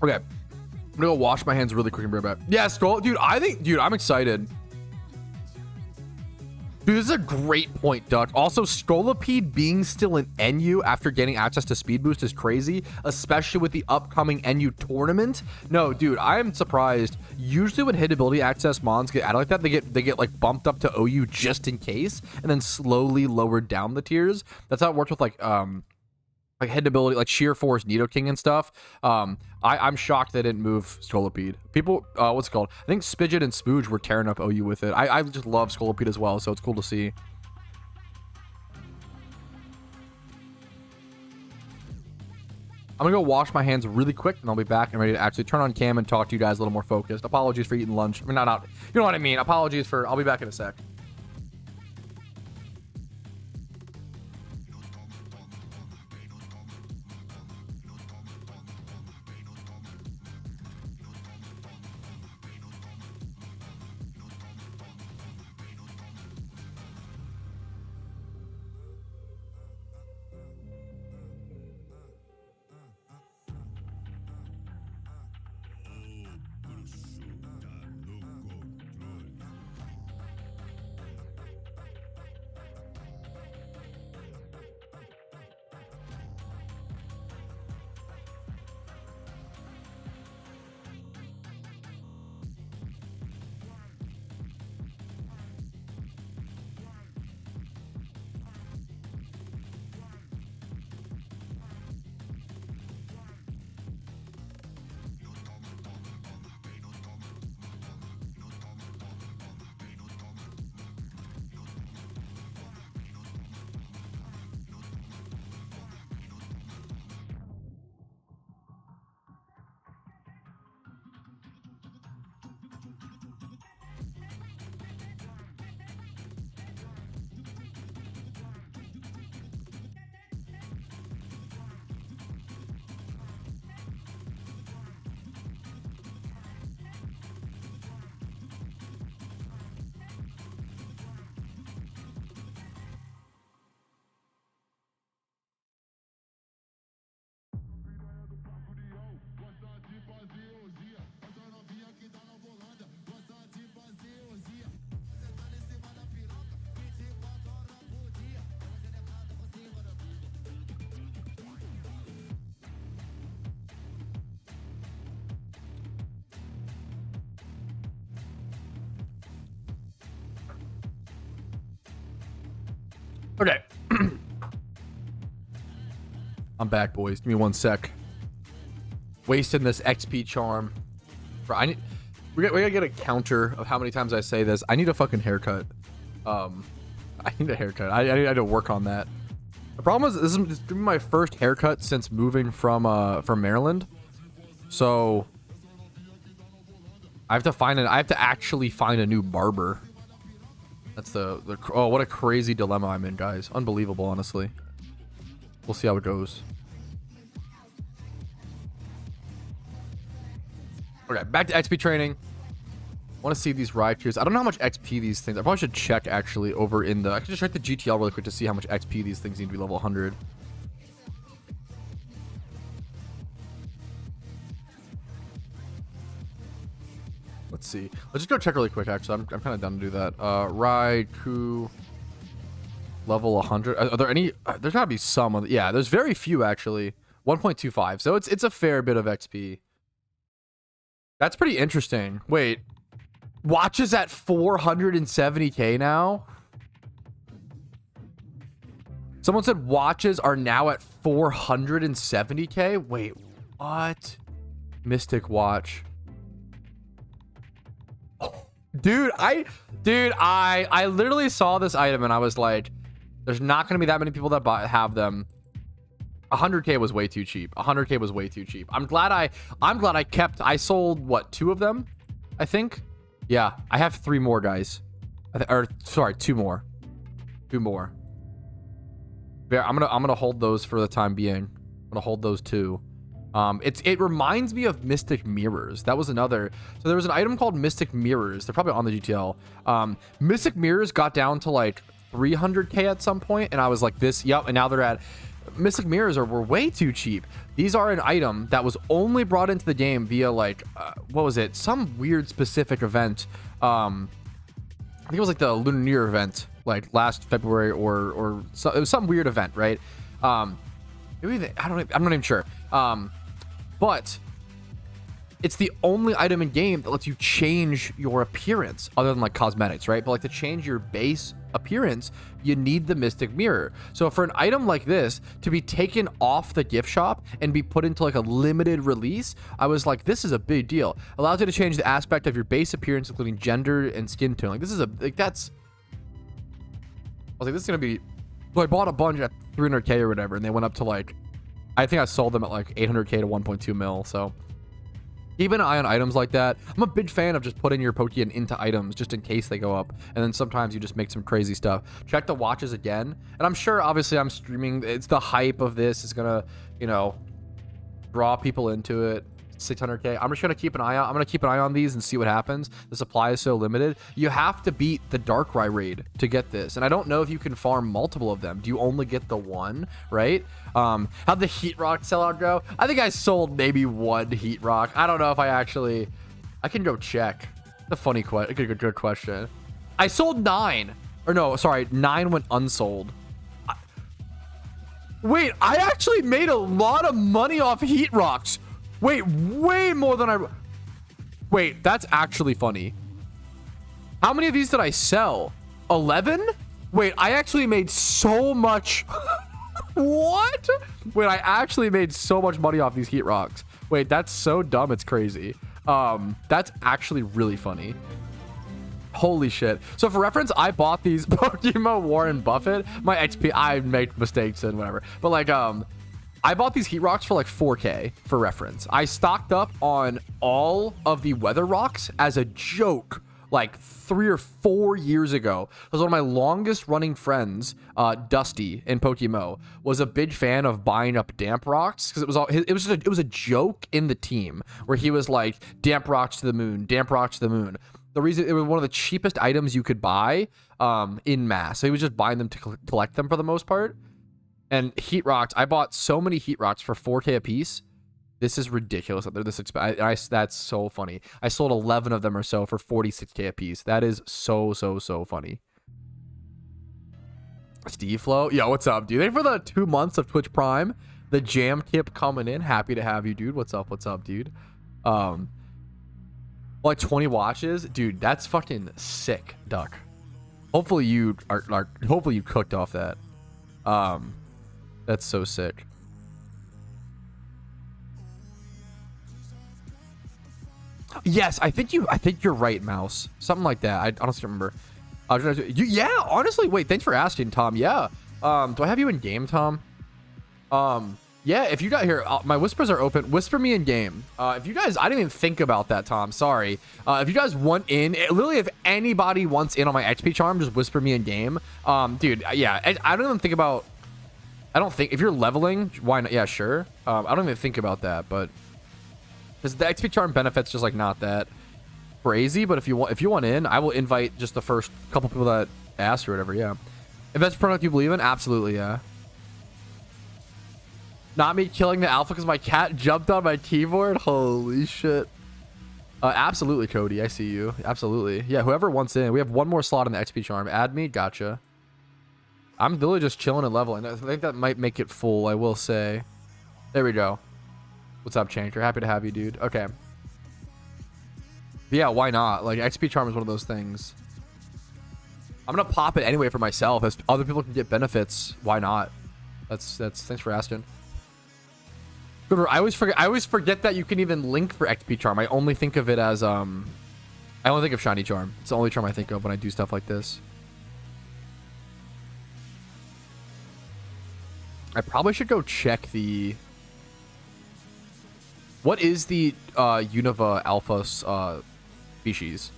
Okay. I'm gonna go wash my hands really quick and be right back. Yeah, scroll. Dude, I'm excited. Dude, this is a great point, Duck. Also, Scolipede being still an NU after getting access to Speed Boost is crazy, especially with the upcoming NU tournament. No, dude, I am surprised. Usually when hitability access mons get added like that, they get like bumped up to OU just in case, and then slowly lowered down the tiers. That's how it works with like hitability, like Sheer Force, Nidoking and stuff. I'm shocked they didn't move Scolipede. People, what's it called? I think Spidget and Spooge were tearing up OU with it. I just love Scolipede as well, so it's cool to see. I'm gonna go wash my hands really quick, and I'll be back and ready to actually turn on cam and talk to you guys a little more focused. Apologies for eating lunch. I mean, not, you know what I mean. Apologies for, I'll be back in a sec. Okay. I'm back, boys. Give me one sec. Wasting this XP charm. Bro, we gotta get a counter of how many times I say this. I need a fucking haircut. I need a haircut. I need to work on that. The problem is this is gonna be my first haircut since moving from Maryland. So I have to actually find a new barber. That's oh, what a crazy dilemma I'm in, guys. Unbelievable, honestly. We'll see how it goes. Okay, back to XP training. I want to see these ride tiers. I don't know how much XP these things. I probably should check actually over in the. I can just check the GTL really quick to see how much XP these things need to be level 100. Let's see. Let's just go check really quick. Actually, I'm kind of down to do that. Raikou level 100. Are there any? There's gotta be some. Yeah, there's very few actually. 1.25. So it's a fair bit of XP. That's pretty interesting. Wait, watches at 470k now. Someone said watches are now at 470k. Wait, what? Mystic watch. Dude, I literally saw this item and I was like, there's not gonna be that many people that have them. 100k was way too cheap. 100k was way too cheap. I'm glad I kept. I sold what, 2 of them, I think. Yeah, I have 3 more, guys. Or sorry, 2 more. 2 more. Yeah, I'm gonna hold those for the time being. I'm gonna hold those 2. It reminds me of Mystic Mirrors. That was another. So there was an item called Mystic Mirrors. They're probably on the GTL. Mystic Mirrors got down to like 300k at some point, and I was like, this. Yep. And now they're at Mystic Mirrors were way too cheap. These are an item that was only brought into the game via like, what was it? Some weird specific event. I think it was like the Lunar New Year event, like last February or so, it was some weird event, right? Maybe I'm not even sure. But it's the only item in game that lets you change your appearance other than like cosmetics, right? But like to change your base appearance, you need the Mystic Mirror. So for an item like this to be taken off the gift shop and be put into like a limited release, I was like, this is a big deal. Allows you to change the aspect of your base appearance, including gender and skin tone. Like this is that's, I was like, this is gonna be, so I bought a bunch at 300k or whatever, and they went up to like, I think I sold them at like 800k to 1.2 mil. So keep an eye on items like that. I'm a big fan of just putting your Pokeyen into items just in case they go up. And then sometimes you just make some crazy stuff. Check the watches again. And I'm sure, obviously, I'm streaming. It's the hype of this is going to, you know, draw people into it. 600k. I'm just going to keep an eye out. I'm going to keep an eye on these and see what happens. The supply is so limited. You have to beat the Darkrai raid to get this. And I don't know if you can farm multiple of them. Do you only get the one, right? How'd the Heat Rock sellout go? I think I sold maybe one Heat Rock. I don't know if I can go check. The funny question. Good question. I sold 9. Or no, sorry, 9 went unsold. Wait, I actually made a lot of money off Heat Rocks. Wait, way more than wait, that's actually funny. How many of these did I sell? 11? Wait, I actually made so much. What? Wait, I actually made so much money off these Heat Rocks. Wait, that's so dumb, it's crazy. That's actually really funny. Holy shit. So for reference, I bought these PokeMMO Warren Buffett. My XP, I make mistakes and whatever. But like, I bought these Heat Rocks for like 4k for reference. I stocked up on all of the Weather Rocks as a joke like 3 or 4 years ago. Because one of my longest running friends, Dusty in PokeMMO, was a big fan of buying up Damp Rocks because it was a joke in the team where he was like, Damp Rocks to the moon, Damp Rocks to the moon. The reason it was one of the cheapest items you could buy in mass. So he was just buying them to collect them for the most part. And Heat Rocks, I bought so many Heat Rocks for 4k a piece. This is ridiculous that they're this expensive. That's so funny. I sold 11 of them or so for 46k a piece. That is so funny. Steve Flow, yo, what's up, dude? Thank you for the 2 months of Twitch Prime. The jam tip coming in. Happy to have you, dude. What's up, dude? Like 20 watches, dude. That's fucking sick, Duck. Hopefully you hopefully you cooked off that. That's so sick. Yes, I think you're right, Mouse. Something like that. I honestly don't remember. Yeah, honestly, wait, thanks for asking, Tom. Yeah. Do I have you in game, Tom? Yeah, if you got here, my whispers are open. Whisper me in game. If you guys, I didn't even think about that, Tom. Sorry. If you guys want in, literally, if anybody wants in on my XP charm, just whisper me in game. Dude, yeah, I don't even think about. I don't think if you're leveling, why not? Yeah, sure. I don't even think about that, but because the XP charm benefits just like not that crazy. But if you want in, I will invite just the first couple people that asked or whatever. Yeah, if that's a product you believe in, absolutely, yeah. Not me killing the alpha because my cat jumped on my keyboard. Holy shit. Absolutely, Cody. I see you. Absolutely. Yeah, whoever wants in. We have one more slot in the XP charm. Add me. Gotcha. I'm literally just chilling and leveling. I think that might make it full, I will say. There we go. What's up, Chanker? Happy to have you, dude. Okay. But yeah, why not? Like, XP charm is one of those things. I'm going to pop it anyway for myself. As other people can get benefits, why not? That's thanks for asking. I always forget that you can even link for XP charm. I only think of it as I only think of shiny charm. It's the only charm I think of when I do stuff like this. I probably should go check the. What is the Unova Alpha species?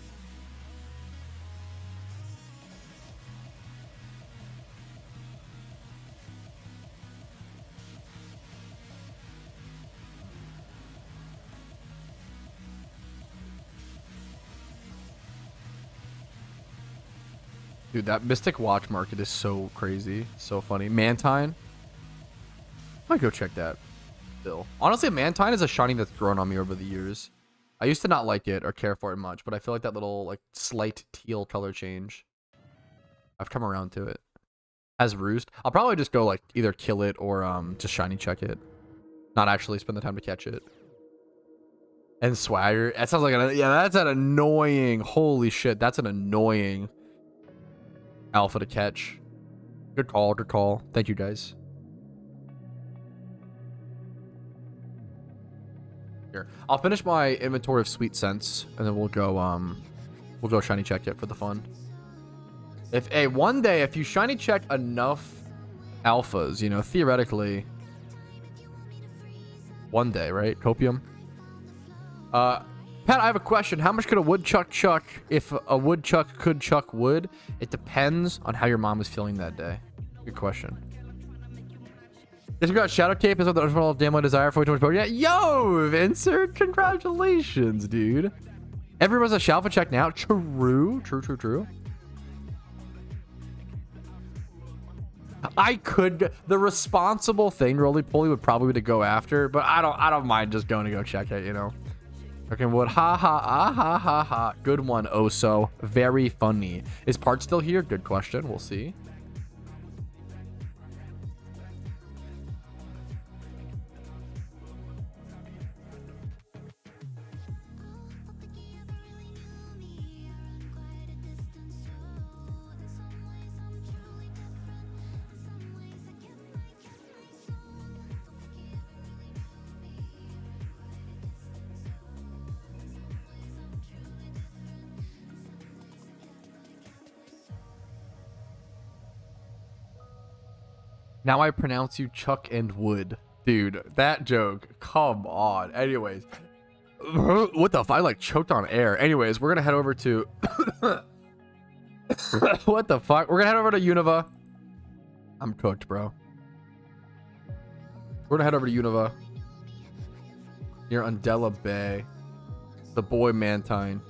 Dude, that Mystic Watch market is so crazy. So funny. Mantine. Might go check that. Still, honestly, Mantine is a shiny that's grown on me over the years. I used to not like it or care for it much, but I feel like that little like slight teal color change, I've come around to it. As Roost, I'll probably just go like either kill it or just shiny check it, not actually spend the time to catch it. And Swagger, that sounds like yeah, that's an annoying, holy shit, that's an annoying alpha to catch. Good call, good call. Thank you guys. Here, I'll finish my inventory of sweet scents and then we'll go shiny check it for the fun. If one day if you shiny check enough alphas, you know, theoretically one day, right? Copium. Pat, I have a question. How much could a woodchuck chuck if a woodchuck could chuck wood? It depends on how your mom was feeling that day. Good question. This got Shadow Cape is what the damn my desire for too much Pokemon. Yo, Vincent, congratulations, dude. Everyone's a Shalfa check now. True. I could. The responsible thing, roly poly, would probably be to go after, but I don't mind just going to go check it. You know. Okay, wood. Ha. Good one, Oso. Very funny. Is Part still here? Good question. We'll see. Now I pronounce you Chuck and Wood. Dude, that joke. Come on. Anyways. What the fuck? I like choked on air. Anyways, we're going to head over to... What the fuck? We're going to head over to Unova. I'm cooked, bro. We're going to head over to Unova. Near Undella Bay. The boy Mantine.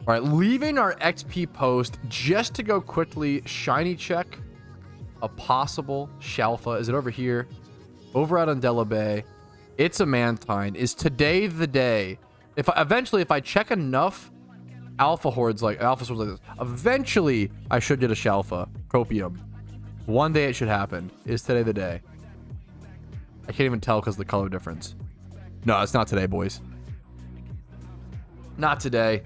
Alright, leaving our XP post just to go quickly shiny check a possible Shalfa. Is it over here? Over at Undella Bay. It's a Mantine. Is today the day? If I check enough alpha hordes like this, eventually I should get a Shalfa. Copium. One day it should happen. Is today the day? I can't even tell because of the color difference. No, it's not today, boys. Not today.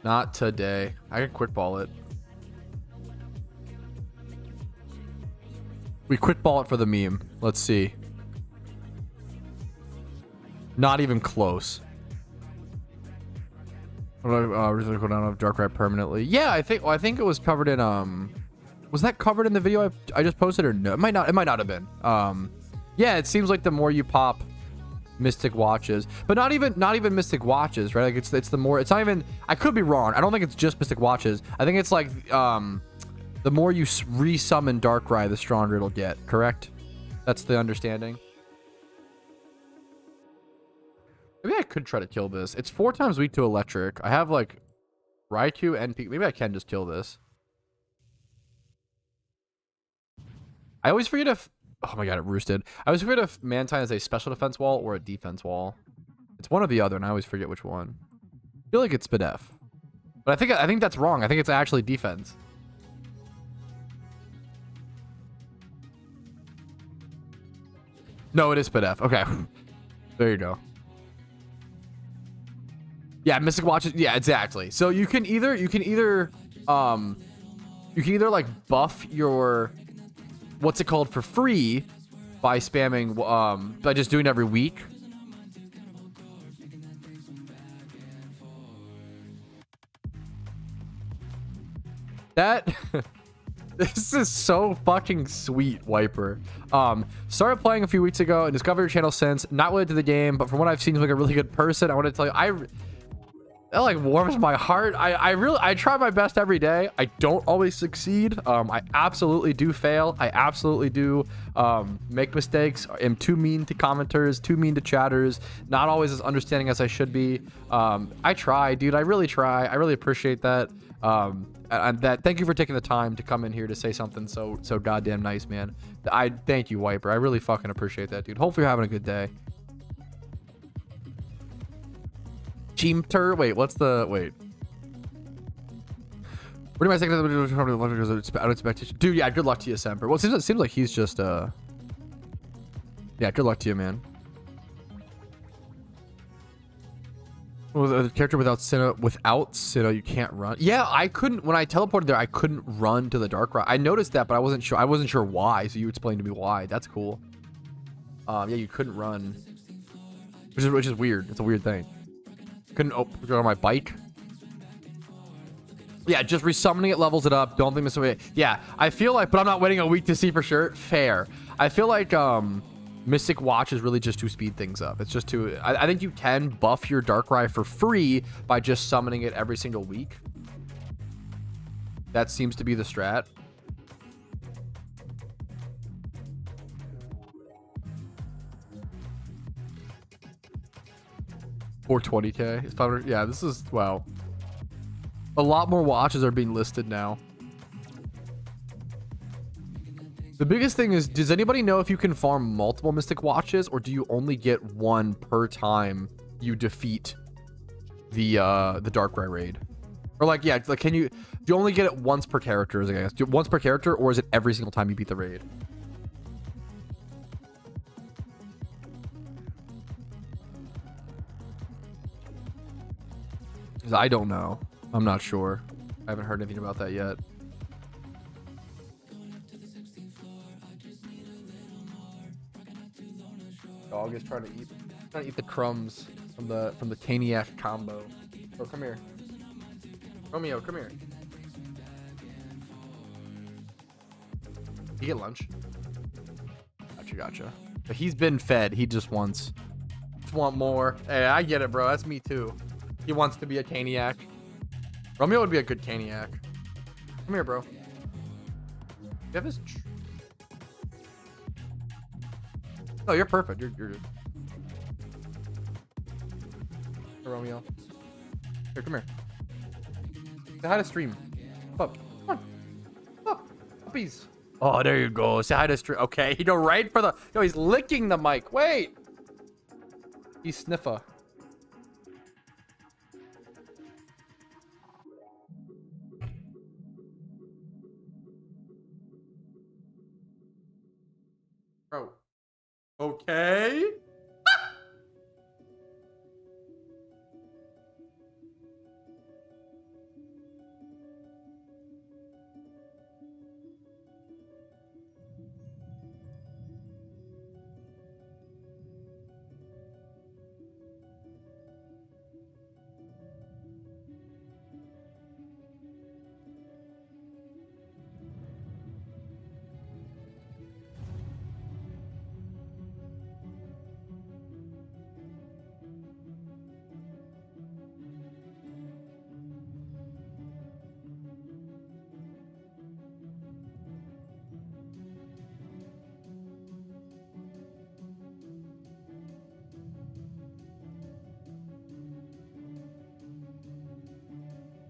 Not today. I can quick ball it. We quick ball it for the meme. Let's see. Not even close. Really go down of Darkrai permanently. Yeah, I think it was covered in was that covered in the video I just posted or no? It might not have been. Yeah, it seems like the more you pop Mystic Watches, but not even Mystic Watches, right? Like it's not even, I could be wrong. I don't think it's just Mystic Watches. I think it's like the more you resummon Darkrai, the stronger it'll get. Correct? That's the understanding. Maybe I could try to kill this. It's 4 times weak to electric. I have like Raikou and P. Maybe I can just kill this. I always forget if... Oh my god, it roosted. I always forget if Mantine is a special defense wall or a defense wall. It's one or the other, and I always forget which one. I feel like it's Spadef. But I think that's wrong. I think it's actually defense. No, it is Spadef. Okay. There you go. Yeah, Mystic Watches. Yeah, exactly. So you can either like buff your what's it called for free by spamming by just doing it every week. That this is so fucking sweet, Wiper. Started playing a few weeks ago and discovered your channel since. Not related to the game, but from what I've seen, he's like a really good person. I want to tell you, that like warms my heart. I try my best every day. I don't always succeed. I absolutely do fail. I absolutely do make mistakes. I'm too mean to commenters, too mean to chatters, not always as understanding as I should be. I try, dude. I really try. I really appreciate that. And that, thank you for taking the time to come in here to say something so goddamn nice, man. I thank you, Wiper. I really fucking appreciate that, dude. Hopefully you're having a good day. Cheemter? Wait, what's the... Wait. What am I saying? I don't expect it. Dude, yeah, good luck to you, Semper. Well, it seems like he's just, yeah, good luck to you, man. Well, the character without Sinnoh, you can't run. Yeah, I couldn't, when I teleported there, I couldn't run to the Darkrai. I noticed that, but I wasn't sure why, so you explained to me why. That's cool. Yeah, you couldn't run. Which is weird. It's a weird thing. Couldn't go on my bike. Yeah, just resummoning it levels it up. Don't think this way. Yeah, I feel like, but I'm not waiting a week to see for sure. Fair. I feel like Mystic Watch is really just to speed things up. It's just to, I think you can buff your Darkrai for free by just summoning it every single week. That seems to be the strat. Or 20k. It's 500. Yeah, this is, wow. A lot more watches are being listed now. The biggest thing is, does anybody know if you can farm multiple Mystic Watches, or do you only get one per time you defeat the Darkrai raid? Or like, yeah, like, do you only get it once per character, I guess? Once per character, or is it every single time you beat the raid? Because I don't know. I'm not sure. I haven't heard anything about that yet. Dog is trying to eat the crumbs from the Caniac combo. Oh, come here. Romeo, come here. You get lunch. Gotcha. But he's been fed. He just wants more. Hey, I get it, bro. That's me too. He wants to be a Caniac. Romeo would be a good Caniac. Come here, bro. You have his... Oh, you're perfect. You're good. Hey, Romeo. Here, come here. Say hi to stream. Up. Come on. Up. Puppies. Oh, there you go. Say hi to stream. Okay, you go right for the... No, he's licking the mic. Wait. He's sniffer. Bro. Okay.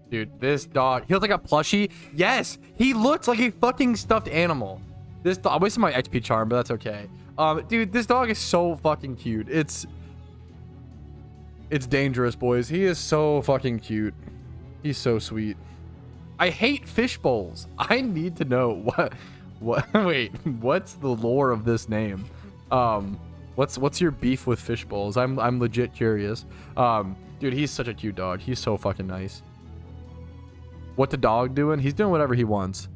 Dude, this dog, he looks like a plushie. Yes, he looks like a fucking stuffed animal. This dog, I'm wasting my XP charm, but that's okay. Dude, this dog is so fucking cute. It's dangerous, boys. He is so fucking cute. He's so sweet. I hate fish bowls. I need to know wait, what's the lore of this name? What's your beef with fish bowls? I'm legit curious. Dude, he's such a cute dog. He's so fucking nice. What the dog doing? He's doing whatever he wants.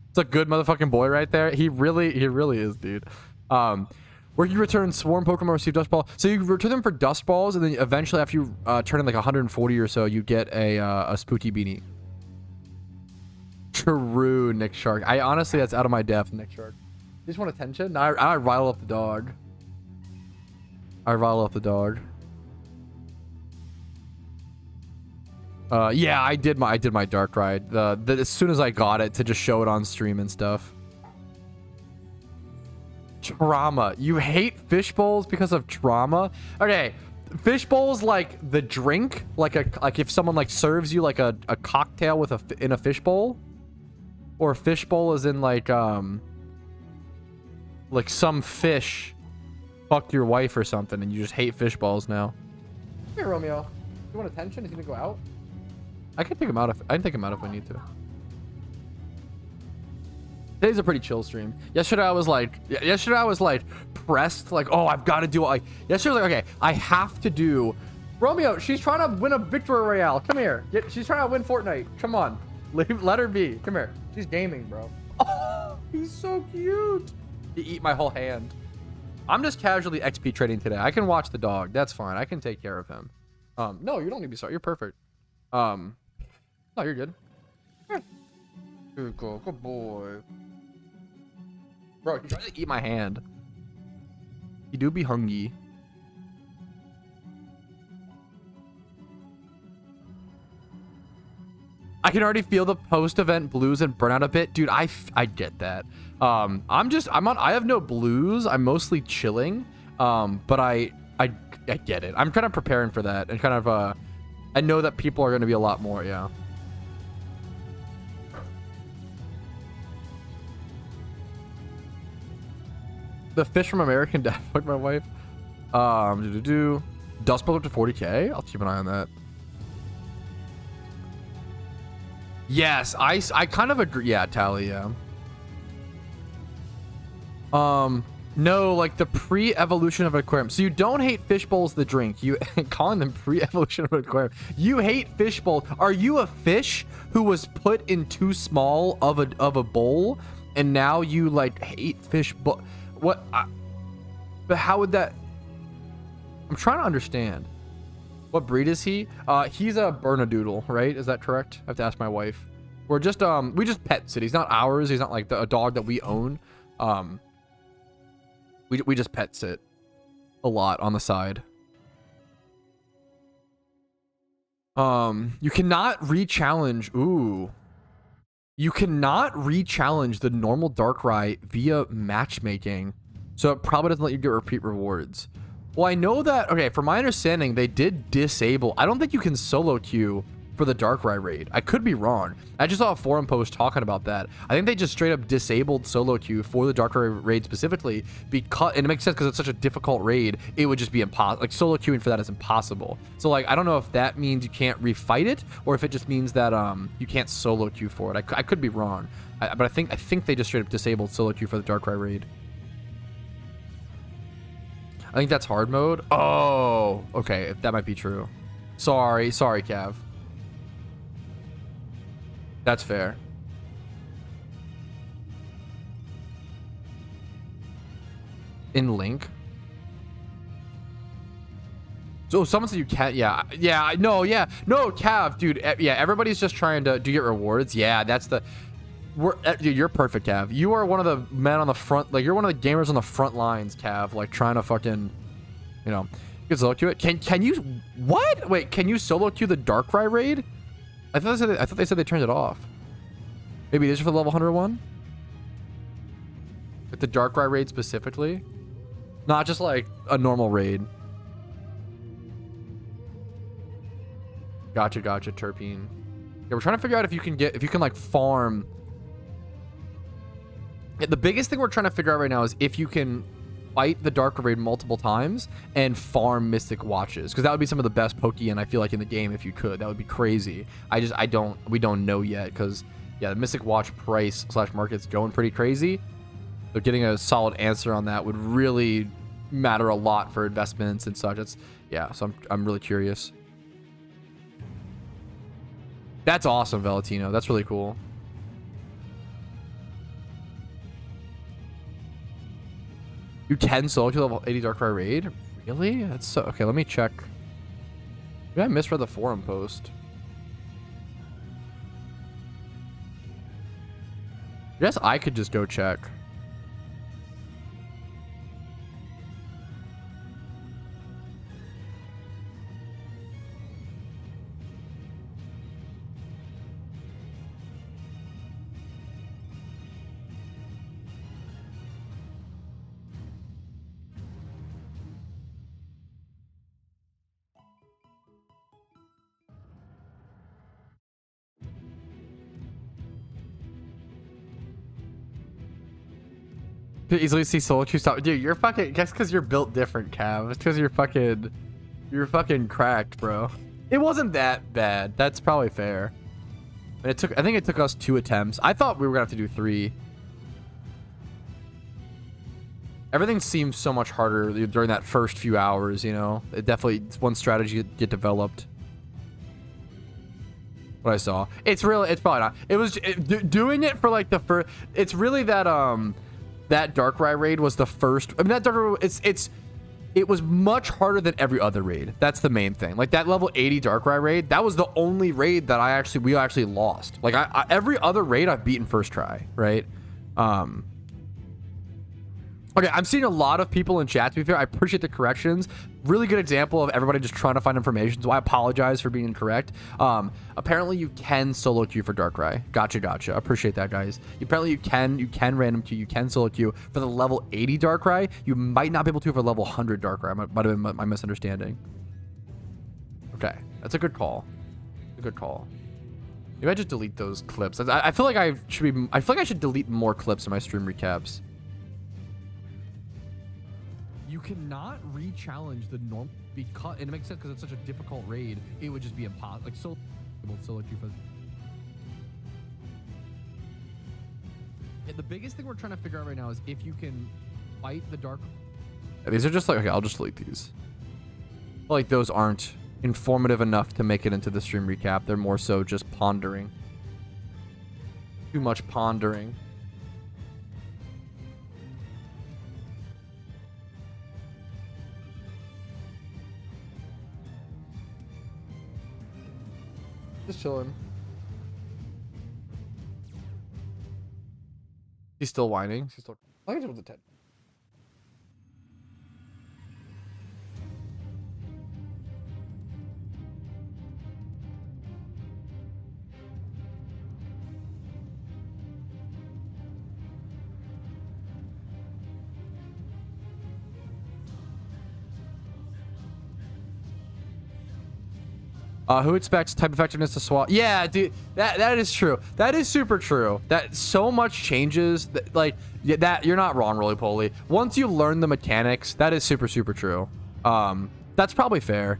It's a good motherfucking boy right there. He really is, dude. Where you return swarm Pokemon receive dust ball. So you return them for dust balls, and then eventually after you turn in like 140 or so, you get a spooky beanie. True, Nick Shark. I honestly, that's out of my depth, Nick Shark. You just want attention? I rile up the dog. Yeah, I did my Darkrai. As soon as I got it, to just show it on stream and stuff. Trauma. You hate fish bowls because of trauma? Okay, fish bowl's like the drink, like if someone like serves you like a cocktail with in a fish bowl, or a fish bowl is in like some fish fucked your wife or something and you just hate fish balls now. Here, Romeo. You want attention? Is he gonna go out? I can take him out if I need to. Today's a pretty chill stream. Yesterday I was like pressed, like, oh, I've got to do it. Like yesterday I was like, okay, I have to do. Romeo, she's trying to win a victory royale. Come here. She's trying to win Fortnite. Come on. Let her be. Come here. She's gaming, bro. Oh, he's so cute. He eat my whole hand. I'm just casually XP trading today. I can watch the dog. That's fine. I can take care of him. No, you don't need to be sorry. You're perfect. No, you're good. Good girl. Good boy. Bro, he tried to eat my hand. He do be hungry. I can already feel the post-event blues and burnout a bit. Dude, I get that. I have no blues. I'm mostly chilling. But I get it. I'm kind of preparing for that and kind of I know that people are going to be a lot more, yeah. The fish from American Dad fucked my wife. Dust Bowl up to 40k. I'll keep an eye on that. Yes, I kind of agree. Yeah, Tally, yeah. No, like the pre-evolution of an aquarium. So you don't hate fish bowls, the drink. You calling them pre-evolution of an aquarium. You hate fish bowl. Are you a fish who was put in too small of a bowl, and now you like hate fish bowl? What? But how would that? I'm trying to understand. What breed is he? He's a Bernedoodle, right? Is that correct? I have to ask my wife. We're just we just pet sit. He's not ours. He's not like a dog that we own. We just pet sit a lot on the side. You cannot re-challenge. Ooh. You cannot re-challenge the normal Darkrai via matchmaking. So it probably doesn't let you get repeat rewards. Well, I know that, okay, from my understanding, they did disable. I don't think you can solo queue for the Darkrai raid. I could be wrong. I just saw a forum post talking about that. I think they just straight up disabled solo queue for the Darkrai raid specifically because, and it makes sense because it's such a difficult raid, it would just be impossible. Like solo queuing for that is impossible. So like, I don't know if that means you can't refight it or if it just means that you can't solo queue for it. I could be wrong, but I think they just straight up disabled solo queue for the Darkrai raid. I think that's hard mode. Oh, okay. That might be true. Sorry, Cav. That's fair. In Link. So someone said you can't. Yeah, no, Cav, dude. Yeah, everybody's just trying to get rewards. Yeah, that's the. Dude, you're perfect, Cav. You are one of the men on the front, like you're one of the gamers on the front lines, Cav. Like trying to fucking, you know, you can solo queue it. Can you? What? Wait, can you solo queue the Darkrai raid? I thought they said they turned it off. Maybe it is for the level 101. Like the Darkrai raid specifically, not just like a normal raid. Gotcha, Terpene. Yeah, we're trying to figure out if you can like farm. The biggest thing we're trying to figure out right now is if you can fight the Dark Raid multiple times and farm Mystic Watches, because that would be some of the best Pokeyen I feel like in the game if you could. That would be crazy. We don't know yet because yeah, the Mystic Watch price / market's going pretty crazy. So getting a solid answer on that would really matter a lot for investments and such. So I'm really curious. That's awesome, Valentino. That's really cool. You can solo to level 80 Darkrai raid? Really? That's so okay. Let me check. Maybe I misread the forum post. I guess I could just go check. Easily see solo queue stop. Dude, you're fucking. Guess because you're built different, Cav. It's because you're fucking cracked, bro. It wasn't that bad. That's probably fair. And I think it took us 2 attempts. I thought we were gonna have to do 3. Everything seems so much harder during that first few hours, you know? It definitely, one strategy get developed. What I saw. It's probably not. It was, doing it for like the first, it's really that, that Darkrai raid was the first, I mean, that Darkrai, it was much harder than every other raid. That's the main thing. Like that level 80 Darkrai raid, that was the only raid that we actually lost. Like every other raid I've beaten first try, right? Okay, I'm seeing a lot of people in chat, to be fair. I appreciate the corrections. Really good example of everybody just trying to find information, so I apologize for being incorrect. Apparently you can solo queue for Darkrai. Gotcha. Appreciate that, guys. Apparently you can random queue, you can solo queue for the level 80 Darkrai. You might not be able to for level 100 Darkrai. Might have been my misunderstanding. Okay, that's a good call. A good call. Maybe I just delete those clips. I feel like I should delete more clips in my stream recaps. You cannot re-challenge the norm because, and it makes sense because it's such a difficult raid. It would just be impossible. Like solo queue for. Yeah, the biggest thing we're trying to figure out right now is if you can fight the dark. Yeah, these are just like, okay, I'll just delete these. Like those aren't informative enough to make it into the stream recap. They're more so just pondering. Too much pondering. Just chilling. He's still whining. She's still. I think it was a 10. Who expects type effectiveness to swap? Yeah, dude, that is true. That is super true. That so much changes. Like that, you're not wrong, Roly Poly. Once you learn the mechanics, that is super true. That's probably fair.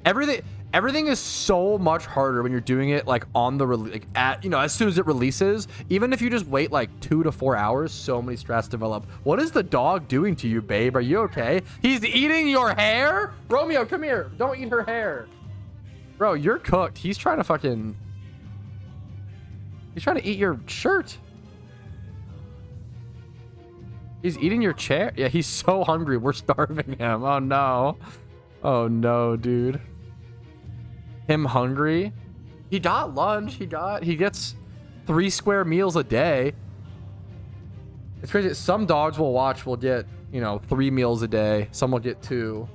Everything is so much harder when you're doing it like on the like at as soon as it releases. Even if you just wait like 2 to 4 hours, so many strats develop. What is the dog doing to you, babe? Are you okay? He's eating your hair, Romeo. Come here. Don't eat her hair. Bro, you're cooked. He's trying to fucking... He's trying to eat your shirt. He's eating your chair. Yeah, he's so hungry. We're starving him. Oh, no. Oh, no, dude. Him hungry? He got lunch. He gets 3 square meals a day. It's crazy. Some dogs will get, 3 meals a day. Some will get 2.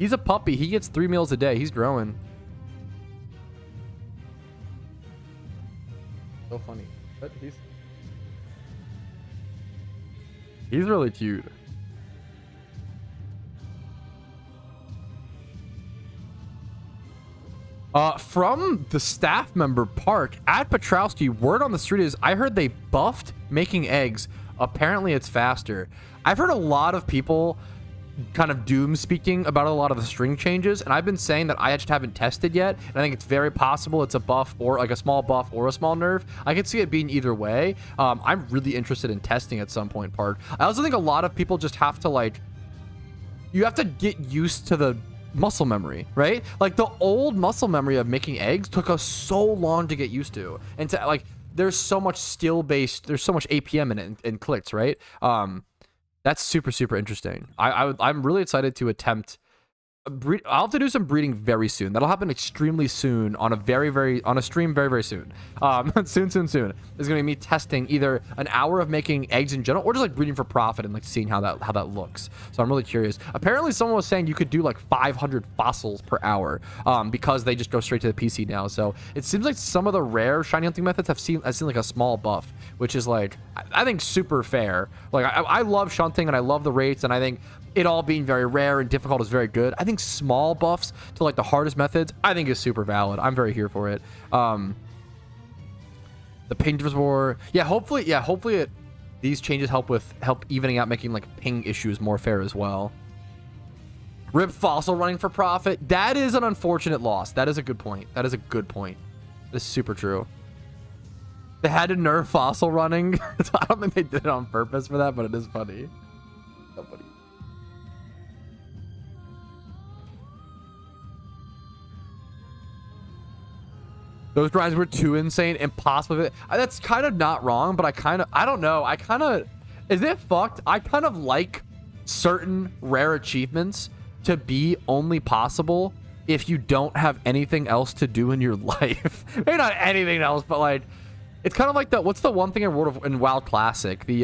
He's a puppy. He gets 3 meals a day. He's growing. So funny, but he's really cute. From the staff member Park at Patrouski, word on the street is I heard they buffed making eggs. Apparently it's faster. I've heard a lot of people kind of doom speaking about a lot of the string changes, and I've been saying that I just haven't tested yet, and I think it's very possible it's a buff or like a small buff or a small nerf. I could see it being either way. I'm really interested in testing at some point, Part. I also think a lot of people just have to you have to get used to the muscle memory, right? Like the old muscle memory of making eggs took us so long to get used to, and to there's so much skill based, there's so much APM in it and clicks, right? That's super interesting. I'm really excited to attempt. I'll have to do some breeding very soon. That'll happen extremely soon on a stream very soon. Soon. There's gonna be me testing either an hour of making eggs in general or just breeding for profit and seeing how that looks. So I'm really curious. Apparently someone was saying you could do 500 fossils per hour because they just go straight to the PC now. So it seems like some of the rare shiny hunting methods I've seen a small buff, which is I think super fair. I love shunting and I love the rates, and I think it all being very rare and difficult is very good. I think small buffs to the hardest methods, I think is super valid. I'm very here for it. The Painter's War. Hopefully it these changes help evening out, making like ping issues more fair as well. Rip Fossil running for profit. That is an unfortunate loss. That is a good point. That is a good point. That is super true. They had to nerf Fossil running. I don't think they did it on purpose for that, but it is funny. So funny. Those grinds were too insane, impossible. That's kind of not wrong, but I don't know. Is it fucked? I kind of like certain rare achievements to be only possible if you don't have anything else to do in your life. Maybe not anything else, but like, it's kind of like what's the one thing in WoW Classic? It's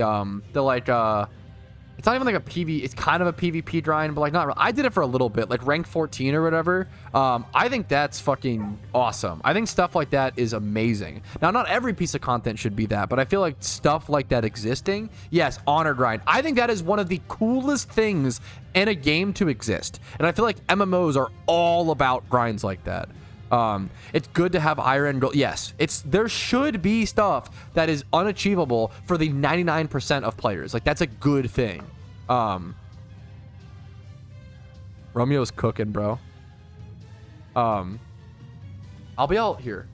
not even like a PV. It's kind of a PvP grind, but like not. I did it for a little bit, like rank 14 or whatever. I think that's fucking awesome. I think stuff like that is amazing. Now, not every piece of content should be that, but I feel like stuff like that existing, yes, honor grind. I think that is one of the coolest things in a game to exist, and I feel like MMOs are all about grinds like that. It's good to have higher end goal. Yes, there should be stuff that is unachievable for the 99% of players. Like, that's a good thing. Romeo's cooking, bro. I'll be out here.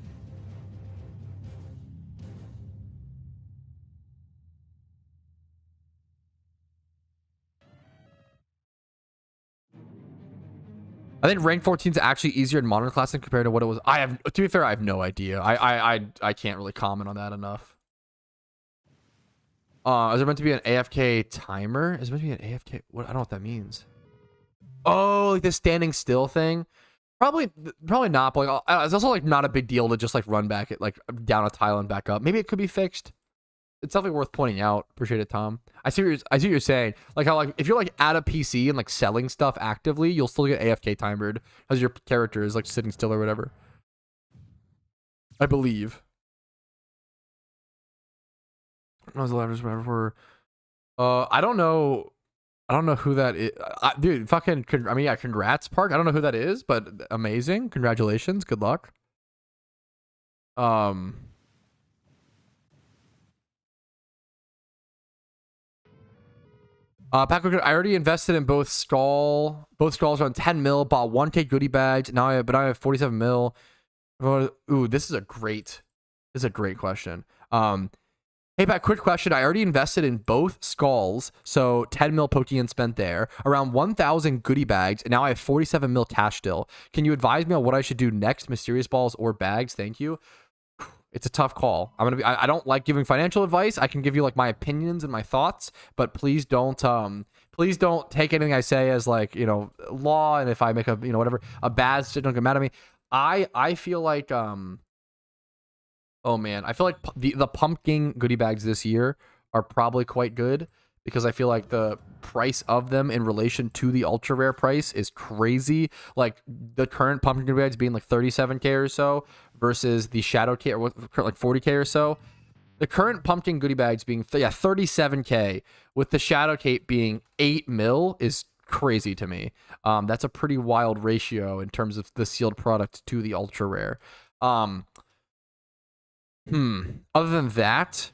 I think rank 14 is actually easier in modern classic compared to what it was. To be fair, I have no idea. I can't really comment on that enough. Is there meant to be an AFK timer? Is there meant to be an AFK? What? I don't know what that means. Oh, like the standing still thing? Probably not. But like, it's also like not a big deal to just like run back at like down a tile and back up. Maybe it could be fixed. It's definitely worth pointing out. Appreciate it, Tom. I see what you're saying. Like how like if you're like at a PC and like selling stuff actively, you'll still get AFK timered as your character is like sitting still or whatever. I believe. I was for. I don't know. I don't know who that is. Dude, fucking. I mean, yeah, congrats, Park. I don't know who that is, but amazing. Congratulations. Good luck. Patrick, I already invested in both stalls around 10 mil, bought 1K goodie bags. Now I have 47 mil. Ooh, this is a great question. Hey, Pat, quick question. I already invested in both skulls, so 10 mil Pokeyen spent there, around 1,000 goodie bags, and now I have 47 mil cash still. Can you advise me on what I should do next? Mysterious balls or bags? Thank you. It's a tough call. I don't like giving financial advice. I can give you like my opinions and my thoughts, but please don't take anything I say as like, you know, law. And if I make a, you know, whatever, a bad shit, don't get mad at me. I feel like, oh man, I feel like the pumpkin goodie bags this year are probably quite good because I feel like the price of them in relation to the ultra rare price is crazy. Like the current pumpkin goodie bags being like 37K or so versus the shadow K or like 40K or so. The current pumpkin goodie bags being 37K with the shadow cape being 8 mil is crazy to me. That's a pretty wild ratio in terms of the sealed product to the ultra rare. Other than that,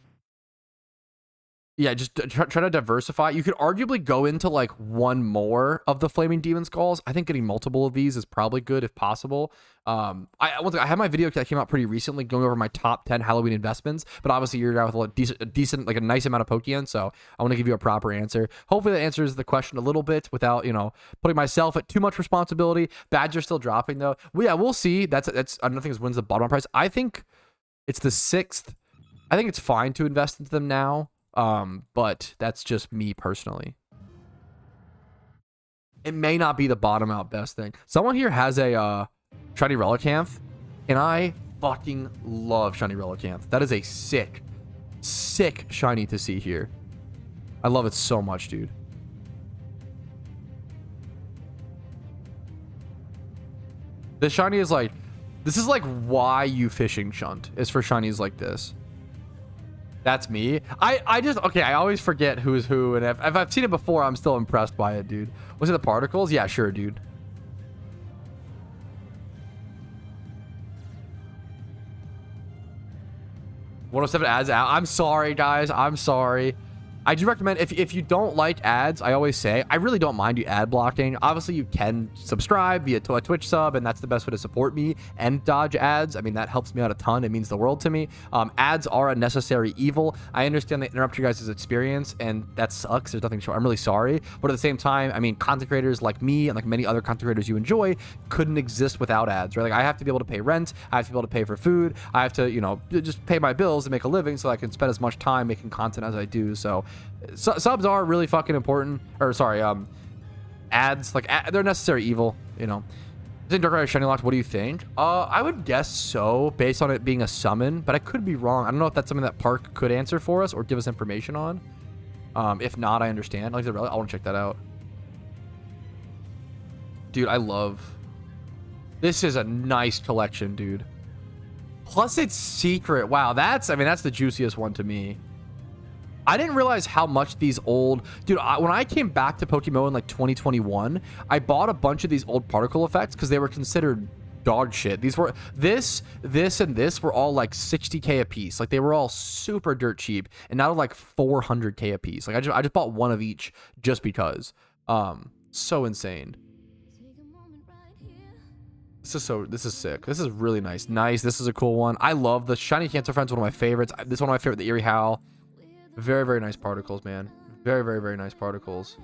yeah, just try to diversify. You could arguably go into like one more of the Flaming Demon Skulls. I think getting multiple of these is probably good if possible. I had my video that came out pretty recently going over my top 10 Halloween investments, but obviously you're out with a decent, like a nice amount of Pokeyen, so I want to give you a proper answer. Hopefully that answers the question a little bit without, you know, putting myself at too much responsibility. Bads are still dropping though. Well, yeah, we'll see. That's another thing is when's the bottom price. I think it's the 6th. I think it's fine to invest into them now. But that's just me personally. It may not be the bottom out best thing. Someone here has a shiny Relicanth, and I fucking love shiny Relicanth. That is a sick shiny to see here. I love it so much, dude. This shiny is like, this is like why you fishing shunt is for shinies like this. That's me. I just, okay, I always forget who is who, and if I've seen it before, I'm still impressed by it, dude. Was it the particles? Yeah, sure, dude. $107 ads out. I'm sorry, guys. I'm sorry. I do recommend, if you don't like ads, I always say, I really don't mind you ad blocking. Obviously, you can subscribe via a Twitch sub, and that's the best way to support me and dodge ads. I mean, that helps me out a ton. It means the world to me. Ads are a necessary evil. I understand they interrupt you guys' experience, and that sucks. There's nothing to show. I'm really sorry. But at the same time, I mean, content creators like me and like many other content creators you enjoy couldn't exist without ads, right? Like, I have to be able to pay rent. I have to be able to pay for food. I have to, you know, just pay my bills and make a living so I can spend as much time making content as I do. So subs are really fucking important. Or sorry, ads, like they're necessary evil, you know. Is it Darkrai Shiny Locked? What do you think? I would guess so, based on it being a summon, but I could be wrong. I don't know if that's something that Park could answer for us or give us information on. If not, I understand. Like, I want to check that out. Dude, I love. This is a nice collection, dude. Plus, it's secret. Wow, that's the juiciest one to me. I didn't realize how much these old... Dude, when I came back to PokeMMO in like 2021, I bought a bunch of these old particle effects because they were considered dog shit. These were... This, and this were all like 60k a piece. Like, they were all super dirt cheap. And now they're like 400k a piece. Like, I just bought one of each just because. So insane. This is sick. This is really nice. This is a cool one. I love the Shiny Cancer Friends, one of my favorites. This is one of my favorite, the Eerie Howl. Very, very nice particles, man. Very, very, very nice particles.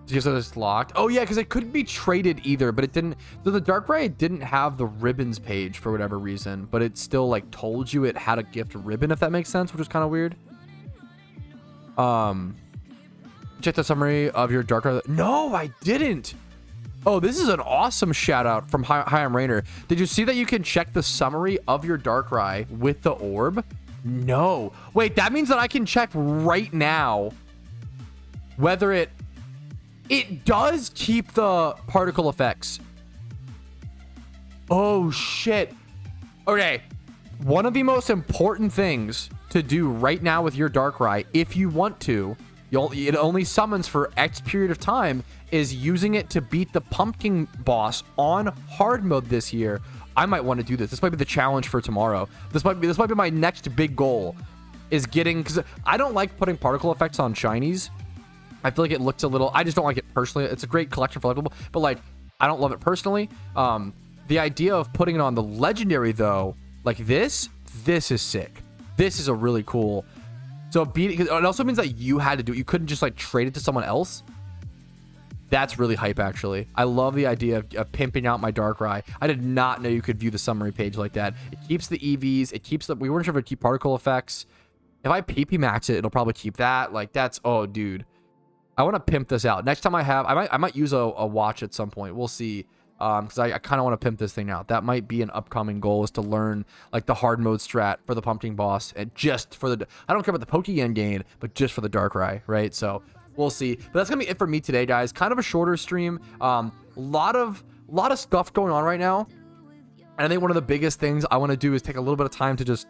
Just that it's locked. Oh yeah, because it couldn't be traded either, but it didn't. So the Darkrai didn't have the ribbons page for whatever reason, but it still like told you it had a gift ribbon, if that makes sense, which is kind of weird. Check the summary of your Darkrai. No, I didn't. Oh, this is an awesome shout out from Hi-Am Rainer. Did you see that you can check the summary of your Darkrai with the orb? No. Wait, that means that I can check right now whether it does keep the particle effects. Oh, shit. Okay. One of the most important things to do right now with your Darkrai, if you want to, it only summons for X period of time, is using it to beat the pumpkin boss on hard mode this year. I might want to do this. This might be the challenge for tomorrow. This might be my next big goal, is getting, because I don't like putting particle effects on shinies. I feel like it looks a little, I just don't like it personally. It's a great collection for collectible, but like, I don't love it personally. The idea of putting it on the legendary though, like this is sick. This is a really cool. So it also means that you had to do it. You couldn't just like trade it to someone else. That's really hype, actually. I love the idea of pimping out my Darkrai. I did not know you could view the summary page like that. It keeps the EVs. It keeps the... We weren't sure if it would keep particle effects. If I PP max it, it'll probably keep that. Like, that's... Oh, dude. I want to pimp this out. Next time I have... I might use a watch at some point. We'll see. Because I kind of want to pimp this thing out. That might be an upcoming goal, is to learn, like, the hard mode strat for the pumpkin boss. And just for the... I don't care about the Pokeyen gain, but just for the Darkrai, right? So... We'll see. But that's gonna be it for me today, guys. Kind of a shorter stream. Lot of stuff going on right now. And I think one of the biggest things I want to do is take a little bit of time to just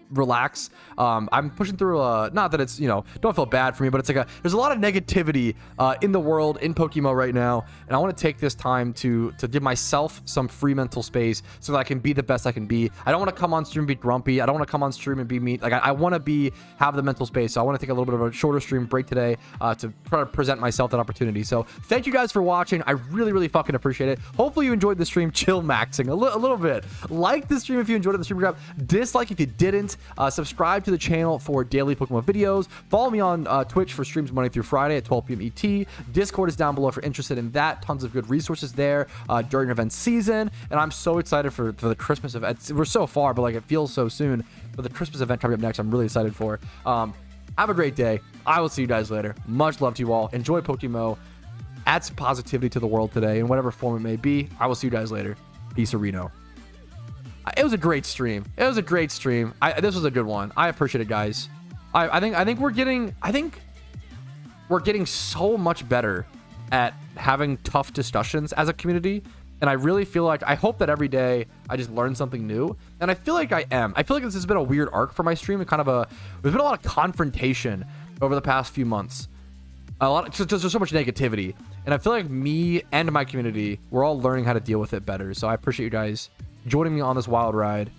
relax. I'm pushing through not that it's, you know, don't feel bad for me, but it's like there's a lot of negativity in the world, in PokeMMO right now, and I want to take this time to give myself some free mental space so that I can be the best I can be. I don't want to come on stream and be grumpy. I don't want to come on stream and be mean. Like, I want to have the mental space. So I want to take a little bit of a shorter stream break today to try to present myself that opportunity. So thank you guys for watching. I really, really fucking appreciate it. Hopefully you enjoyed the stream. Chill maxing a little bit. Like the stream if you enjoyed it, the stream grab. Dislike if you didn't. Subscribe to the channel for daily PokeMMO videos. Follow me on Twitch for streams Monday through Friday at 12 p.m. ET. Discord is down below if you're interested in that. Tons of good resources there during event season. And I'm so excited for the Christmas event. We're so far, but like it feels so soon. But the Christmas event coming up next, I'm really excited for. Have a great day. I will see you guys later. Much love to you all. Enjoy PokeMMO. Add some positivity to the world today in whatever form it may be. I will see you guys later. Peace, Reno. It was a great stream. This was a good one. I appreciate it, guys. I think we're getting so much better at having tough discussions as a community. And I really feel like, I hope that every day I just learn something new. And I feel like I am. I feel like this has been a weird arc for my stream. There's been a lot of confrontation over the past few months. There's so much negativity. And I feel like me and my community, we're all learning how to deal with it better. So I appreciate you guys joining me on this wild ride.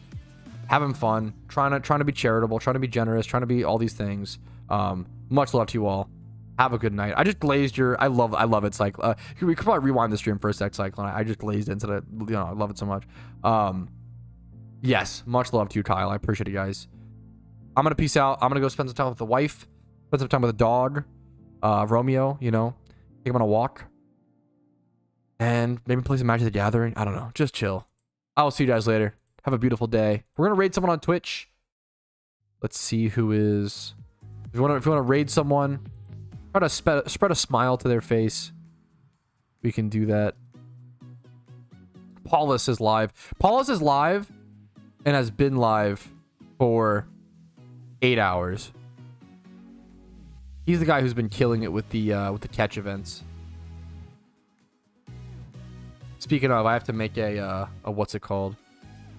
having fun, trying to be charitable, trying to be generous, trying to be all these things. Much love to you all. Have a good night. I just glazed your. I love it, Cyclone. We could probably rewind the stream for a sec, Cyclone. I just glazed into the. I love it so much. Yes, much love to you, Kyle. I appreciate it, guys. I'm gonna peace out. I'm gonna go spend some time with the wife, spend some time with the dog, Romeo. Take him on a walk, and maybe play some Magic the Gathering. I don't know. Just chill. I will see you guys later. Have a beautiful day. We're gonna raid someone on Twitch. Let's see who is. If you want to raid someone, try to spread a smile to their face. We can do that. Paulus is live. Paulus is live and has been live for 8 hours. He's the guy who's been killing it with the catch events. Speaking of, I have to make a what's it called?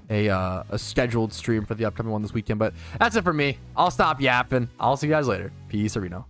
A scheduled stream for the upcoming one this weekend, but that's it for me. I'll stop yapping. I'll see you guys later. Peace, Areno.